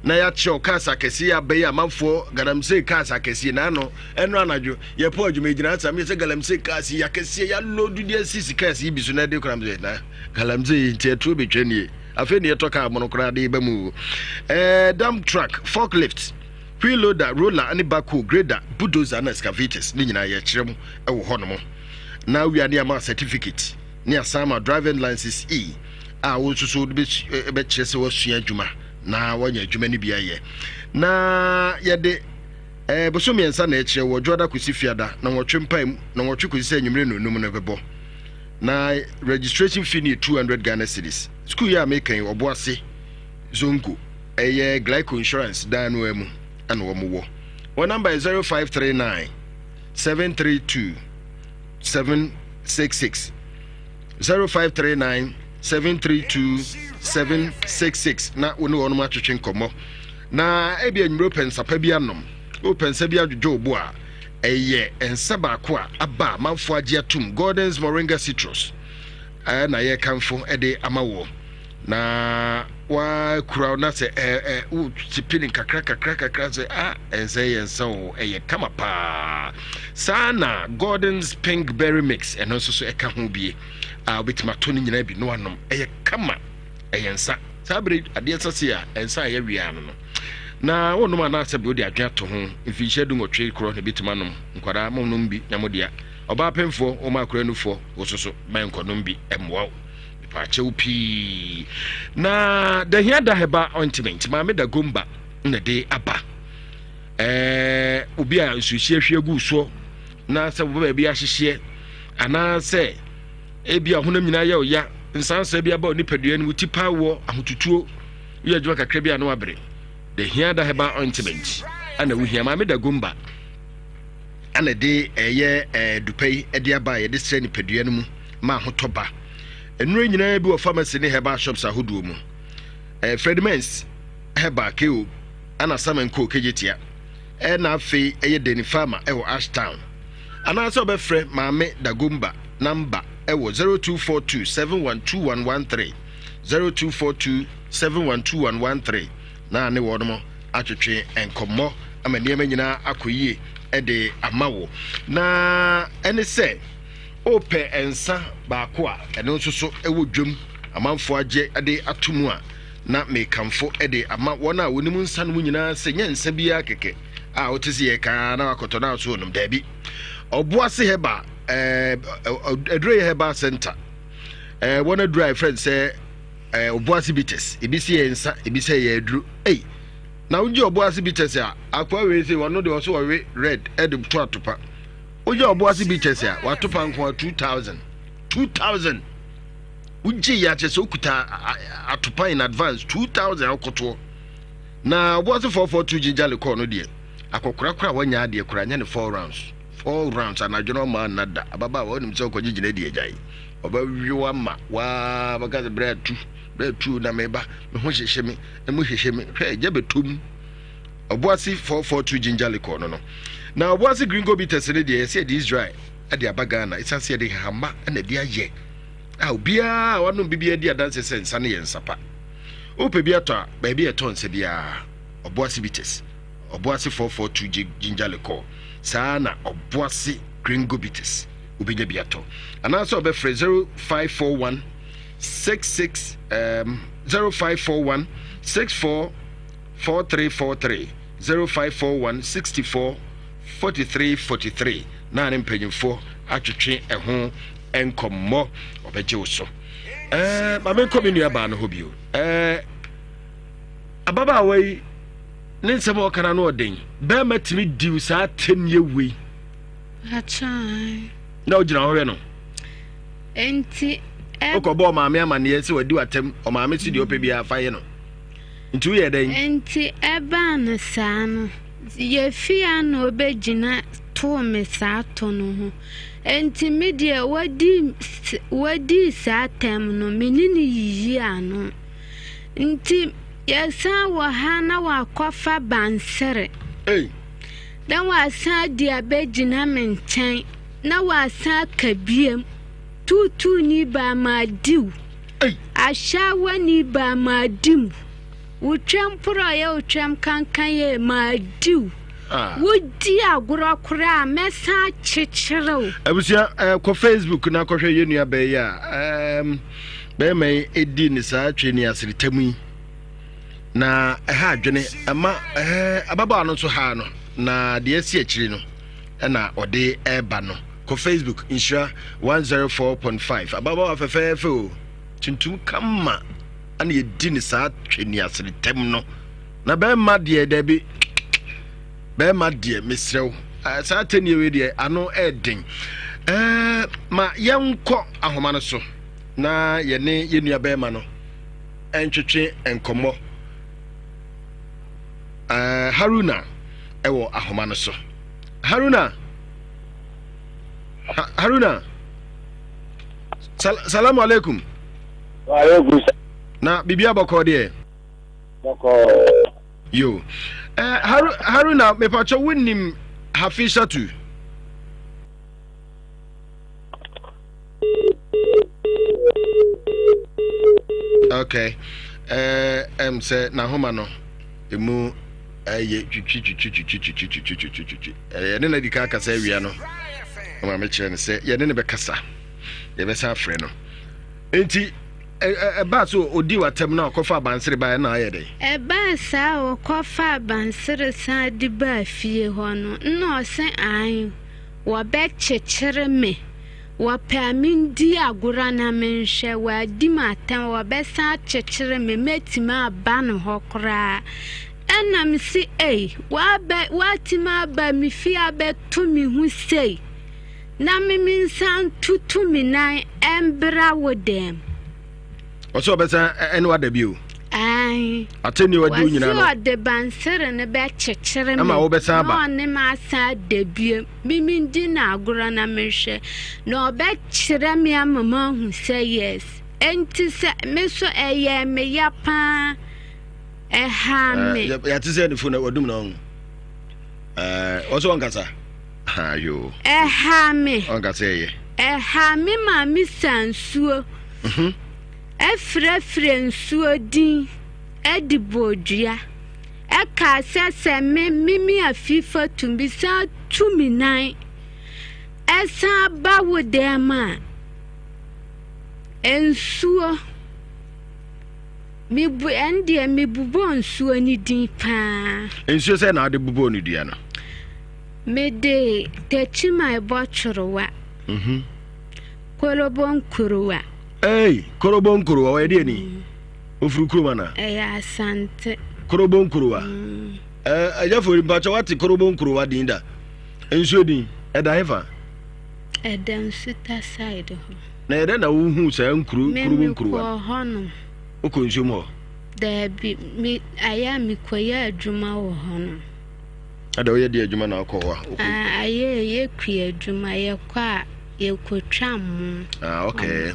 na ya cho kasa kesi ya be ya manfo galamse kasa kesi na no eno anadwo ye po adwuma gina atam ye se galamse kasa ya kesi ya lodu de sisi kasa yi bisu na de kramze na galamse tietu betwani afi ne to ka monokra de ba mu dump truck forklift wheel loader roller and backhoe grader bulldozer and excavators ni nyina ye kirem ewo hono now we are near my certificate near sama driving license E also so be chese was juma na wanya juma ni bia ye na yede boso miensa na eche wo joda kusi fiada na wotwe mpam na wotwe kusi se nyumre no num na bebo na registration fee ni 200 Ghana cedis school ya making oboase zongo glyco insurance dan no emu ana wo mo wo number is 0539 732 766 0539 732 766 na woni wono ma twetwe nkomo na ebia nyuro pensa pa bia nom o pensa bia dwo obo a ensa ba ko a aba manfo age atum Gordon's Moringa Citrus na ye kanfo ede amawo na wa kura na se u tipini kakra se ensa yensa o kama pa sana Gordon's Pink Berry Mix and also so eka ho bie obetima to ni nyina bi no anom kama yensa sabre ade sase a ensa ye wia no na wonum ana se bi odi adwa to ho ifi hyedu ngotwe kro ne bitima nom nkwara monum bi nyamodia oba pemfo o ma kura nufo ososo ban konom bi emwo pache upi na the here da heba ointment ma me da gomba na de aba obi a nsuhie hwe so na se bo ba bi ahyehye ana se ebi ahonam nyina ya oya nsansa bi aba oni padua ni utipa wo ahotutuo wi adwa kakra bi anu abre the here da heba ointment ana wo hia ma me da gomba ana de dupai de aba ye de sre ni padua no mu ma hotoba enure nyina bi wo pharmacy ne heba shops ahoduo mu Fredmans heba keo ana samenko kejetia na afi deni farmer ewo Ashtown ana so be frɛ maame dagomba number ewo 0242 712113 0242 712113 na ne wono atwetwe enkomo amaniema nyina akoyie de amawo na ene se ope ensa baako a eno nso so ewo dwom amanfo age ade atomu a na mekamfo de ama wona wonimu nsa no nyina se nyansa bia keke a otisi ye ka na wakoto na so num dabi oboase heba edre heba center wona drive friend say oboase bites ebisi ye nsa ebisi ye adru na uji oboase bites a akwa we say wono de so we red ed to atopa uji oboase bites a watopa nko 2000 uji ya chese okuta atopa in advance 2000 akoto na oboase 442 jinjale call no de akokura wanya ade kura nya ne 4 rounds anadwono ma nada ababa wa onim se okogigina de agyae obawiwa ma wa bagaze bread tu na meba me ho hyehye me emu hyehye me hwe gya betum oboase 442 jinjale call no na oboase gringo bitters ne de se de Israel ade abaga na isase de hama na de aye obia wanu bibia di adanse sensa ne yensapa ope bia to ba bia to nse bia oboase bitters oboase 442 jinjale call sana oboase gringo bitters ubenya bia to anaso obe free 0541 66 0541 64 4343 0541 64 4343 na ne mpanyimfo atwetwe eho enkommo obeje uso ba men kominu aba no hobio ababa wai ne nsɛm ɔkana no ɔden bɛma timi diw saa 10 ye wei achai na ogyina hɔ no enti okobo maame amane se wadi watem o maame si de ope bia fa ye no nti ye den enti eba na saa no ye fia na obegina to me saa to no ho enti media wadi saa tem no menini yiyi ano nti yesa wa ha na wa kofa bansere dan wa sa dia begina menchen na wa sa kabiem tutu ni ba ma diu asha wani ba ma dim utwam pro ya utwam kankan ye ma diu wodi agoro kora mesa chichiro abusia ko Facebook na ko hwe yenua be ya be mai edi ni sa twani asiri tamu na ha adwene ama ababa no so ha no na de asi akiri no na ode eba no ko Facebook insure 104.5 ababa afefe o tuntum kama ana yedi ni sa twani asiri tem no na be ma de bi be ma de mesrew sa tani we de ano eden ma yenko ahoma no so na yene yenua be ma no entwetwe enkomo Haruna ewo ahoma no so Haruna Salamu alaikum. Wa alaikum. Na bibia boko de boko yo Haruna me pacho winnim Hafisha tu okay say na homa no emu ye ne na dika kasa wia no ma me kire ne se ye ne be kasa ye be sa frɛ no enti ba so odi watem na okofa bansere ba na aye dey ba sa okofa bansere sa di ba fie ho no no se an wo be chechire me wo pa min di agura na menhwe wa di matam wo be sa chechire me metima ba no hokra enam si wa tima ba mi fia be to mi hu sei na me min san tutu mi nan embra wo dem oso besa enu adabio ai ateni wadi nyina no wasi ode bansere ne be chechire me ama wo besa ba no ne ma sa debie mimi ndi na agora na mehwe no be chire me amama hu say yes enti se me so eye me ya pa ha me ya tise ne fu na wadum na on oso onkasa ha yo ha me onkasa ye ha me ma mi sansuo efrefre nsuo din edibodua eka sese mimi afifa tumbisa tuminan esa bawo dema ensuo mibu ende mibubo nsuo ni din pa ensuo se na ade bubo ni dua no mede techima ebochorowa kolobon kuruwa korobon kuruwa wa ede ni ofuru kuruma na asante korobon kuruwa ajafo mpacha wati korobon kuruwa dinda ensuo din eda hefa eda sita side ho na eda na wuhu sa korobon kuruwa hono oko nsuo mo da bi mi aya mi koya adwuma wo hono ada oye di adwuma na akọ wa aye ye kwi adwuma ye kwa ye kotwam okay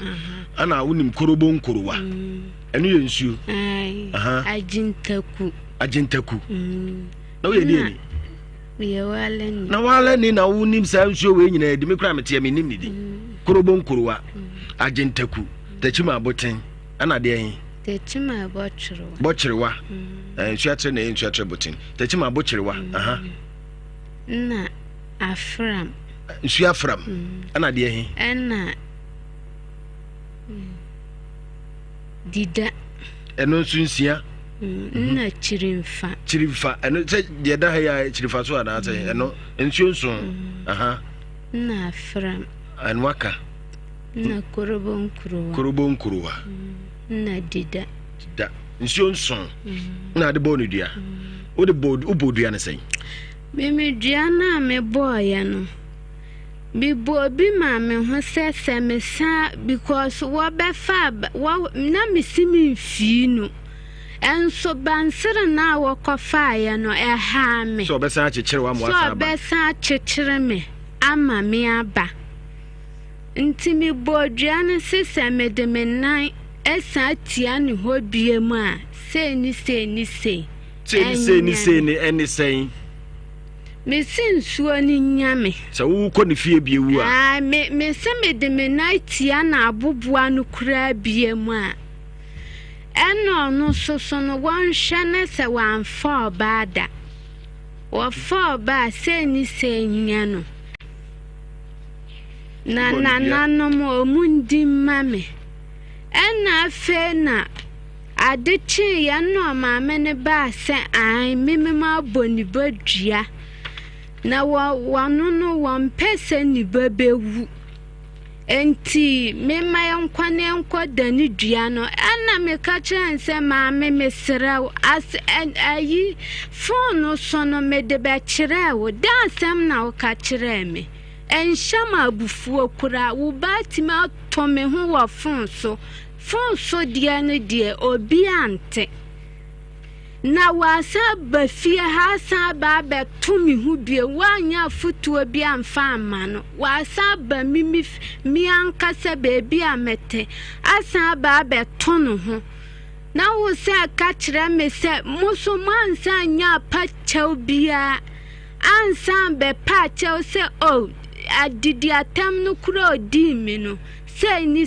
ana wunim korobon kuruwa enu ye nsuo ajintaku na oye di ni ye wale ni na wale ni na wunim sa nsuo we nyina edi me kra mete me nim ni di korobon kuruwa ajintaku tachima aboten ana de hin techima bochirwa nsuo atre na nsuo atre boten techima bochirwa na afram nsuo afram ana de hin ana dida eno nsu nsia na chirimfa eno se de da ha ya chirimfa so ana ate eno nsuo nso na afram anwaka na korobon kuruwa na dida nsuo nso na de bo no dua o de bo ubodua ne sen me dua na me boya no Bibo bi mame ho se me sa because wo be fa na me simi fi no enso bansere na wo kofa ye no ha me so be sa chechire wa mo asa ba so be sa chechire me ama me aba nti mi bodua ne se me de me nan esa tia ne ho bie mu a se ni ni Mesin suo ni nyame. So wo ko ne fie bie wu a. Me se me de me night ya na abobua no kura bie mu a. Eno no so no wan hwane se wan fa bada. Wo fa ba se ni se nya no. Na no mo mundi mame. Ena fe na adechi ya no ma me ne ba se ai mimima boni badua. Na wano no wan person ni babewu enti me mayankwane enko dani dua no ana me ka chense ma me mesrew as ayi phone so no me de be kirew dansem na wo ka kire me enhyama abufuo kura wo batima to me ho wo phone so dia no die obi ante na wasa ba fie ha sa ba be tumi hu bie wanya futuo bi amfa amano wasa ba mi anka se bebi amete asa ba be tono ho na wo se ka kire me se muso mansa nya pa chew bia ansa be pa chew se o adidi atam no kuro di mi no se ni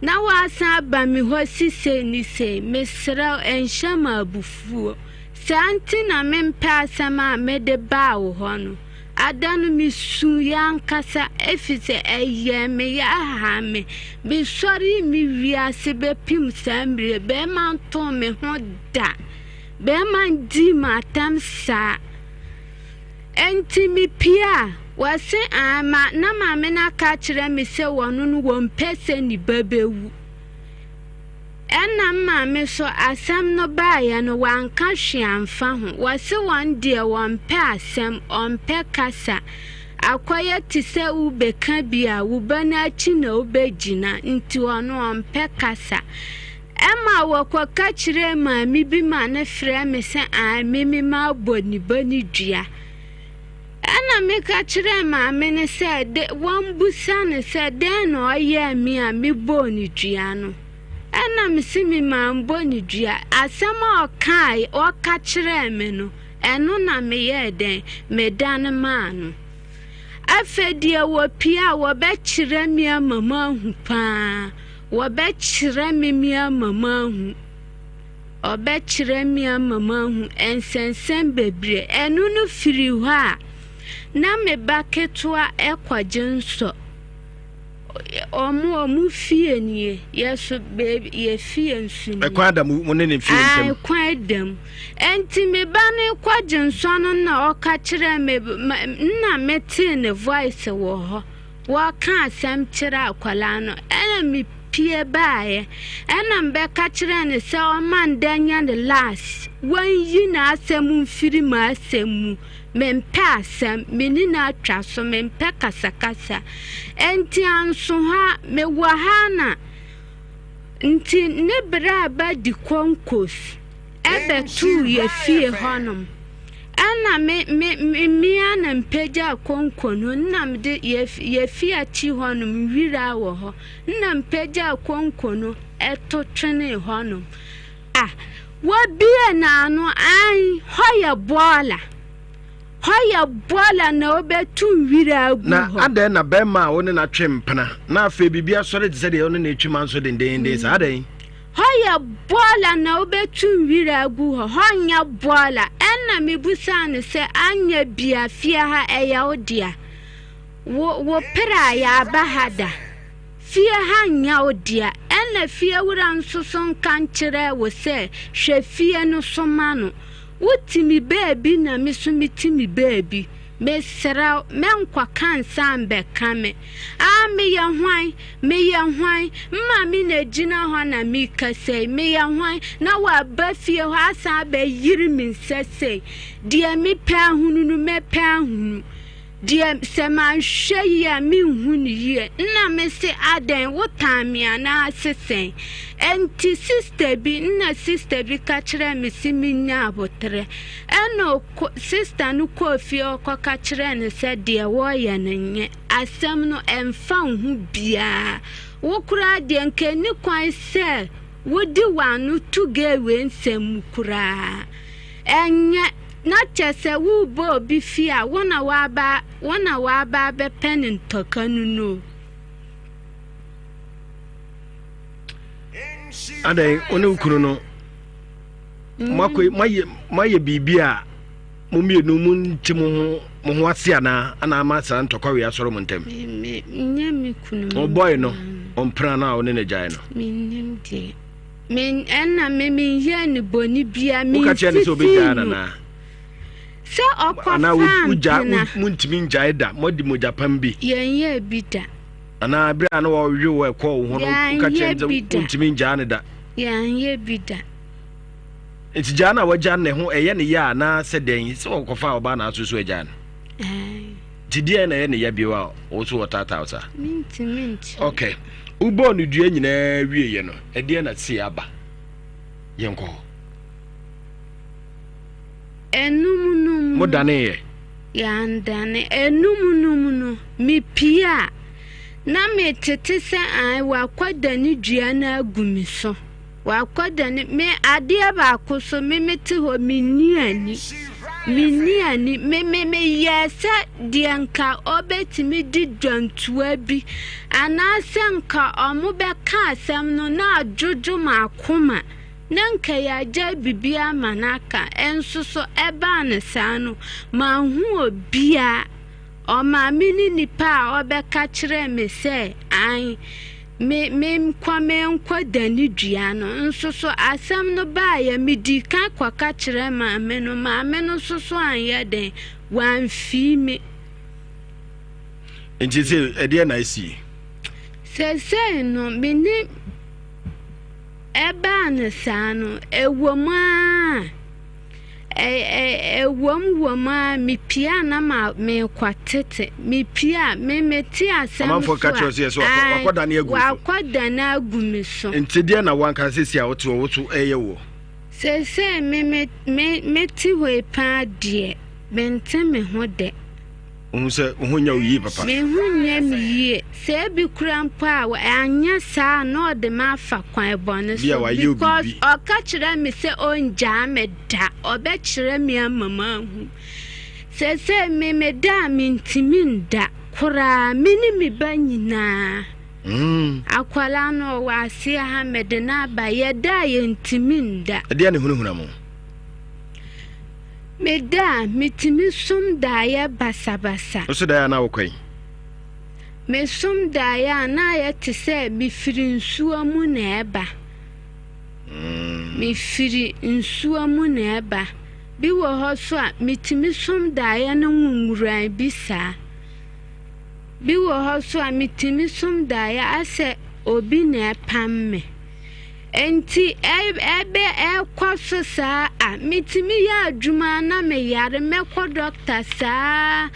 na wasa ba mi ho sise ni se mesra enhyama abufuo santi na mempa asama mede ba wo ho no adanu mi su yankasa efise eye me ya ha me bi sori mi wiase be pim sambre be man to me ho da be man di matam sa enti mi pia wase ama na mame na ka kire me se wono no won pese ni babewu ena mame so asam no baaya no wanka hweamfa ho wase won de won pe asam on pe kasa akwaya ti se u beka bia wo bana chi na obegina nti wono on pe kasa ema wokwa ka kire mame bi ma na frɛ me se a mimi ma boni bani dua ana me ka kire ma me ne se de wan busa ne se de no oye mi a mi boni dua no ana me si mi ma boni dua asema o kai o ka kire me no eno na me ye den me dan ma no afedie wo pia wo be kire mi mama hu pa wo be kire mi mama hu obe kire mi mama hu ensensen bebre eno no firi ho a na me baketwa ekwajenso omu fie nie yeso baby ye fie nsu ekwada mu ne fie ntem ekwadam enti me bane kwajenso no na oka kire me na mete ne voice wo ho wo ka asem kire akwala no ena me pie baaye ena mbeka kire ne se o man danya the last wan yi na asem mfiri ma asem mempa asem meni na atwa so mempa kasakasa enti anso ha mewa ha na nti ne bra ba di konkos ebe tu ye fie honom ana me ana mpeja konkono nam de ye fie chi honom wira wo ho na mpeja konkono eto twene honom wo bie na no an hoya bola na obetu wira agu na ade na bema woni na twempena na afa bibia sore de sede woni na twima nso dendende sa ade hoya bola na obetu wira agu honya bola enna mebusa ne se anya bia fia ha eya odia wo pera ya bahada fia ha nya odia enna fia wura nso so kan kire wo se hwe fie no so ma no wutimi baby na misumi baby mesra menkwa kansa mbe kame me ya hwan ma mi na gina ho na mi kase me ya hwan na wa ba fie ho asa ba yiri mi nsese de mi pa hunu me pa hunu deɛ sɛ manhwɛ yi a menhu no yie na mese adan wo taame anaa sesɛn ɛnti sister bi ka kyerɛ me si menya abotere ɛna sister no kɔ fie ɔkɔka kyerɛ ne sɛ deɛ wɔyɛ no nyɛ asɛm no ɛmfa ho biaa wo koraa deɛ nka ni kwan sɛ wodi wano to gewe nsɛm koraa ɛnyɛ na kyese wo bo bi fia wona waba be pen ntokanu no adai one ukunu no maye bibia mumienu muntimu mo ho ase ana ama sa ntokwa we asoro montem nyame kunu o boy no ompra na one ne jai no minnim de men enna me ye ne boni bia mi ka che ne so be jana na se okwa na muntimi njai da modi mo japan bi yenye bi da ana bra na wo hwe wo ekọ ho no ka che muntimi njai ne da yenye bi da enti jana wajan ne ho eye ne ya na se den se okofa oba na asusu ajan tidie na ye ne ya biwa wo so wotata usa minti okay ubo no dua nyina wie ye no ede na se aba yenko enum modane ye yandane enum no mi pia na me tete se an wa kwada ni dua na agumi so wa kwada ni me ade ba akoso me meti ho miniani me yesa dianka obetimi di dwantua bi anasenka omo be ka asem no na ajojo makoma nanka ya ja bibia manaka ensoso eba ne sano ma hu obia o ma mini nipa obeka kire me se an me nkwa dani dua no nsoso asem no ba ya midi ka kwaka kire ma me no soso anye den wan fi me nti se ede na isi se no mini eba ne sano ewoma ewoma mi pia na ma me kwatete mi pia me meti asem so amfo ka cho so akoda na agu akoda na agu mi so enti de na wanka sesi a woto eye wo se me meti we pa de bente me ho de unse uhunya uyi papa me hunya mi yi se bi krampa wa anya sa no de ma fa kwan bone so because o ka kire mi se onja me da o be kire mi amama hu se me da mi ntimi nda kura mini mi banyina akwala no wa se ha me de na ba ye da ye ntimi nda de ne hunhuna mo Meda mitimi sum da ya basabasa. Oso da ya na wokwai. Me sum da ya na ya tse mi firi nsuo mu na eba. Mi firi nsuo mu na eba. Bi wo ho so a mitimi sum da ya na nwuran bisa. Bi wo ho so a mitimi sum da ya ase obi na epamme. Enti ebe kwaso saa a mitimi ya adwuma na me yare mekọ doctor saa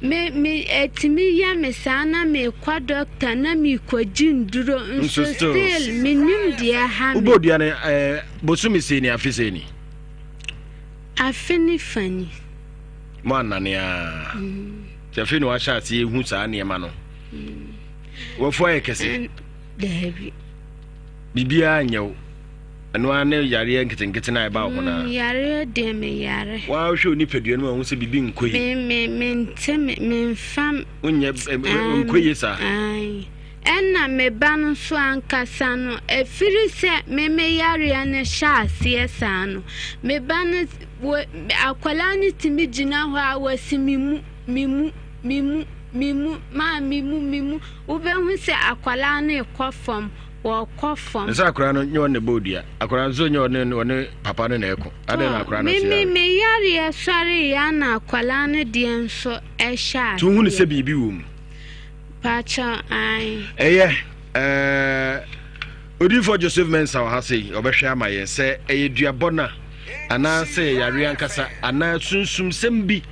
me etimi ya me saa na me kwa doctor na me kwaji nduro nso still minim dia ha me ubodua ne bosumi se ni afise ni afini fani mo anane a se wa sha ase ehu saa ne ma no wo fo ekese David bibia nyew eno ane yare nkete na eba ho na yare de me yare wa hwe oni padua no hu se bibi nkoyi me fam onye nkoyi sa ai enna me banu so ankasa no efiri se me yare ne sha ase sa no me banu akwala ni timi gina ho a wasimimu mimu ube hu se akwala na ekofom wakofom nsa akwala no nyo ne bodia akwala nzo nyo ne papa ne na eko ade na akwala no sia me yare sori ya na akwala ne de nso ehya tu hu ne se bibi wom pacha ai Odifo Joseph Mensa wa hase obehwe amaye se eyeduabona ana se yare ankasa ana sunsum sembi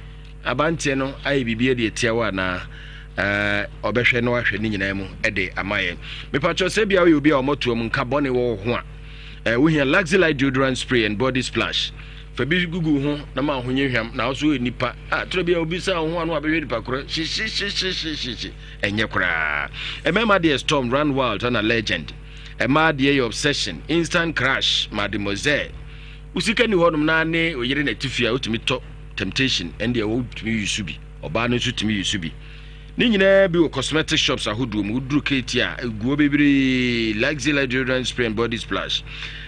abantie no ayi bibie de tiawa na obehwe no ahwe ni nyina mu de amaye mepacho se bia we obi a omoto mu nka bone wo ho a we here Luxury deodorant spray and body splash fabi gugu ho na ma ho nyehwam na so nipa tro bia obi sa ho anu abehwe nipa koro shi enye kora emema de storm run wild and a legend ema de obsession instant crash mademoiselle usika ni honum na ne oyire na tifia otumi to temptation and wo tumi yusubi oba no so tumi yusubi ni nyina bi cosmetic shops ahodo mu duru keti a eguo bebere Luxury deodorant spray and body splash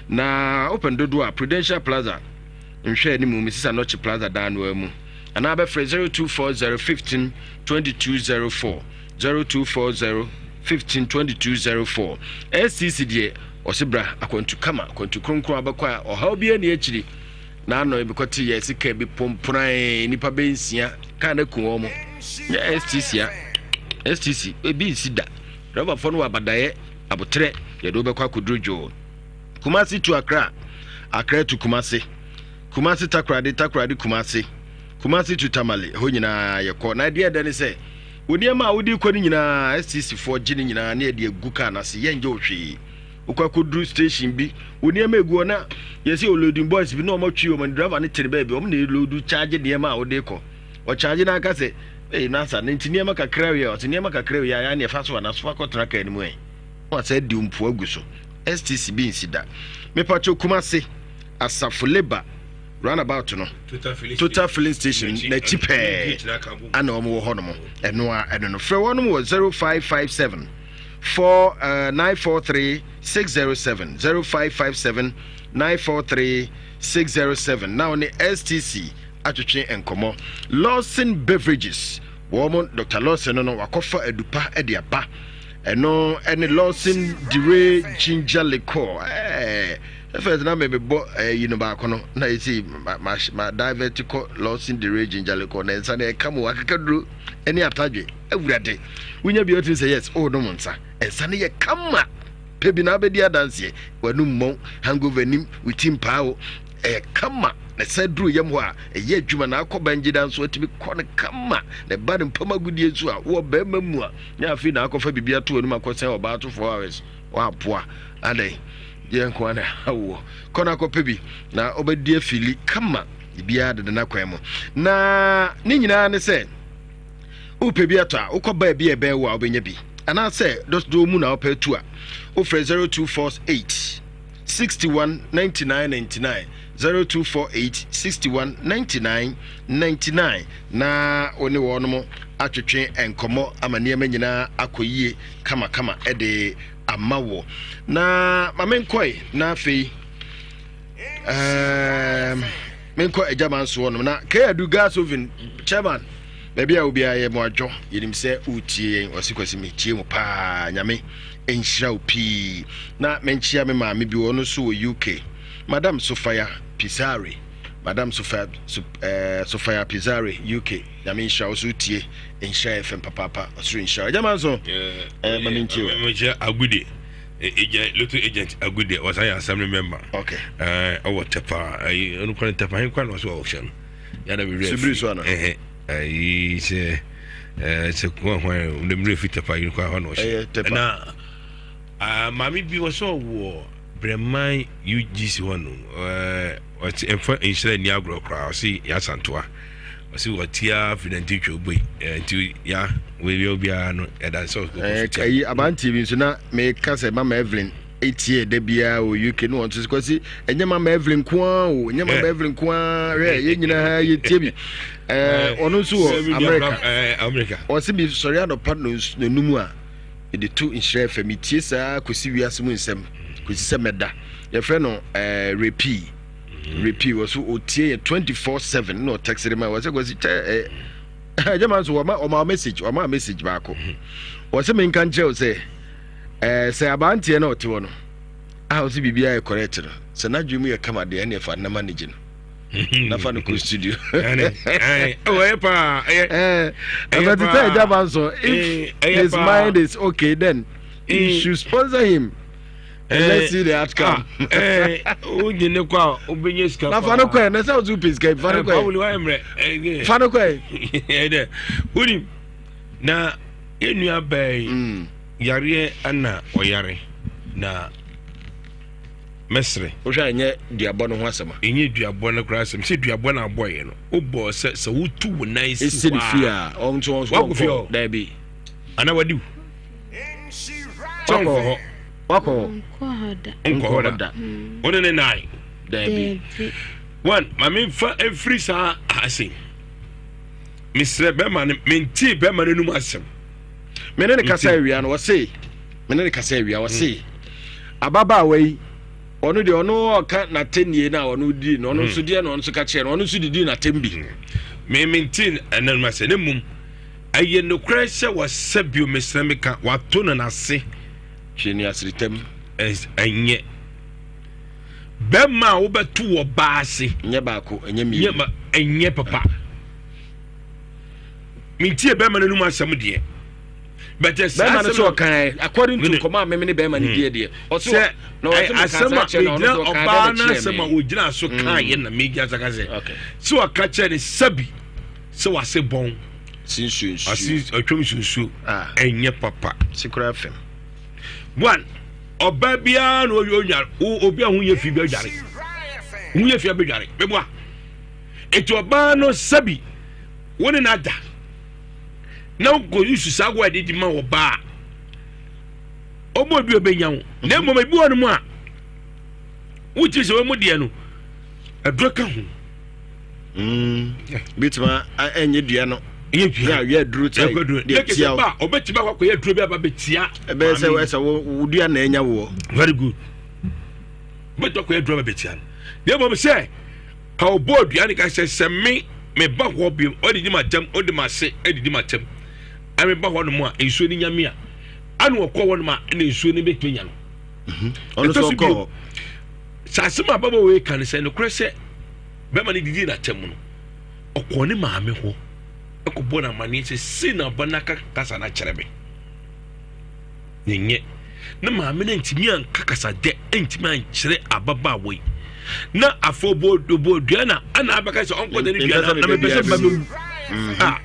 na open dodo a Prudential Plaza nhwe ni mu Mrs. Anochi Plaza danwa mu ana be 024015 2204 024015 2204 SCC die osibra akwantu kama akwantu kronkron abakwa ohaw bia ne akiri na no ebikoti ye sika bi pompran nipa bensia ka na kuwo mo ya STC ebi sida raba fonu abadaye abotre ye do bekwa kudrojo Kumasi to Accra to Kumasi takrade Kumasi to Tamale ho nyina ye ko na dia dani se wodi ma wodi ko ni nyina STC for gini nyina na de egu ka na se ye nje ohwe ukwakodru station bi woni ma egu na ye se loading boys bi na o ma twi o ma driver ne tere ba bi o ma na loadu charge de ma o de ko o charge na aka se nasa ntinia maka krawe o tinia maka krawe ya na fa so na so fa traka ni mu e o se di umpu aguso STC bi insida me pacho Kumasi Asafo Labor roundabout no total filling station na chipe ana o mo ho no mo eno no frɛ won mo 0557 4943 607 0557 943 607 now on the STC atwetwe enkomo Lawson Beverages woman Dr. Lawson no wakofa edupa e de aba eno ene Lawson Dire Ginger Liquor first na me bo ba kono na yesi ma divertical Lawson Dire Ginger Liquor na nsa na kamo akakaduro ene atadwe awurade wunya bi otin say yes no monsa ensa na ye kama pebi na abedi adanse wanu mmon hangover nim witim paawo kama na sadru yam ho a ye adwuma na akoba ngida nso atimi kone kama na bad mpama gudie nso a wo ba mamu a nya afi na akofa bibia to anu akosen oba to 4 hours wa poa adai ye nko na hawo kona akopa bi na obadi afili kama bibia de na kwan mu na ni nyina ne se upe bi ata ukoba bi ebe wa obenya bi ana se do mu na opa tu a o 0248 619999 0248 619999 na oni wono atwetwe enkomo amaniema nyina akoyie kama ede amawo na mamenkoi na afei menko ejama nso wono na kayadu gas oven chairman bebia obi aye mo adwo yenim se utie osikwasi metie mo pa nyame enhira opi na menchia me ma me bi wono so wo UK Madam Sofia Pizarre Sofia Pizarre UK nyame enhira oso utie enhira FM papa osoro enhira ejama nso mamintie menchia agude Little agent agude was I assembly member okay our tepa onu kwa tepa hin kwa no so auction ya na we I say se kwa when them refit tepa hin kwa no na mami bi was so wo breman UGC one what insure ni agro kra see ya santoa see what ya fidenti choboi nti ya we will be no that so abanti bi so na me ka se mama Evelyn etie de bia o UK no on to kwasi enye mama Evelyn kwa o enye mama Evelyn kwa re ye nyina ha ye tie bi ono so America o se bi sorry ado partners no numu a e de two insure for me tie sa kosi wiase mu nsem kosi se meda ye frɛ no repeat was otie 24/7 no text rema was go jaman so o message back was me kan tell say say abantie na ote no a o si bibia e correct no say na dwemu ye kama de na fa na manage no na fa no ko studio oh pa but the tell jaman so if his mind is okay then you should sponsor him let's see the outcome. Uji ne kwa ubenye ska. Na fano kwa na sa uzu piska fano kwa. Paul wa emre. Fano kwa. Ede. Uni na enua bai. Yare ana oyare na mesre. O sha enye duabo no ho asema. Enye duabo no kra asem. Se duabo na aboye no. Obo se wutu wo nice. Isi di fear. On to on. There be. Ana wadi. Wako Nkohoda. One ne nai. There be. One, mami fa every sa asing. Mr. Beman menti Beman no asem. Mene ne kasa awia no wose. Mene ne kasa awia wose. Ababa wei ono de ono ka na tenie na ono di no ono so de no ono so ka che no ono so di na tembi. Me menti enan ma se ne mum. Aye no krese wasabio mesramika wato na nase. Chini asritem enye bema wo betu wo baase nye baako enye mi enye papa mintie bema nanu asem de but bema no so kan according to command me bema ni de o so no asem na oba na asem o gina so kan ye na megia zakaze so aka che ne sabi so wase bon sinsu asi atwom sinsu enye papa Scriptural FM. One, Obabia no yonya, obi a hunye fi be jare. Hunye fi be jare. Be boa. Eto oba no sabi. Woni na da. Na go yusu sagwa de di ma oba. Omo bi obenya wo. Na mo bi wonu mu a. Wuti se wo mu de no. Adroka hu. Bituma enye dua no. Yeah, yeah, Drew. Yeah, obetima kwa ye Drew be aba betia. Ebe se we se wo dua na enya wo. Very good. But kwa ye Drew be betia. Dey mo say, ka obo dua ni ka se me ba ho bi odidi ma jam odi ma se edidi ma tem. Ame ba ho no mo a ensuo ni nyame a. Anu okọ wo no ma na ensuo ni betenya no. Ono so ko. Sasema baba we kan se no krese be ma ni didi na tem no. Okọ ni ma me ho. Ko bona mani se sina banaka kasa na kyerebe nyenye na maame na ntimi an kakasa de ntimi an kyere ababa wei na afobo dua na ana abaka se onko de ni dua na me pese babu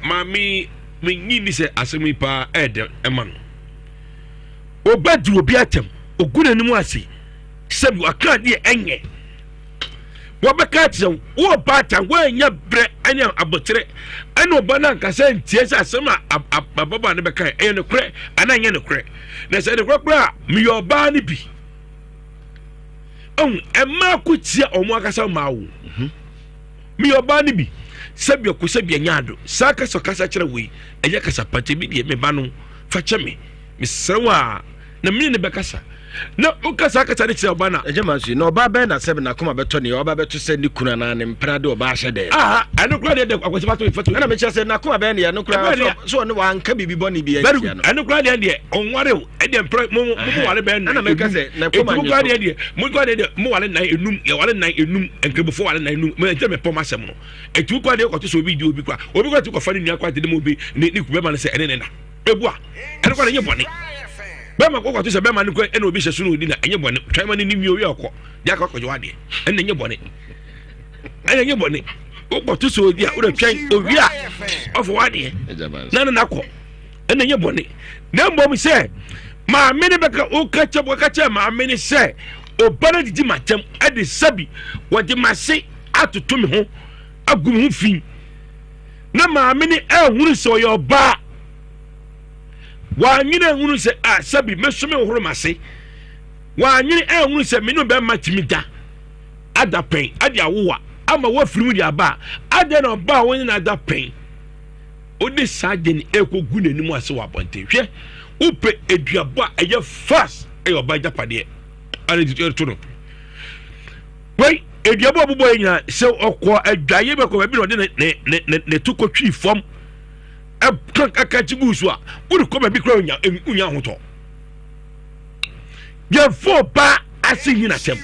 maame me nyini se asemi pa ede ema no obadu obi atem oguna ni mu ase sebi aka de enye wabaka tse wo bata wanya bre anya abotre ana obana nkasa ntie se asema ababa ne beka e ne kure ana nya ne kure na se ne kure mi yoba ne bi emma ku tia omo akasa mawo mi yoba ne bi sebi ko sebi nyaado saka so kasa kire we eya kasa pate bi de me ba no fa cheme mi sewa na mi ne bekasa na ukasa kasa ne kire obana ejema su na oba be na sebe na koma beto ne oba beto se ni kuna na ne mpra de oba hye de anu kura de akwasi bato ifatu na me kire se na koma be ne ya no kura so ne wa nka bibi boni bi ya no anu kura de onware e de mpra mo wale be na me kire se na koma kura de mo kura de mo wale nan enum ya wale nan enum enkebufo wale nan enum me nte me poma sem no etu kura de ko to so obi di obi kura to ko fa ni nua kwa de mo bi ni kube ma ne se ene ne na ebua anu kura de nye boni bema ko kwato se bema ni ko ene obi hyesu no di na enye bone twama ni mi owi akọ dia ka kwajo wade ene enye bone o kwato se odi a o twan owi a ofo wade na na akọ ene enye bone na mbom se ma me ne beka o kacha ma me ne se o bana didi matem ade sabi wode mase atoto me ho agum ho fi na ma me ne ehunu se o yo ba wa nyina ehunu se sabi mesome horo mase wa nyina ehunu se me no be matimida ada pen ade awowa ama wa firim di aba ade na ba won na ada pen odi sade ni ekogu nanimu ase wa bonte hwe upe eduabo eye fast e oba japade ale di to no wei eduabo obubo enya se okọ adwaye be ko be no de ne tukotwi fom akachibusu a uri ko bi kra unya hoto ya fo ba asihi na tem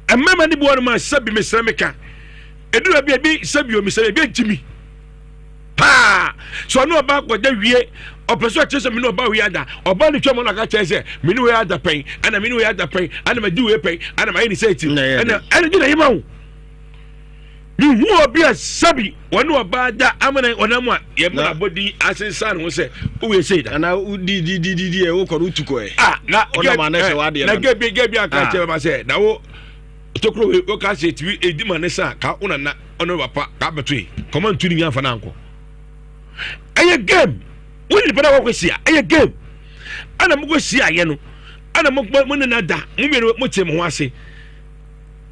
amama ni bo ma sabi mesrameka edura bi sabi o mesrabe bi jimi pa so no ba ko da wie opeso chese me no ba we ada oba ni twemo na ka chese me ni we ada pen ana me ni we ada pen ana ma di we pen ana ma ni say ti ana di na yima wo ni hu obi asabi wonu oba da amana onamu a ye mu abodi asensan ho se wo we say da ana di e wo ko rutuko e na ona ma na se wa de na gebi aka che ba say na wo tokro we ka say ti edi ma ne sa ka una na ono papa ka betwe command tu ni nya fa na anko aye game woni bana wo kwisia aye game ana mo kwisia ye no ana mo ne na da mo me mo che mo ho ase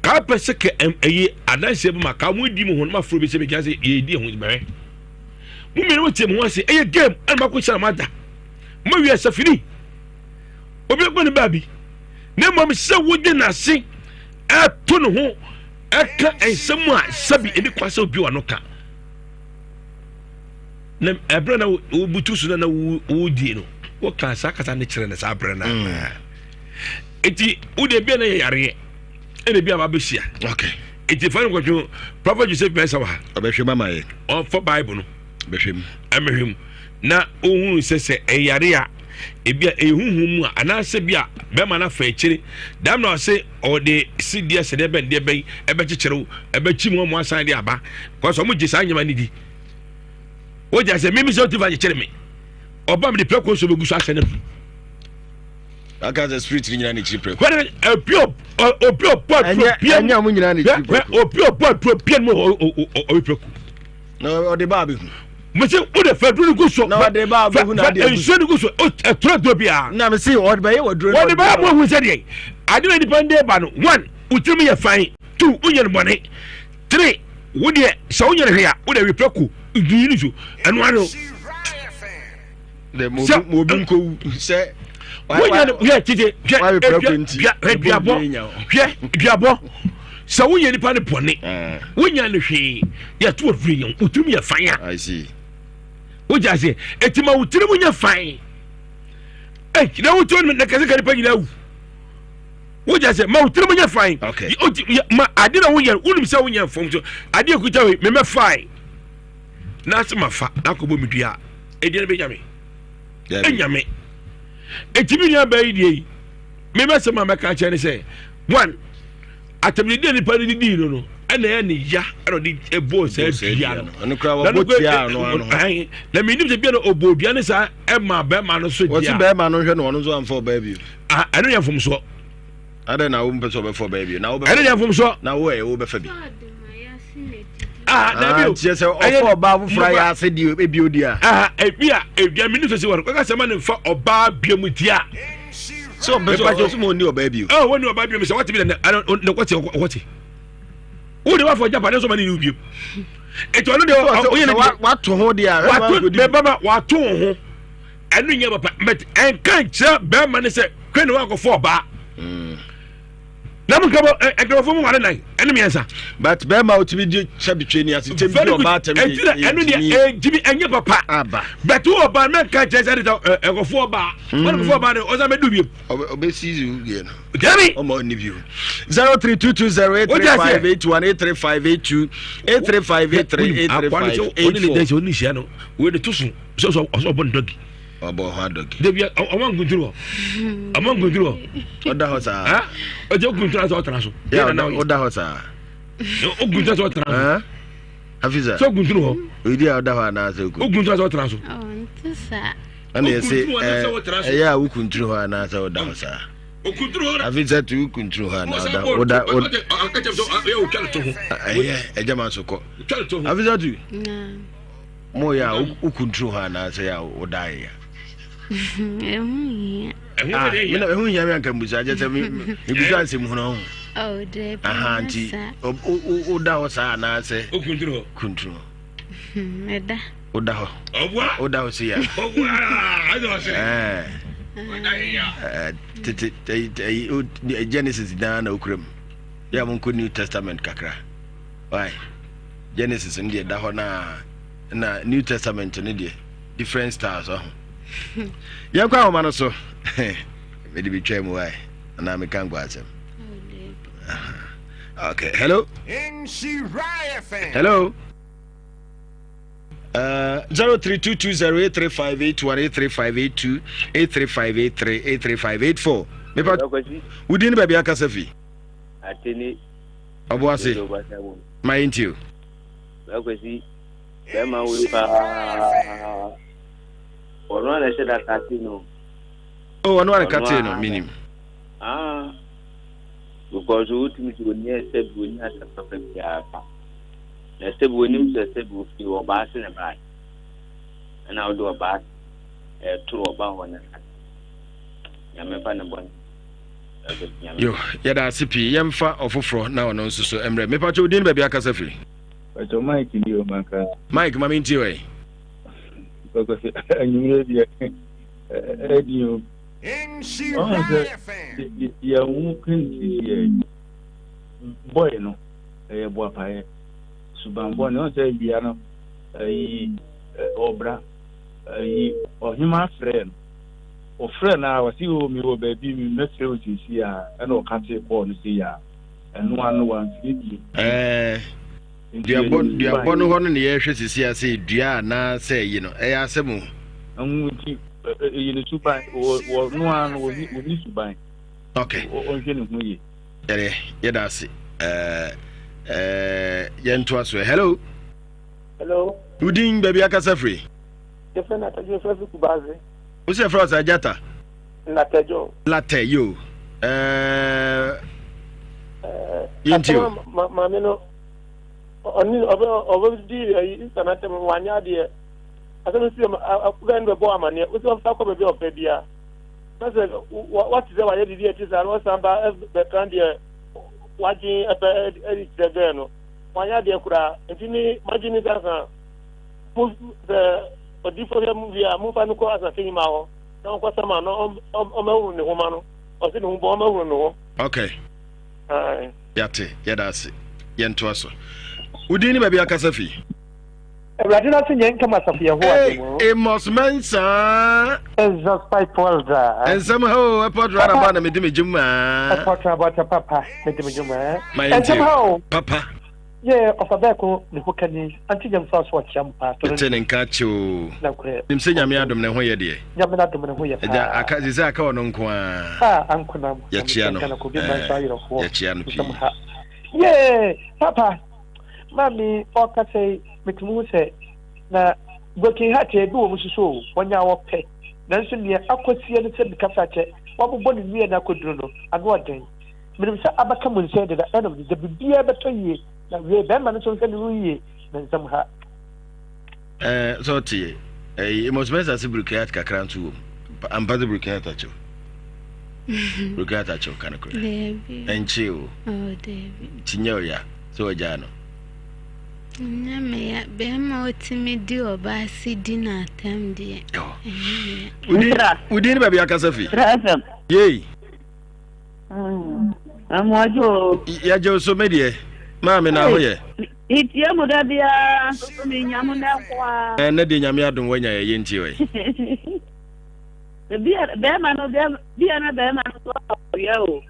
ka pese ke aye adanse be maka mo di mo ho ma fro be se be kan se ye di ho be mo me mo che mo ho ase aye game ana ma kwisia ma da mo wi asafiri obi ko ne babi ne mo se wo de na se to no ho aka ensemu a sabi eni kwasa obi wa no ka na ebra na obutu su na wodi no wo ka sakata ne kire na sa abra na eti wo de bia na yare ene bia ba besia okay eti fa no ko prophet Joseph Bensa wa obehwe mama ye on for bible no behwem amehwem na ohun sese eyare a ebia ehunhum mu anase bia be ma na fa ekire dam na say o de sidia se de ben ebe kikire ebe chimu mo asan de aba ko so mo gisa nyama ni di o ja se mimi so ti va kikire me oba me de preko so be guso asene aka the spirit nyina ni kire preko when opio pot anya mo nyina ni kire preko opio pot pien mo o preko no o de ba be me say o de fedru go so na o de ba be hu na de e so ni go so o tro do bia na me say o de ba ye wodro o de ba mo hu se de ade na depende ba no 1 utimi ye fan 2 unye bone 3 wo de so unye hwe a wo de preko udini so eno ano de mo bi nko se we tije biabo so wo ye nipa ne pone wo nya ne hwe ya to free yon utumi ya fan ya I see wo ja se etima utiri mu nya fan na wo to ne kase kare pa nyina wu wo ja se ma utiri mu nya fan ma ade na wo ye unum se wo nya fom so ade ekuta we me fai na se ma fa na ko bo mi dua e de be nyame enyame etimi nya ba yi die me se ma ka che ne se 1 atamni de ni pa ni di no ana ya ni ya ero di ebo se bia no anu kra wo botia no na me nim se bia no obodua ne sa e ma ba ma no so dia wo ti ba ma no hwe no ono so am for ba bi anu ya fom so ada na wo mpe so be for ba bi na wo be anu ya fom so na wo e wo be fa bi na bi o tie se o for ba bu fra ya se di e bi odi a ebia me nim se wo ka se ma ne fa oba bia mu dia so be so mo ni oba bi o woni oba bi me se what be na kwati wo de wa for Japan so ma ni bi eto no de o ye wa to ho de a be baba wa to ho enu nya papa but en kan kira be ma ne se kwen wa ko for ba na mo kabo ekrofo mo wale nan enu mi ensa but be ma otimi di chabitwe ni ase tem bi oba tem bi enu de jibi enye papa aba but wo ba me kan kira se de ekrofo ba won ko ba de o za me du bi obe sizu ye no Gary o mo ni bi 0322083581 83583 oni ni desi oni sia no we de tusu so bon dogi obo ha dogi debia o ngunduro oda ho sa ha o je ngunduro so traso ya oda ho sa o ngunduro so traso hafiza so ngunduro oidi oda ho na sa o ngunduro so traso ntisa ana yese ya ukunturo ho na sa oda ho sa okunturo hafiza tu ukunturo ho na oda akache so ya o kale to ho ejama so ko kale to ho hafiza tu mo ya ukunturo ho na sa ya oda ya ehu ya me kan busa je se mi busa nsem hu no de anti oda ho sa na se okunturo eda oda ho oda ho se ya ayo se Genesis na okuram ya mon ko New Testament kakra why Genesis ndi da ho na New Testament ni de different styles ya kwa ma no so me di bi twa mu why na me kan gwa asem okay hello 0322083581 83583 mepa udin baby akasafi atini Aboase mind you Akwasi bema we pa ono na se da katino ono na katino minim because ultimi to near said we had a perfect yapa na said we nim se bu fi o ba se na ba and I will do a back to about one ya me pa na bon yo yada sipi yemfa ofofro na ono nso so emre me pa cho din baby akasafi But Mike in you, Manka. Mike, Mammy, Joy. Because you boy, no, a boy, Subambon, no, say, Biano, Obra, or him, my friend. Or friend, I was you, me, or baby, not so to see, and no country for the sea, and one sleepy. Dia bono hono ne yehwe sisi ase dua na say you know asemu amuti you suban wo no an wo ni suban okay o hwe ne hu ye yeda ase yento aso hello udin baby akasa free defena tajo free kubaze o se free ajata latejo lateyo yentio mama no oni obo di internet mo wanya de asem si akuga nbe bo amane o se fa ko be ofe bia na se what is why di it is aro samba be kan de waji edi de no wanya de kura ntini magini sasa mo the odi for mu via mo fa no ko asa fini ma ho na ko sama no o mawu ne ho ma no o se ne ho bo mawu no okay yate yedase yento aso udini baby akasafi Everybody not in Yanka Masafia who a most mensa just by Polda and somehow a pot run about a medimijuma a pot about a papa medimijuma and somehow papa yeah of a beco the Hukani until you first watch Yampa to and catch you him saying Yamiadum and Hoya dear Yaminadum and Hoya Akazaka on Unqua Uncle Yachiano could be my side of Yachiano yeah papa Mammy or Catay Mitimu say na working hard to do Musu when you are pay. Nancy near Akwasi and said the Cafache, what would me and I could do and what day. Minister Abacam said that the end of the beer better ye that we have been managed to ye than somehow. So, tea, a most best as a bricade cacrantu, and by the bricade at you. Bricade at your canacre and chill. Oh, David. Signoria, so a jano. Nyame bema otimi di oba si di na atam die. Udin baby akasafi. Yey. Amwajo. Ya jo so medie. Ma me na hoye. Itie mu da bia so me nyamu na kwa. Na de nyame adon wanya ye nti we. Bia bema no bia na bema no so ya o.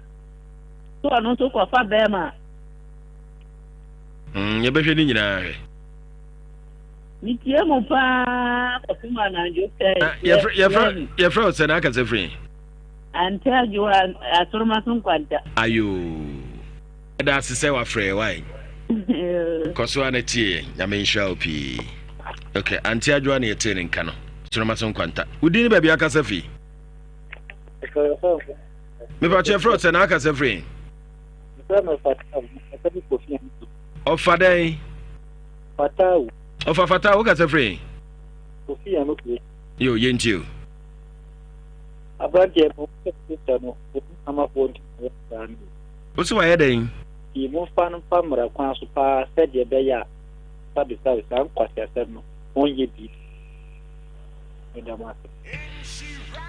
So anu so kwa fa bema. Ya behwe ni nyina he. Nitie mo pa kofuma na njo te. Ya fra o se na aka se free. Ante ajo asoroma sun kwanta. Ayo. Da se wa free why. Koso ana tie ya me nsha opi. Okay, ante ajo na yete nka no. Asoroma sun kwanta. Udini ba bia aka se free. Me ba che fra o se na aka se free. Ofadei Fatau Fatau ka se free Sofia no ku yo yentiu Abante mo peta no ama pon dan Oso wa yeden I mo fan famra kwa so pa se de be ya sabi san kwase asem no onye bi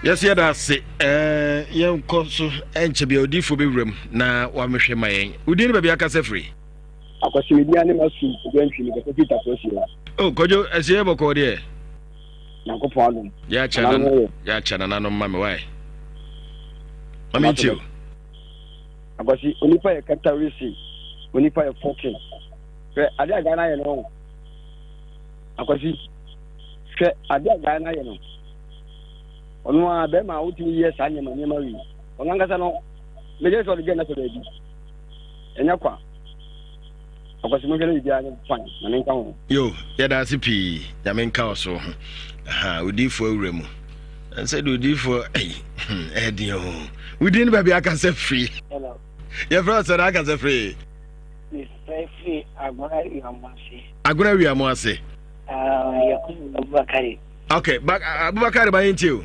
Yes ya da se yen koso enche bi odifo be wrem na wa mehwe mayen udini ba bia ka se free Akwasi media ne masu gantwi ne ko Peter Prostate. Oh, kojo asiye boko de. Nakopɔ alo. Ya chana na no mame why? Mami tio. Akwasi onipa ye katarisi, onipa ye fokin. Ade aga na ye no. Akwasi hwɛ ade agan na yɛ no ɔno a bɛma wotumi yɛ saa nneɛma wi ɔno ankasa no megye sɛ ɔde gɛ na sɛ baabi ɛnyɛ kwa Akwasi mo hwɛ no biribiara ne fan na menka ho yo yɛda ase pii nyame nka wo so ho odifo awura mu ɛnsɛ de odifo ɛdeɛ ho wodi ne baabi aka sɛ free yɛfrɛ sɛ aka sɛ free agora wiamo ase okay Abubakar ba yinti o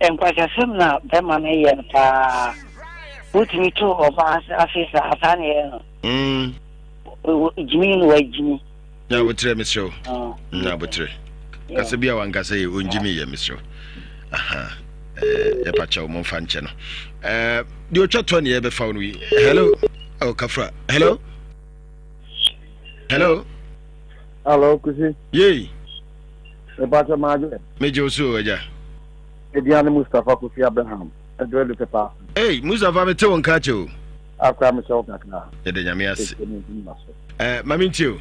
enkwasasem na bema na yɛ pa wotumi to oba afisa asane no jimi no wajimi ya wotre misro na wotre kase bia wankasa ye onjimi ye misro ya pacha o monfa nche no di otwa to ne ye be fa no wi hello oh kafra hello kusi ye e pacha maje meje osu aja Ediane Mustafa Kofi Abraham edwelu pepa Mustafa mete won ka che o akwa me show kakra de nyame ase mami ntio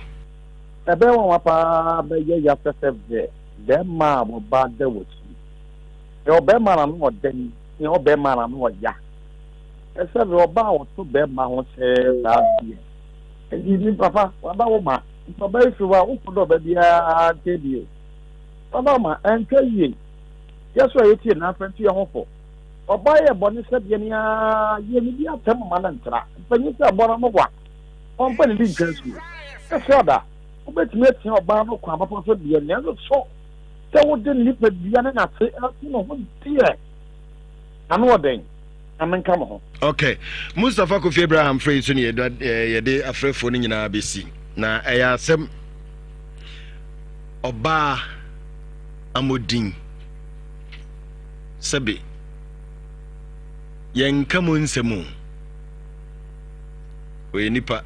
ebe won wapa be ye ya feseve de ma bo ba de wochi e obe ma na no den e obe ma na no ya ese be oba o to be ma ho se la die e di papa waba wo ma so be fi wa wo do be bia tedie baba ma enka yi yeso ayeti na afentu ye hofo oba ye boni se bia ni a ye ni bia tem ma na ntra panyi se bora mo wa on pa ni din kansu e so da obetime tin oba no kwa papa so bia ni so se wo de ni pa bia na na se no ho tie anu oden amenka mo ho okay Mustafa Kofi Abraham free so ni ye de afrefo ni nyina besi na eya asem oba amodin sabe yanka mu nsemu we nipa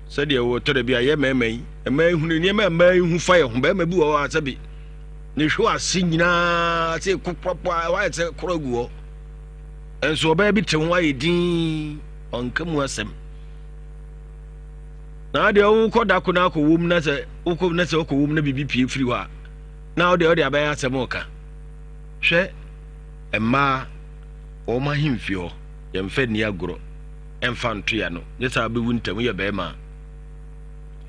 sade wo to da bia ye memai hunu ni memai hu fa ye hu ba ma bi wo sabe ni hwo ase nyina se kokropo wa se kroguo enso oba bi te ho aye din onka mu asem na de wo koda ko na ko wum na se wo ko na se wo ko wum na bibi pie firi wa na wo de abaya asem oka hwɛ emma o ma himfi ho yemfa ni agoro emfa nto ya no nyesa be wuntam ye be ma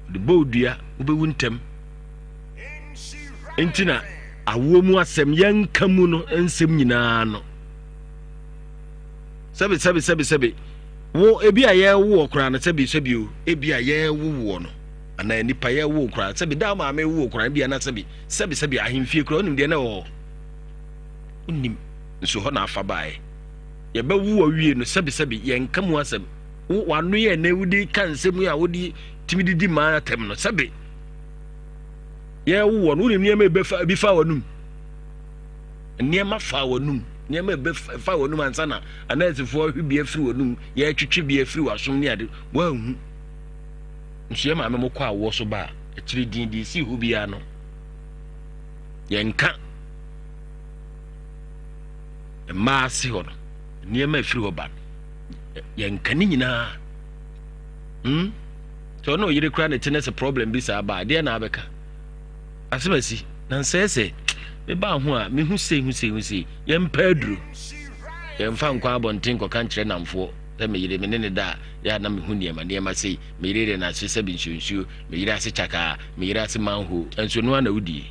de bodua wo be wuntam entina awo mu asem yanka mu no ensem nyina no sabe wo ebi aye wo okra na sabe o ebi aye wo no ana nipa ye wo okra sabe da ma me wo okra bia na sabe ahimfi okra onim de na wo unim nso ho na afa bae ye ba wu awie no sabe yanka mu asem wo anu ye na wudi kansem ya wudi timididi ma atem no sabe ye wo no unim niam be fa bi fa wanum niam fa wanum niam be fa wanum ansana anazifo hwibie afiri wanum ye twetwe bi afiri wasom ne ade wa hu nso ye ma me mokɔ awo so ba akiri din di si hu bia no yanka ma si ho no niam afiri oba yanka ni nyina so no yire kra na tenese problem bi sa ba de na abeka asebasi na nsese me ba ho a me hu sei yempa aduru yemfa nkwa abonten ko kan kire namfo te me yire me ne da ya na me hu niema sei me yire na se bi nsunsu me yire ase chaka me yire ase manho enso no na wudi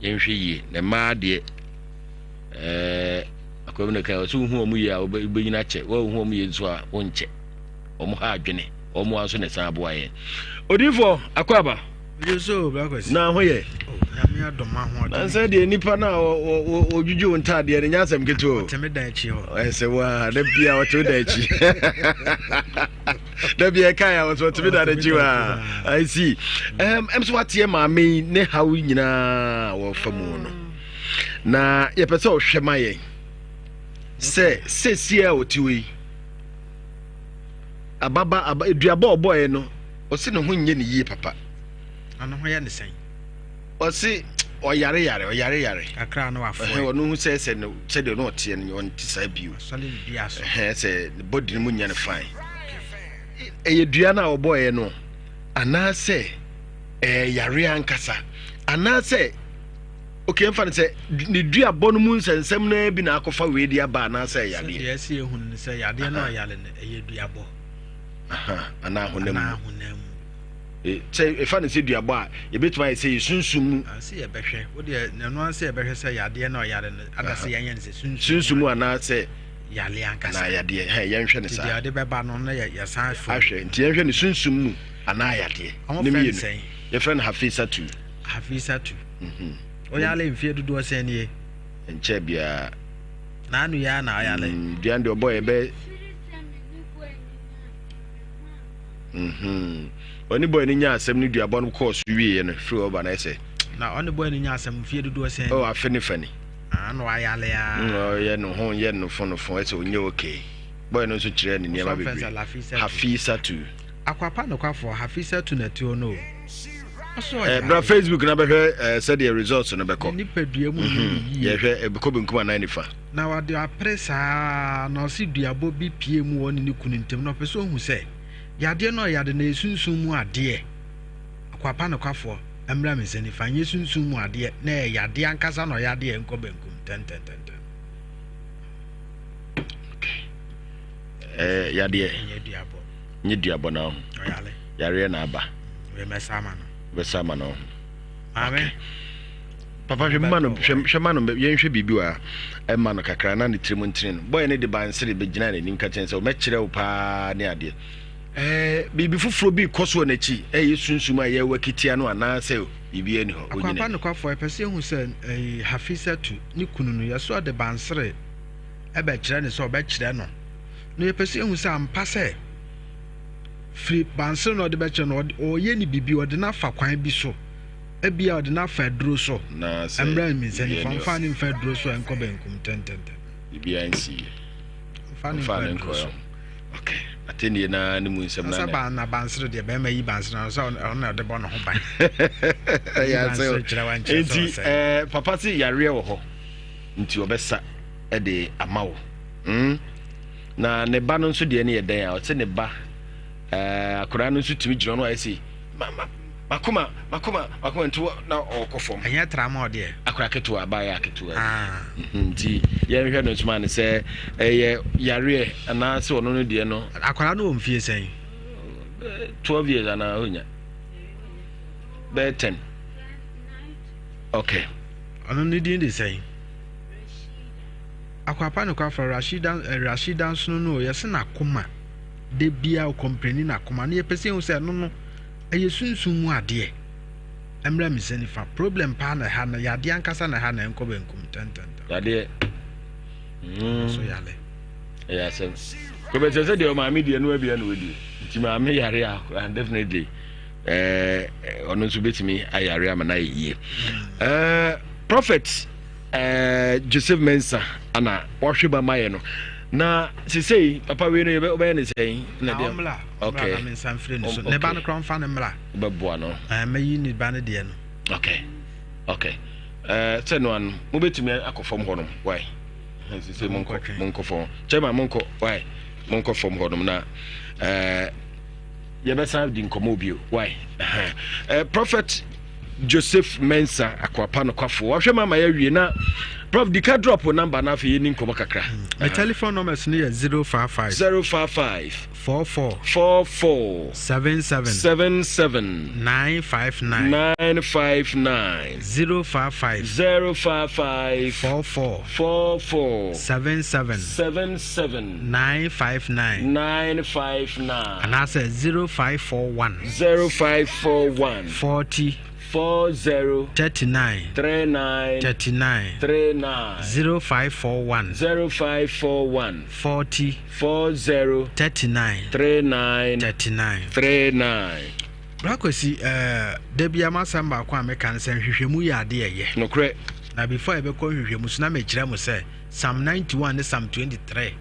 yenhwe yi na ma de akwabena kai so hu omu ya obeyina che wo hu omu ye nso a wonche omu ha adwene omu aso ne san aboa ye odifo akwaba yeso Akwasi na ho ye me adoma ho na say de nipa na odwudwu ntade ne nyasem keto teme da echi ho ese wa da bia o to da echi da bia kai a so teme da echi wa I see so watie ma me ne hawo nyina wo famu no na ye pese o hwema ye se sia otiwe ababa aduaba oboye no o se ne ho nye ne yie papa ano ho ya ne sen o se o yare akra no afo o no hu se no se de no tie ne on ti sa biu sale bia so se body ne mu nya ne fine ye dua na oboye no ana se yare ankasa anaasɛ okay mfa no sɛ ne duabɔ no mu nsɛnsɛm no bi na akɔfa wei di aba anaasɛ yadeɛ yɛsi ehun sɛ yadeɛ no ɔyale no ɛyɛ duabɔ ana honam sɛ ɛfa no sɛ duabɔ a yɛbɛtumi ayɛ sɛ yɛsunsum mu sɛ yɛbɛhwɛ wodeɛ nano sɛ yɛbɛhwɛ sɛ yadeɛ no ɔyale no ada sɛ yɛnyɛ no sɛ sunsum mu anaasɛ yale ankasa na yadeɛ yɛnhwɛ no saa deɛ ɔde bɛba no no yɛsan fo ahwɛ nti yɛnhwɛ no sunsum mu anaa yadeɛ ne mmienu yɛfrɛ no hafisatu ɔyale mfie dodoɔ sɛ nie nkyɛ biara na anu ya na ɔyale duan deɛ ɔbɔ yɛbɛ ɔne bɔɔ ni nya asɛm no duabɔ no kɔɔ so wieɛ no firi ɔba na ɛsɛ na ɔne bɔɔ ni nya asɛm mfie dodoɔ sɛ afe ne fani ano ayale ya yɛ no ho yɛ no fo ɛsɛ ɔnyɛ okay bɔɔ no nso kyerɛ ne nneɛma bebree hafisatu akwapa no kwafo hafisatu na tuo no bra Facebook na bɛhwɛ sɛdeɛ results no bɛkɔ nipadua mu yɛhwɛ ɛbɛkɔ benkum anan nifa na wade apre saa na ɔse duabɔ bi pie mu wɔ ne kunu ntem na ɔpɛ sɛ ɔhu sɛ yadeɛ no ɔyade na ɛsunsum mu adeɛ akwapa no kwafo mmra me sɛ nifa nyɛ sunsum mu adeɛ na ɛyɛ yadeɛ ankasa na ɔyɛ adeɛ nkɔ benkum tɛntɛntɛntɛn yadeɛ nyɛ duabɔ na ho yareɛ na aba bɛmɛsama no besama no amen papa hwɛ ma no yɛnhwɛ biribi wa ɛma no kakra na ne tirim ntiri no bɔyɛ ne de bansere bɛgyina n'anim ka kyɛn sɛ ɔmɛkyerɛ wo paa ne adeɛ biribi foforɔ bi kɔ so n'akyi ɛyɛ sunsum a yɛwɔ kitia no anaasɛ biribi ani hɔ akwapa no kwafo ɛpɛ sɛ ɛhu sɛ hafisatu ne kunu no yɛso de bansere ɛbɛkyerɛ ne sɛ ɔbɛkyerɛ no na yɛpɛ sɛ ɛhu sɛ ampa sɛ firi bansere na ɔde bɛkyerɛ no ɔyɛ ne bibi ɔde na fa kwan bi so ebia ɔde na fa duro so na sɛ ɛmra mi sɛ ne fa ne fa duro so ɛnkɔ benkum tɛntɛntɛn bibia nsi fa ne fa duro so okay atenie na ne mu nsɛm na sɛ ba na bansere deɛ bɛma yi bansere na sɛ ɔna ɔde bɔ no ho ban ya sɛ enti papa sɛ yareɛ wɔ hɔ nti ɔbɛsa ɛde ama wo na ne ba no nso deɛ ne yɛ dɛn a ɔte ne ba akora no nso tumi gyina no ayɛ sɛ makoma nti na ɔkɔ fam ɛnyɛ trama ɔdeɛ akora ketewa abaayɛ aketewa nti yɛnhwɛ no nsoma ne sɛ ɛyɛ yareɛ anaasɛ ɔno no deɛ no akora no wɔ mfie sɛn 12 years anaa ɔnya bɛyɛ 10 okay ɔno ne din de sɛn akwapa no kwafa rashida nso no yɛse na koma de bia o kompreni na koma no yɛpɛ sɛ hu sɛ no no ɛyɛ sunsum mu adeɛ ɛmra mi sɛ nifa problem pa na ha na yadeɛ ankasa na ha na ɛnkɔ benkum tɛntɛntɛn yadeɛ so yale ɛyɛ asɛm kɔbɛkyɛ sɛ deɛ ɔmaame deɛ no abia no wɔdie nti maame yare a definitely ɔno nso bɛtumi ayare ama no ayɛ yie prophet Joseph Mensah ana wɔhwɛ ba mayɛ no na sisei papa we no yɛbɛyɛ ne sɛn na deɛ okay na mensan frɛ no so ne ba no kron fa ne mmra bɛboa no mayi ne ba no deɛ no okay sɛ no ano mobɛtumi akɔ fam hɔ nom why sisei monkɔ fam kyɛma monkɔ why monkɔ fam hɔ nom na yɛbɛsan di nkɔmmɔ bio why prophet Joseph Mensah akwapa no kwafo wɔhwɛ mama yɛwie na prof dika drop number na afei ni nkɔmɔ kakra my telephone number is 055 44 77 959 055 44 77 959 and I said 0541 40 39 0541 40 39 Brakosi debia masamba kwa meka nse hwehwemu ya ade ye nokre na before e be ko hwehwemu so na me kire mu se Psalm 91 ne Psalm 23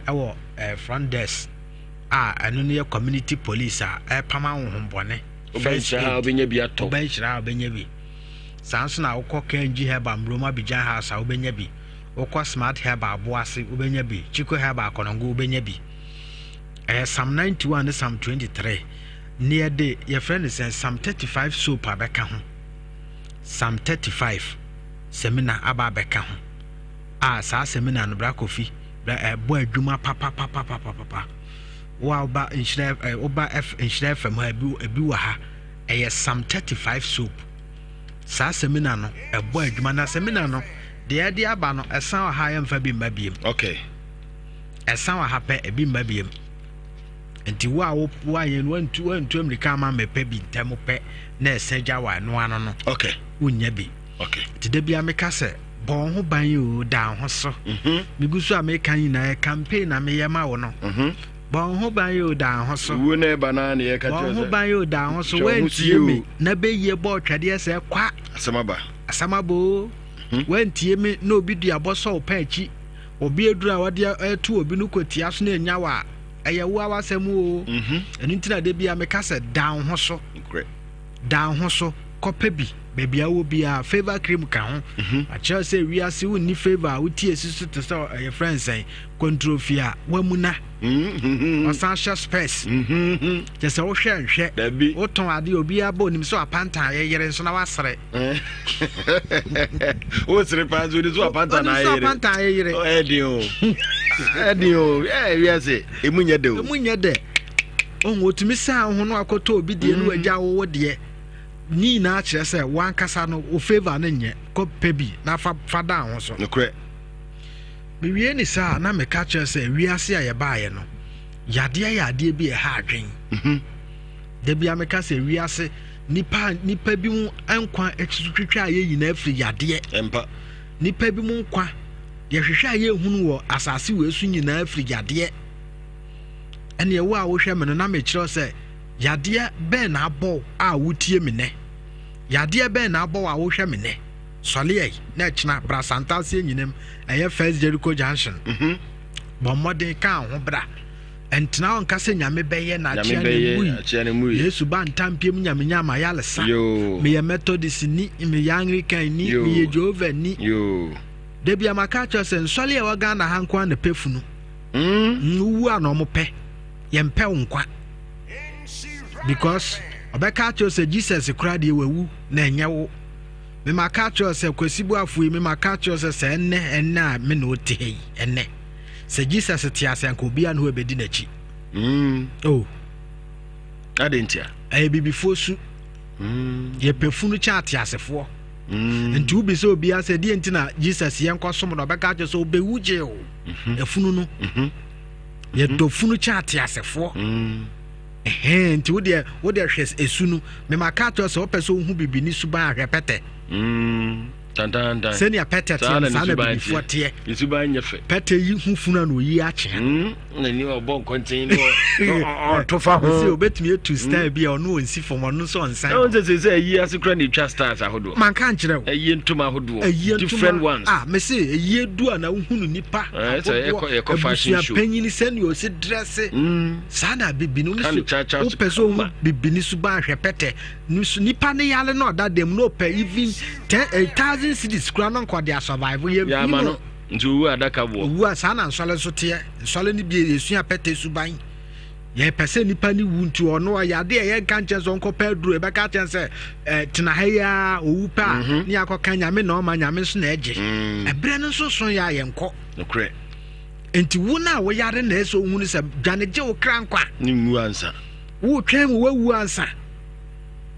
ewo front desk anu ne community police pama wo hombone obanhyira obenya bi ato obanhyira obenya bi sanso na wokɔ kanji heba mbroma bijan house obenya bi wokɔ smart heba aboase obenya bi chiko heba akonongo obenya bi Psalm 91 ne Psalm 23 near de your friend is some 35 soap abeka ho some 35 seminar aba beka ho saa seminar no bra kofi bra bo adwuma papa wa ba inshire oba f inshire fam ha ebi wa ha some 35 soap saa seminar no bo adwuma na seminar no de aba no esan ha ya mfa bi mbabiem okay esan ha pe ebi mbabiem enti wa ye no antu America ma mepe bi ntemo pe na esenja wa no ano no okay unya bi okay ti de bia meka se bon ho ban yo da ho so migusu America na campaign na me yema wo no bon ho ban yo da ho so wo na ba na ye ka bon ho ban yo da ho so wentie me na be ye bo twade se kwa asamabo wentie me na obi dua boso pa achi obi edura wade etu obi no kotia so na enya wa ayawo awasemu o enu ntina de bia meka se down ho so down ho so kopa bi bebia wo bia favor cream ka ho a che se wi ase wo ni favor wo tie sisu to so your friends say controfia wamuna osasha space je se wo hwe wo ton ade obi aba onim so apanta yere nso na wasere wo sere panzo ni so apanta na yere edio wi ase emunya de on otumi sa ho no akoto obi de no agya wo de ni na kire se wan kasa no o favor na nye ko pebi na fa down ho so nokre me wie ni sa na me ka kire se wi ase aye baaye no yade bi e ha adwen de bia me ka se wi ase nipa bi mu ankwa etwitwa aye yi na afri yade empa nipa bi mu nkwa ye hwehwe aye hunu wo asase we su nyina afri yade ene ye wo a wo hwe me no na me kire se yade ben na abo a wutie me ne yade ben na abo a wo hwe me ne sole na china brasanta se nyinem eye first Jericho junction bo modern ka ho bra entina on kase nyame beye na chiane mu Yesu ba ntampiem nyame nyama yalesa me ye Methodist ni me ye Anglican ni me ye Jehovah ni de bia makacho se sole e waga na hankwa na pefunu wu a no mo pe ye mpe nkwa because obeka cho se Jesus kura de wawu na enyewo me maka cho se Kwasi Boafo me maka cho se enne a me no te enne se Jesus te asanka obi an ho ebedi na chi oh adentia e bibifo su ye pefunu cha te asefo nti ubi se obi ase die ntina Jesus ye nkosom no obeka cho se obewuje o efunu no ye dofunu cha te asefo nti wo de hwes esunu me makato so opeso hu bibini suba ahwepete tantan senia pete tie sana bibifo tie suba nyefe pete yi hu funa no yi ache na ni obo kontin no to fa ho se obetumi etu star bia ono onsi fom ono so nsan o se yi asekra ni twa stars ahodo man kan kire wo yi ntuma ahodo different ones me se yi edu ana hunu nipa e ko fashion show panyini senia o se dress sana bibini no so opeso hu bibini suba ahwepete nipa ne yale no da dem no pe even 10,000 cities kura no nkwa dia survive ye no ntu adaka bo wu asana nsole so te nsole ni bi esua pete suban ye pese nipa ni wu ntu ono ya de ye kan chenso nko pedro e be ka chense tina ha ya owu pa ni akoka nyame na o ma nyame so na eje ebre no so so ya ye nko okre enti wu na wo yare na eso hu ni se dwaneje wo krankwa ni mu ansa wo twem wo wu ansa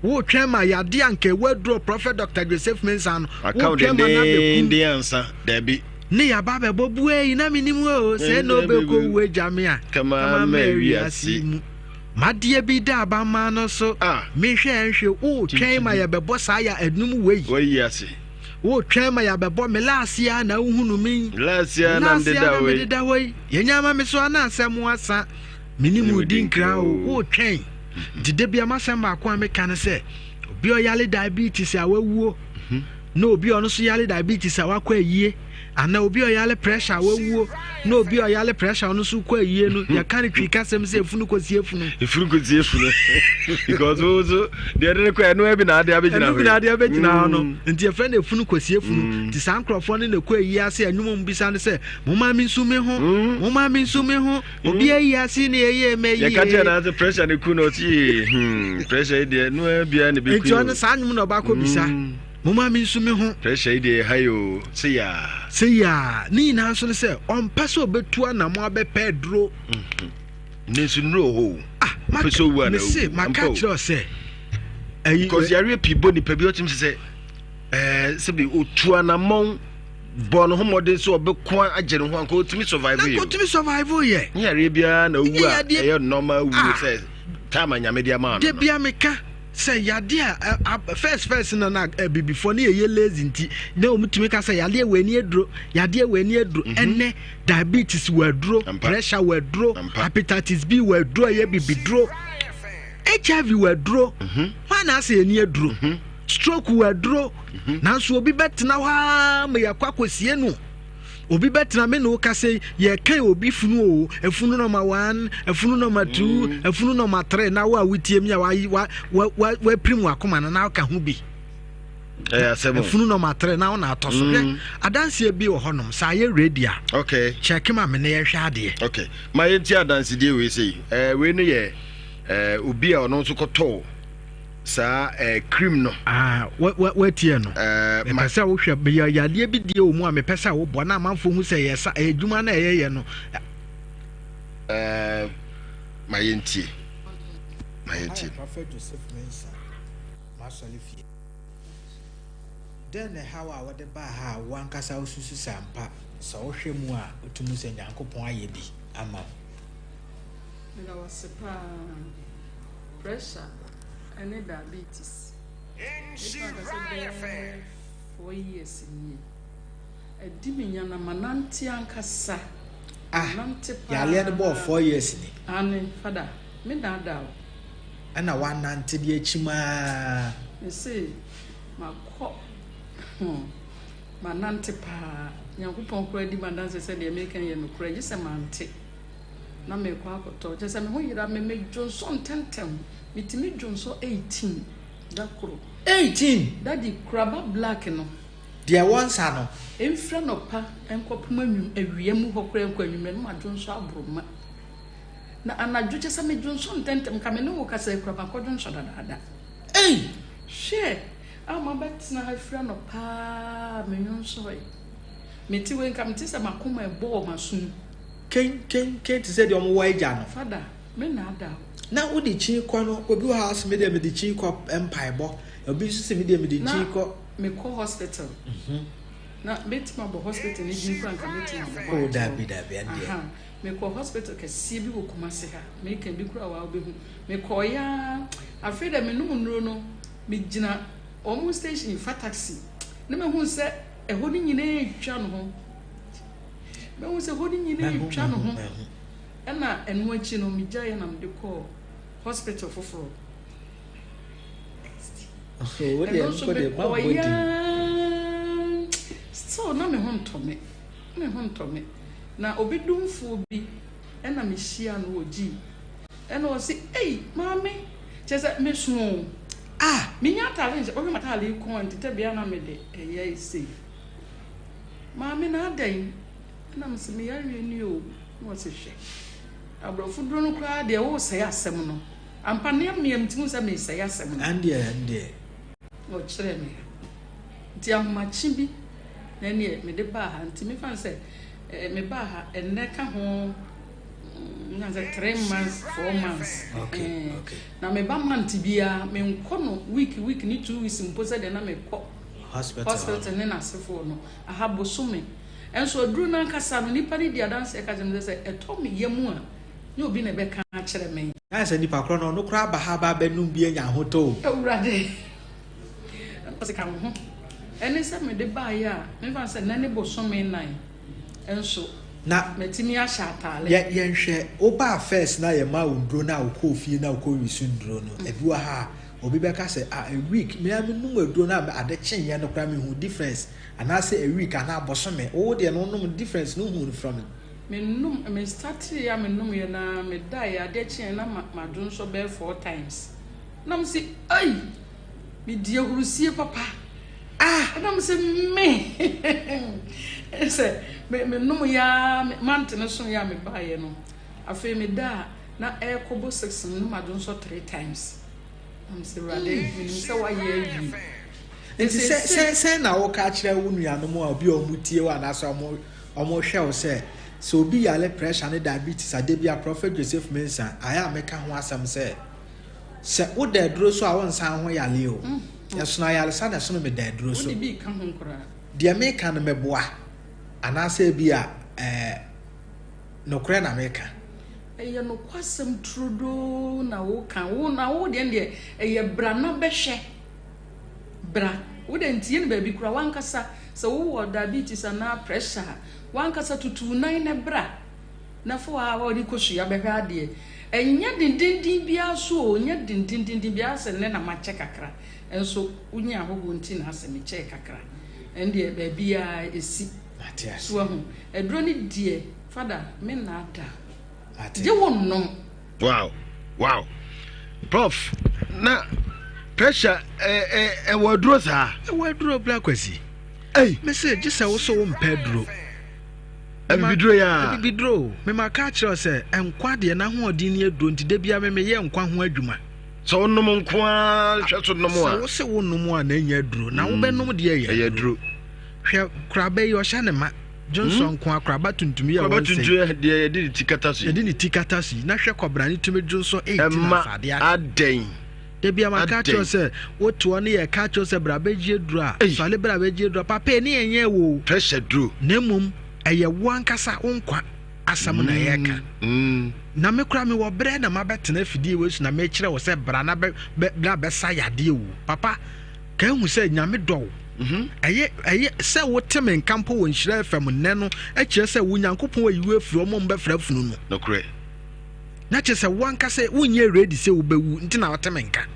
wo twema yade anke wadro prophet Dr. Joseph Mensah wo twema na be ndi ansa dabi ne ya ba be bobue yi na minimu o se no be ko wu ejame a kama Mary asi madie bi da ba ma no so me hwe wo twema ya be bosa ya adnum wei asi wo twema ya be bo me lasia na uhunu mi lasia na ndeda wei yenyama me so na asem asa minimu din kra wo twen dide bia masamba akwa meka ne se obi o yale diabetes a wawuo no obi ono so yale diabetes a wakwa yie ana obi oyale pressure wawuo na obi oyale pressure no so kwa yie no ya kan twi kasem se efunu kosi efunu because also the other kwa no ebi na ade abegina no nti e friend efunu kosi efunu ti san crofo ne kwa yie ase anwum mbisa ne se moma mi nsu me ho obi ayi ase ne ye me yie ya ka je na the pressure ne ku no ti pressure dey no bia ne be ku nti on san anwum na ba ko bisa moma mi nsu me ho pressure dey hayo say ya ni na so se on paso betu anamo abepe duro nesu nro ho paso wa na se maka kiro se because yare pibo ni pebi otim se se bi otu anamo born ho modern so obekwa agere ho anko otimi survive ye yare bia na owu a e normal wu se time anyame dia ma no de bia meka say yade a first na before na ye lazy nti na omutumi ka say yade we ni edro enne diabetes we dro pressure we dro hepatitis B we dro ye bibidro HIV we dro na say ni edro stroke we dro na so obi betena wa me yakwakosie no obi betena me no ka say ye kan obi funu efunu number 1 efunu number 2 efunu number 3 na wa witiem ya wa primu akoma na ka ho bi efunu number 3 na na atoso adanse bi wo honom sa ye radio okay check ma me na ye hwa ade okay ma ye ti adanse die we say we no ye obi a ono so koto sa cream no wetie no me pesa wo hwe be yade bi die o mu a me pesa wo bo na manfo hu se ye sa adwuma na ye no ma yentie Prophet Joseph Mensa masolifie then how I would ba ha wan kasa osusu sampa so wo hwe mu a otumu se Nyankopon aye bi ama me na was pressure and diabetes. It's 4 years in a diminution of mananti ankasa. Ya le the 4 years ni. Ane father, me na da. Ana one nanti di echima. Me say ma ko mananti pa. Nyankopon kura di mandanse se de American ye no kura je se mante. Na me kwa akoto, je se me ho yira me Johnson tentem. Mitimi Johnson 18 dakro 18 daddy craba black no dia wonsa no emfra no pa enkopuma nwum awiam hokora enkwanyum no ma Johnson abroma na anadwo chese me Johnson tentem ka me no wo kasa craba ko Johnson dada she ama betina ha fra no pa me Johnson meti wen kam tisa makoma ebo masun ken ti say de omo wa ija no fada me na ada na wo di chi kwa no obi wa house me di chi kwa empire bo obi so se me di chi kwa me call hospital na betima bo hospital ni jin kwa nka betima bo oh dabi ande me call hospital ke sie bi wo kuma se ha me kan bi kura wa obehu me call ya afeda me no nro no me gina almost station fa taxi na me hu se eho ni nyina etwa no ho me hu se ho ni nyina etwa no ho ena enu achi no me gya ya na me de call hospital foforo so what dey go dey ba body so na me hontome na obedumfo bi ena me hia no oji ena o si mama chese me suo me nya talent o me matale ko antete bia na me de eye safe mama na adan ena me se me yare ni o mo se hwe abrofu duro no kra de wo se asem no ampa ne am timu se me se asem no ande o chere me ti amachi bi na ne me de ba ha nti me fan se me ba ha enne ka ho na 3 months 4 months okay na me ba month bia me nko no week ni 2 weeks mpo se de na me ko hospital ne na sefo no aha bosume enso duru na nkasa no nipa ni dia dance e ka jeme se eto me yemu a ne obi na be ka kire me na se nipa kro no kra ba ha ba benum bi enya hoto ewurade pase ka ho ene se me de ba ya me fa se na ne bosume nan enso na metimi ahya atale yɛnhwɛ oba first na yɛ ma wondro na wokɔ fie na wokɔ wisu ndro no ebi wa ha obi bɛka sɛ a week me num aduro na ade kyen yɛ no kra me hu difference anaasɛ a week ana abosome wo de no num difference no hu from me num me start ya me num yɛ na me die ade kyen na madun so be 4 times na me say ai me die hurusie papa na me say me ese me num ya mantene so ya me bae no afei me da na ekobo 6 no madun so 3 times I'm say rather you say why you nti say na wo ka kire wo nuanom a obi omutie wa na so omo hwe wo say so obi yale pressure ne diabetes adebia Prophet Joseph Mensah aya meka ho asam say wo da duro so a won san ho yale o yeso na yale sa na so me da duro so wo bi ka ho nkora de meka no meboa ana say bia no kra na meka eye no kwasem trudo na wo kan wo na wo de eye bra na behwe bra wo de ntie ne ba bi kura wankasa se wo diabetes na pressure wankasa tutu nan ne bra na fo a wo di kosu ya behwe ade enya dindindin bia so nya dindindin bia se ne na ma che kakra enso unya ahogo nti na se me che kakra ende ba bia esi so ho edro ni die father me na ada Wow. Prof, na pressure wadro sa. Wadro black Akwasi. Hey, me say just say wo so wo mpedro. Bidro ya. Bidro. Me ma ka kire say enkwa de na ho odi ni adro nti da bia me ye enkwa ho adwuma. So wonnom nkwa hweso nom a. So wo se wonnom a na nya adro. Na wo benom de ye adro. Hwe krabe yo hya ne ma. Johnson kwa kraba tuntumi ya wonse kraba de di tikatasu de ni tikatasu na hwe kobrani tumi Johnson 8 na sade aden de bia maka cho se woto ne ye ka cho se brabeji edru a so ale brabeji edru papa ne yenye wo pressure dru nemum eye wankasa wonkwa asam na ye ka na me kura me wo bre na mabetena fidie we su na me kire wo se bra na be sa yade wo papa ka hu se nyame do aye se wo teme nkampo wo nhira fam nne no e kire se wo nyankopon ayiwe afiri omo mbefra funu no no kure na kire se wanka se wonye ready se wo bewu nti na wo teme nka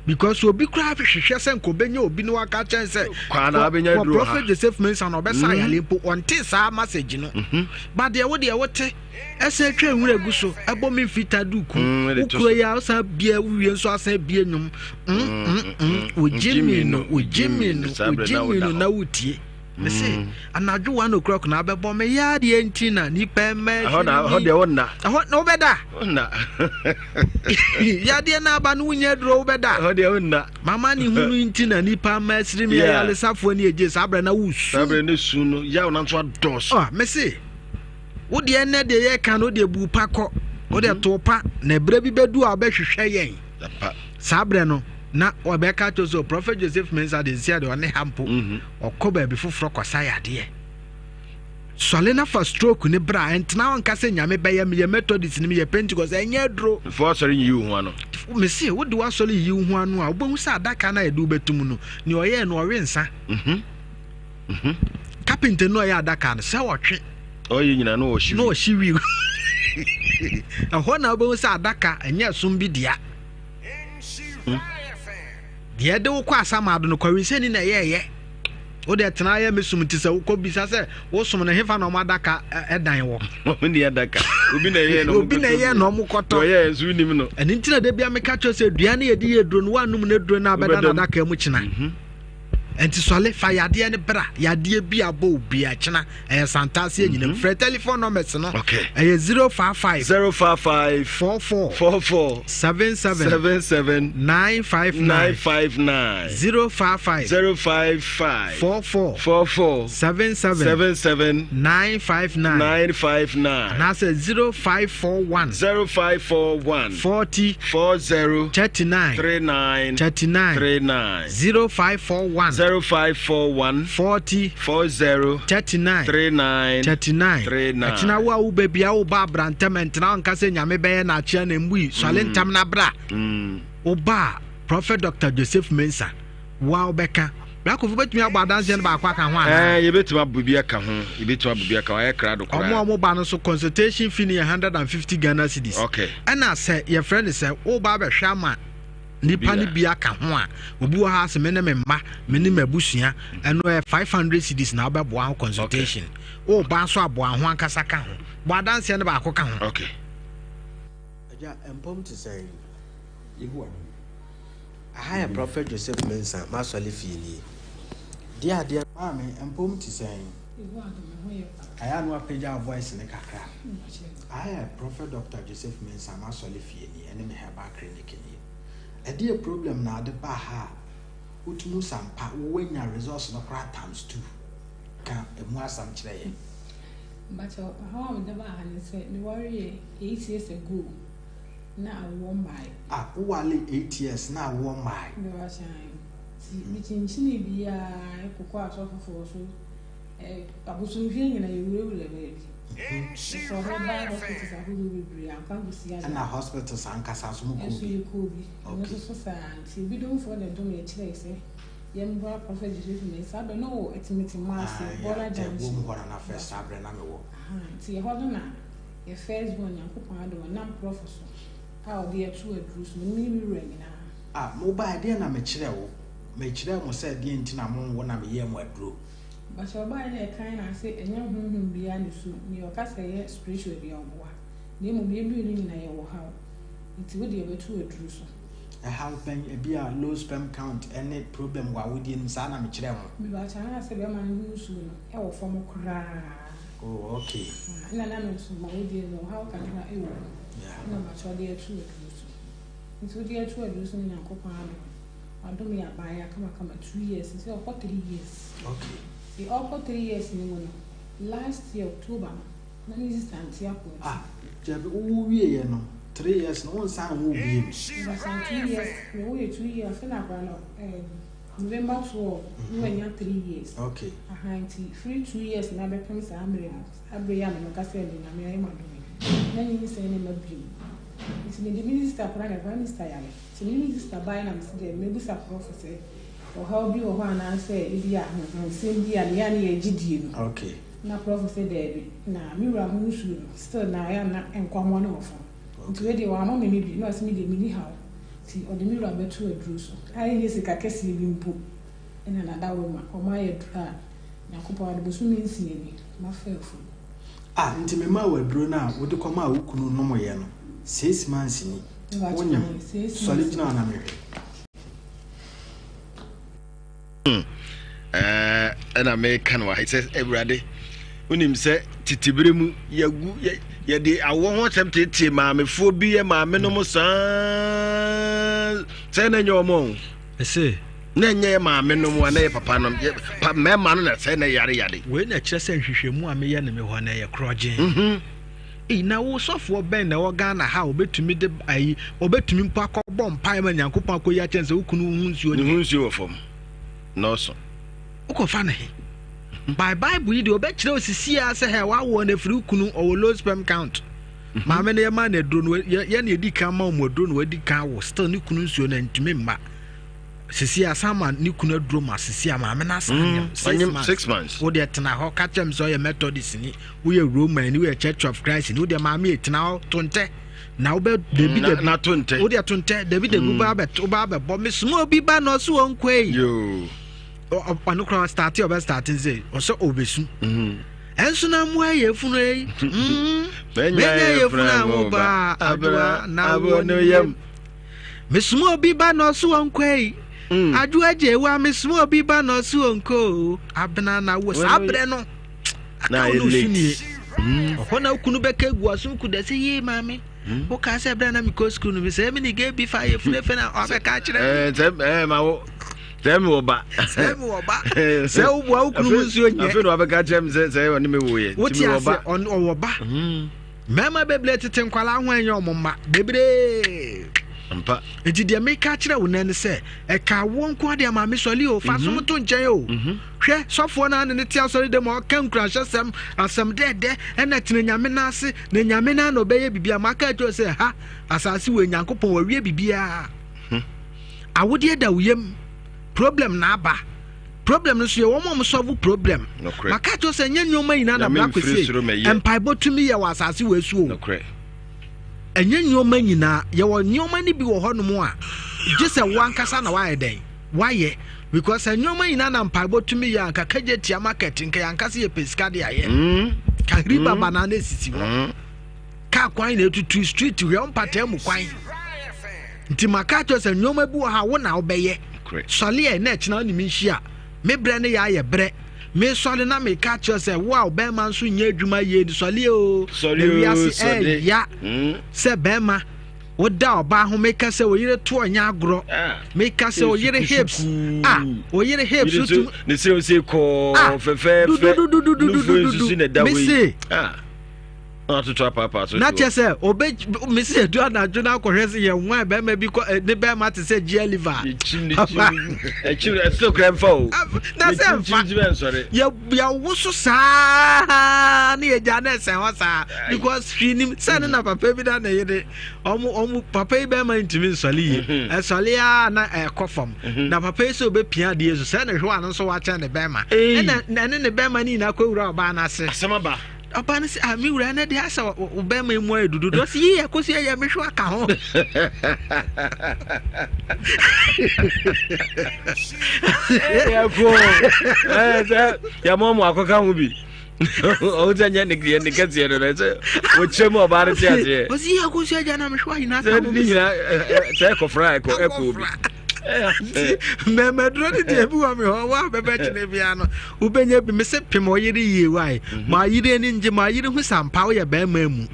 because obi kura hwehwe se nkobenya obi no waka chen se kwa na abenya duro ha Prophet Joseph Mensah no besa ya lempo onte sa message no but de wo wote ese twa nwura gu so ebo me fita duku ukuro ya sa bia wiye nso asa bia nwum ojimi no na wutie me say anadwo wa no krok na abebo me ya de enti na nipa me ho de wonna no beda wonna ya de na aba no nya duro beda ho de wonna mama ni hunu enti na nipa ma siri me ya le safo ni eje sabra na wusu sabra ne su no ya na nso ados me say wo de ene de ye kan no de bu pakọ wo de to pa na bra bi bedu a behwehwe yen sabre no na obeka to so Prophet Joseph Mensah de sia de one hampo okoba bi foforo kwasa yade sole na fa stroke ne bra entna won kase nyame beye me Methodist ne me Pentecost enya dro for sorry you ho ano me see wo de wa sole yi ho ano a obohu sa adaka na edu betum no ne oye no owensa carpenter no ya adaka no se wotwe oye nyina no oshiwi ahona obohu sa adaka enya sum bi dia de de wo kwa asamado no kwawise ni na yeye wo de tena ya mesum ti se wo ko bisa se wo som na hefa na omadaka edan wo ni adaka obi na ye no mo koto ye ensu nim no eni ntina de bia meka cho se dua na ye di ye duro no wanum na duro na abeda na adaka mu kina enti sole fa yade ne bra yade bi abo bi a kina santase nyina frɛ telephone numbers no 055 44 77 959 055 44 77 959 na say 0541 40 39 0541 0541 40 39 39 Achina wa u baby a u ba brantement na nka se nyame be na achia na mbui swale ntam na bra u ba Prophet Dr. Joseph Mensah wa obeka Blackoff bet me about dancing back quack and one. You bet to Abubia Kahon, you bet to Abubia Kaya crowd. More banner so consultation fee 150 Ghana cedis. Okay. And I said, your friend is said, oh, Baba Shama. Nipani biaka ho a obi wa ha se me ne me mma me ne mabusia eno 500 cedis na ba boa consultation o ba so aboa ho ankasa ka ho bo dance ne ba akoka ho okay aja empom to say yehu a higher prophet Joseph Mensah masole fie dia mama empom to say aya no apeja voice ne kakra higher prophet Dr. Joseph Mensah masole fie ni ene me heba clinic ni a problem na de ba ha utumu sampa wo nya resource no kra times 2 ka emu asam kire ye but how am the ba ha ne say me worry 8 years ago na awon mai wale 8 years na awon mai me wa shine ti mi chinchini bia ekoko asofofo so abusun hwe nyina yewure be so hospital and hospitals and casas muko okay so fancy we don't for them to me say yem bra prophet Jesus me sabe no etimiti mass bola jam wo mo na first abre na me wo ti ho do na your first born yankopon do na professor how dey two adrus me mi na mobile dey na me kire mo say dey ntina mo wo na me ye mo adro but your boy na kind and say enya hunhun bia ne so me o ka say spiritual bia oboa na mo bia bi ni na ye wo how nti we dey betu aduru so how pen e bia low sperm count any problem wa we dey nsa na me kire mo me ba cha na say be ma hu so no e wo form kra oh okay na no so ma we dey no how can na e wo na ma cho dey atu aduru so nti we dey atu aduru so na ko pa ado me abaya kama 2 years say o 3 years okay the all 3 years ni mo last year October na ni stand here ko jabe wo wie ye no 3 years no won san wo wie mi 2 years we we 2 years na kwa no November 12 we were 3 years okay ahanti free 2 years na be pem sa amre no abre ya no ka se na me ayi ma do na ni se ne mabim iti ni minister kwa na minister yale so ni minister by na me me bu sa prophecy or how be or na say idia same dia ya na egidie no okay na prophecy there na mira hu su still na ya na enkwamo na ofo nti we dey wa ma me bi no asimi dey mini how ti o de mira betu adru so ai ni sika kesi bi mpo ena na dawo ma o ma ye dra na kopa de bosu mi nsi ni ma fefu nti me ma wadru na wo de koma awukunu no mo ye no 6 months ni wonya solid na na me and I make can why says every day when him say titibremu yagu ya de awon ho tempted ma me fo bi ma me no mo san say na nyomo say na nye ma me no mo na papa no pa me ma no na say na yare we na kire say hwehwemu a me ye na me ho na ye kroje na wo sofo ben na wo Ghana ha obetumi de ayi obetumi mpo akobọ mpa ma nyankopon akoyi a chense ukunu hu nsuo wo fom no so ukofa na he by bible de obekire osisi a se he wa wo na firi ukunu o low sperm count ma me na ye ma na dro no ye na edika ma mo dro no edika wo still ni kunu nsuo na ntumi mma sisi asama ni kunu dro ma sisi ama me na san 6 months wo de tena ho ka chem so ye methodist ni wo ye roman ni wo church of christ ni wo de ma me etena ho tonte na wo be David na tonte wo de tonte David de guba be bo me sumo bi ba no so onkwe yo anu kra start your best starting say o so obesu enso na mo aye funu yi benya ye funu mo ba adwa na wo no yam me sumo bi ba no so onkwe adu aje wa me sumo bi ba no so onko abna na wo sabre no na elite hona ukunu beke guasu ku de se ye mame o ka se bra na mi ko school no me se me ni ge bi fa ye funu fe na o be ka kire ma wo Semi woba. Se wo ukunu nsuo nye. Afi no abeka chem se oni me wo ye. Timi woba on woba. Mema beble tete nkwala ho enye omma. Bebre. Ampa. Enti de me ka kire wo nan se e ka wo nko ade ma me soli o fa so to nchen o. Hwe sofo na ne ti asori de mo ka nkura hyesem asem dede ena tine nyame na ase na nyame na no beye bibia maka to se ha asase we nyankopon wa wie bibia. Awode da woyem problem na aba problem no so ye wo mo solve problem maka to say nya nyoma ina na bra kwese empire botumi ye wa asase we su o enya nyoma nyina ye wo nyoma ni bi wo honom a just a one kasa na why den why because nyoma ina na empire botumi ye anka kaje tia marketing ka yankase ye pesika de aye ka riba banana sisi wo ka kwan na etutu street we on patem kwan nti maka to say nyoma bi wo ha wo na obeye sɔle ɛ na ɛkyena ne menhyia me brɛ ne yɛ ayɛ brɛ me sɔle na me ka kyerɛ sɛ wow bɛrima nso nyɛ adwuma yie di sɔle o na wiase ɛya sɛ bɛrima woda ɔbaa ho meka sɛ oyere to ɔnyɛ agorɔ meka sɛ oyere hips oyere hips so ne sɛ ose kɔ fɛfɛɛfɛ nufu ne da wei atoto papa so na chese obe mesi edu anadwo na akɔhwɛ sɛ yɛ nwa bɛrima bi ne bɛrima te sɛ gia liver ɛkyiri still kremfa o na sɛ mfa yɛ woso saa ne yɛ gya na ɛsɛn hɔ saa because hwinim sɛ ne na papa bi da na yɛde ɔmo papa yi bɛrima ntumi nsɔle yie ɛsɔle a na ɛkɔ fam na papa yi sɛ obɛpia adeɛ so sɛ ne hwɛ ano nso wakyɛ ne bɛrima ɛne ne bɛrima ne nyinaa kɔwura ɔbaa no ase asɛmaba Upon say, me ran at the house of Obama more do do see a cosia Mishwaka home. Your mom will come with me. Oh, then Yannick and the kids here, which some about it. Was he a cosia Mishwai? Take a fry, me drone de bu wa me ho wa be be tene bia no wo benya bi me se pem o yire yie wai ma yire ni nje ma yire hu sampa wo ye ba ma mu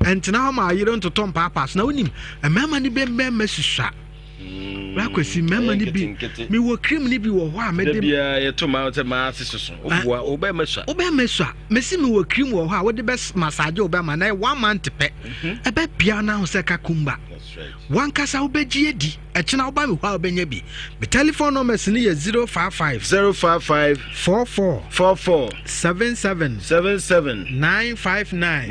entina ho ma yire ntoto mpa pa so na wonim e mama ni be mma susua Akwasi mama ni bi me wo cream ni bi wo ho a me de bia ye to ma ma sesuso obua oba mesua me si me wo cream wo ho a wo de be massage oba ma na 1 month pe e be bia na ho se kakumba one kasa obeji edi echina oba me ho obenya bi me telephone number ni ye 055 44 77 959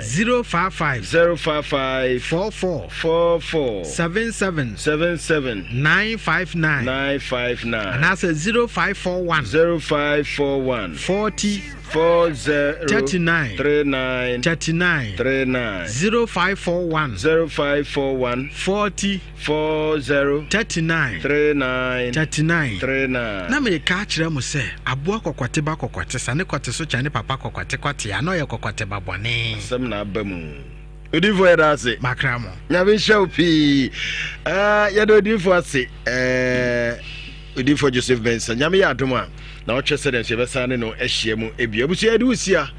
055 44 77 959 and that's 0541 40 39 0541 40 39 na me ka kire mu se aboa kokote ba kokote sane kote so chane papa kokote kote ya no ye kokote ba bone sam na abamu odifo ya dase makramo nya be show pi ya do odifo ase odifo Joseph Benson nya me ya adom a na o twese den se be sane no ehia mu ebia busu ya de usia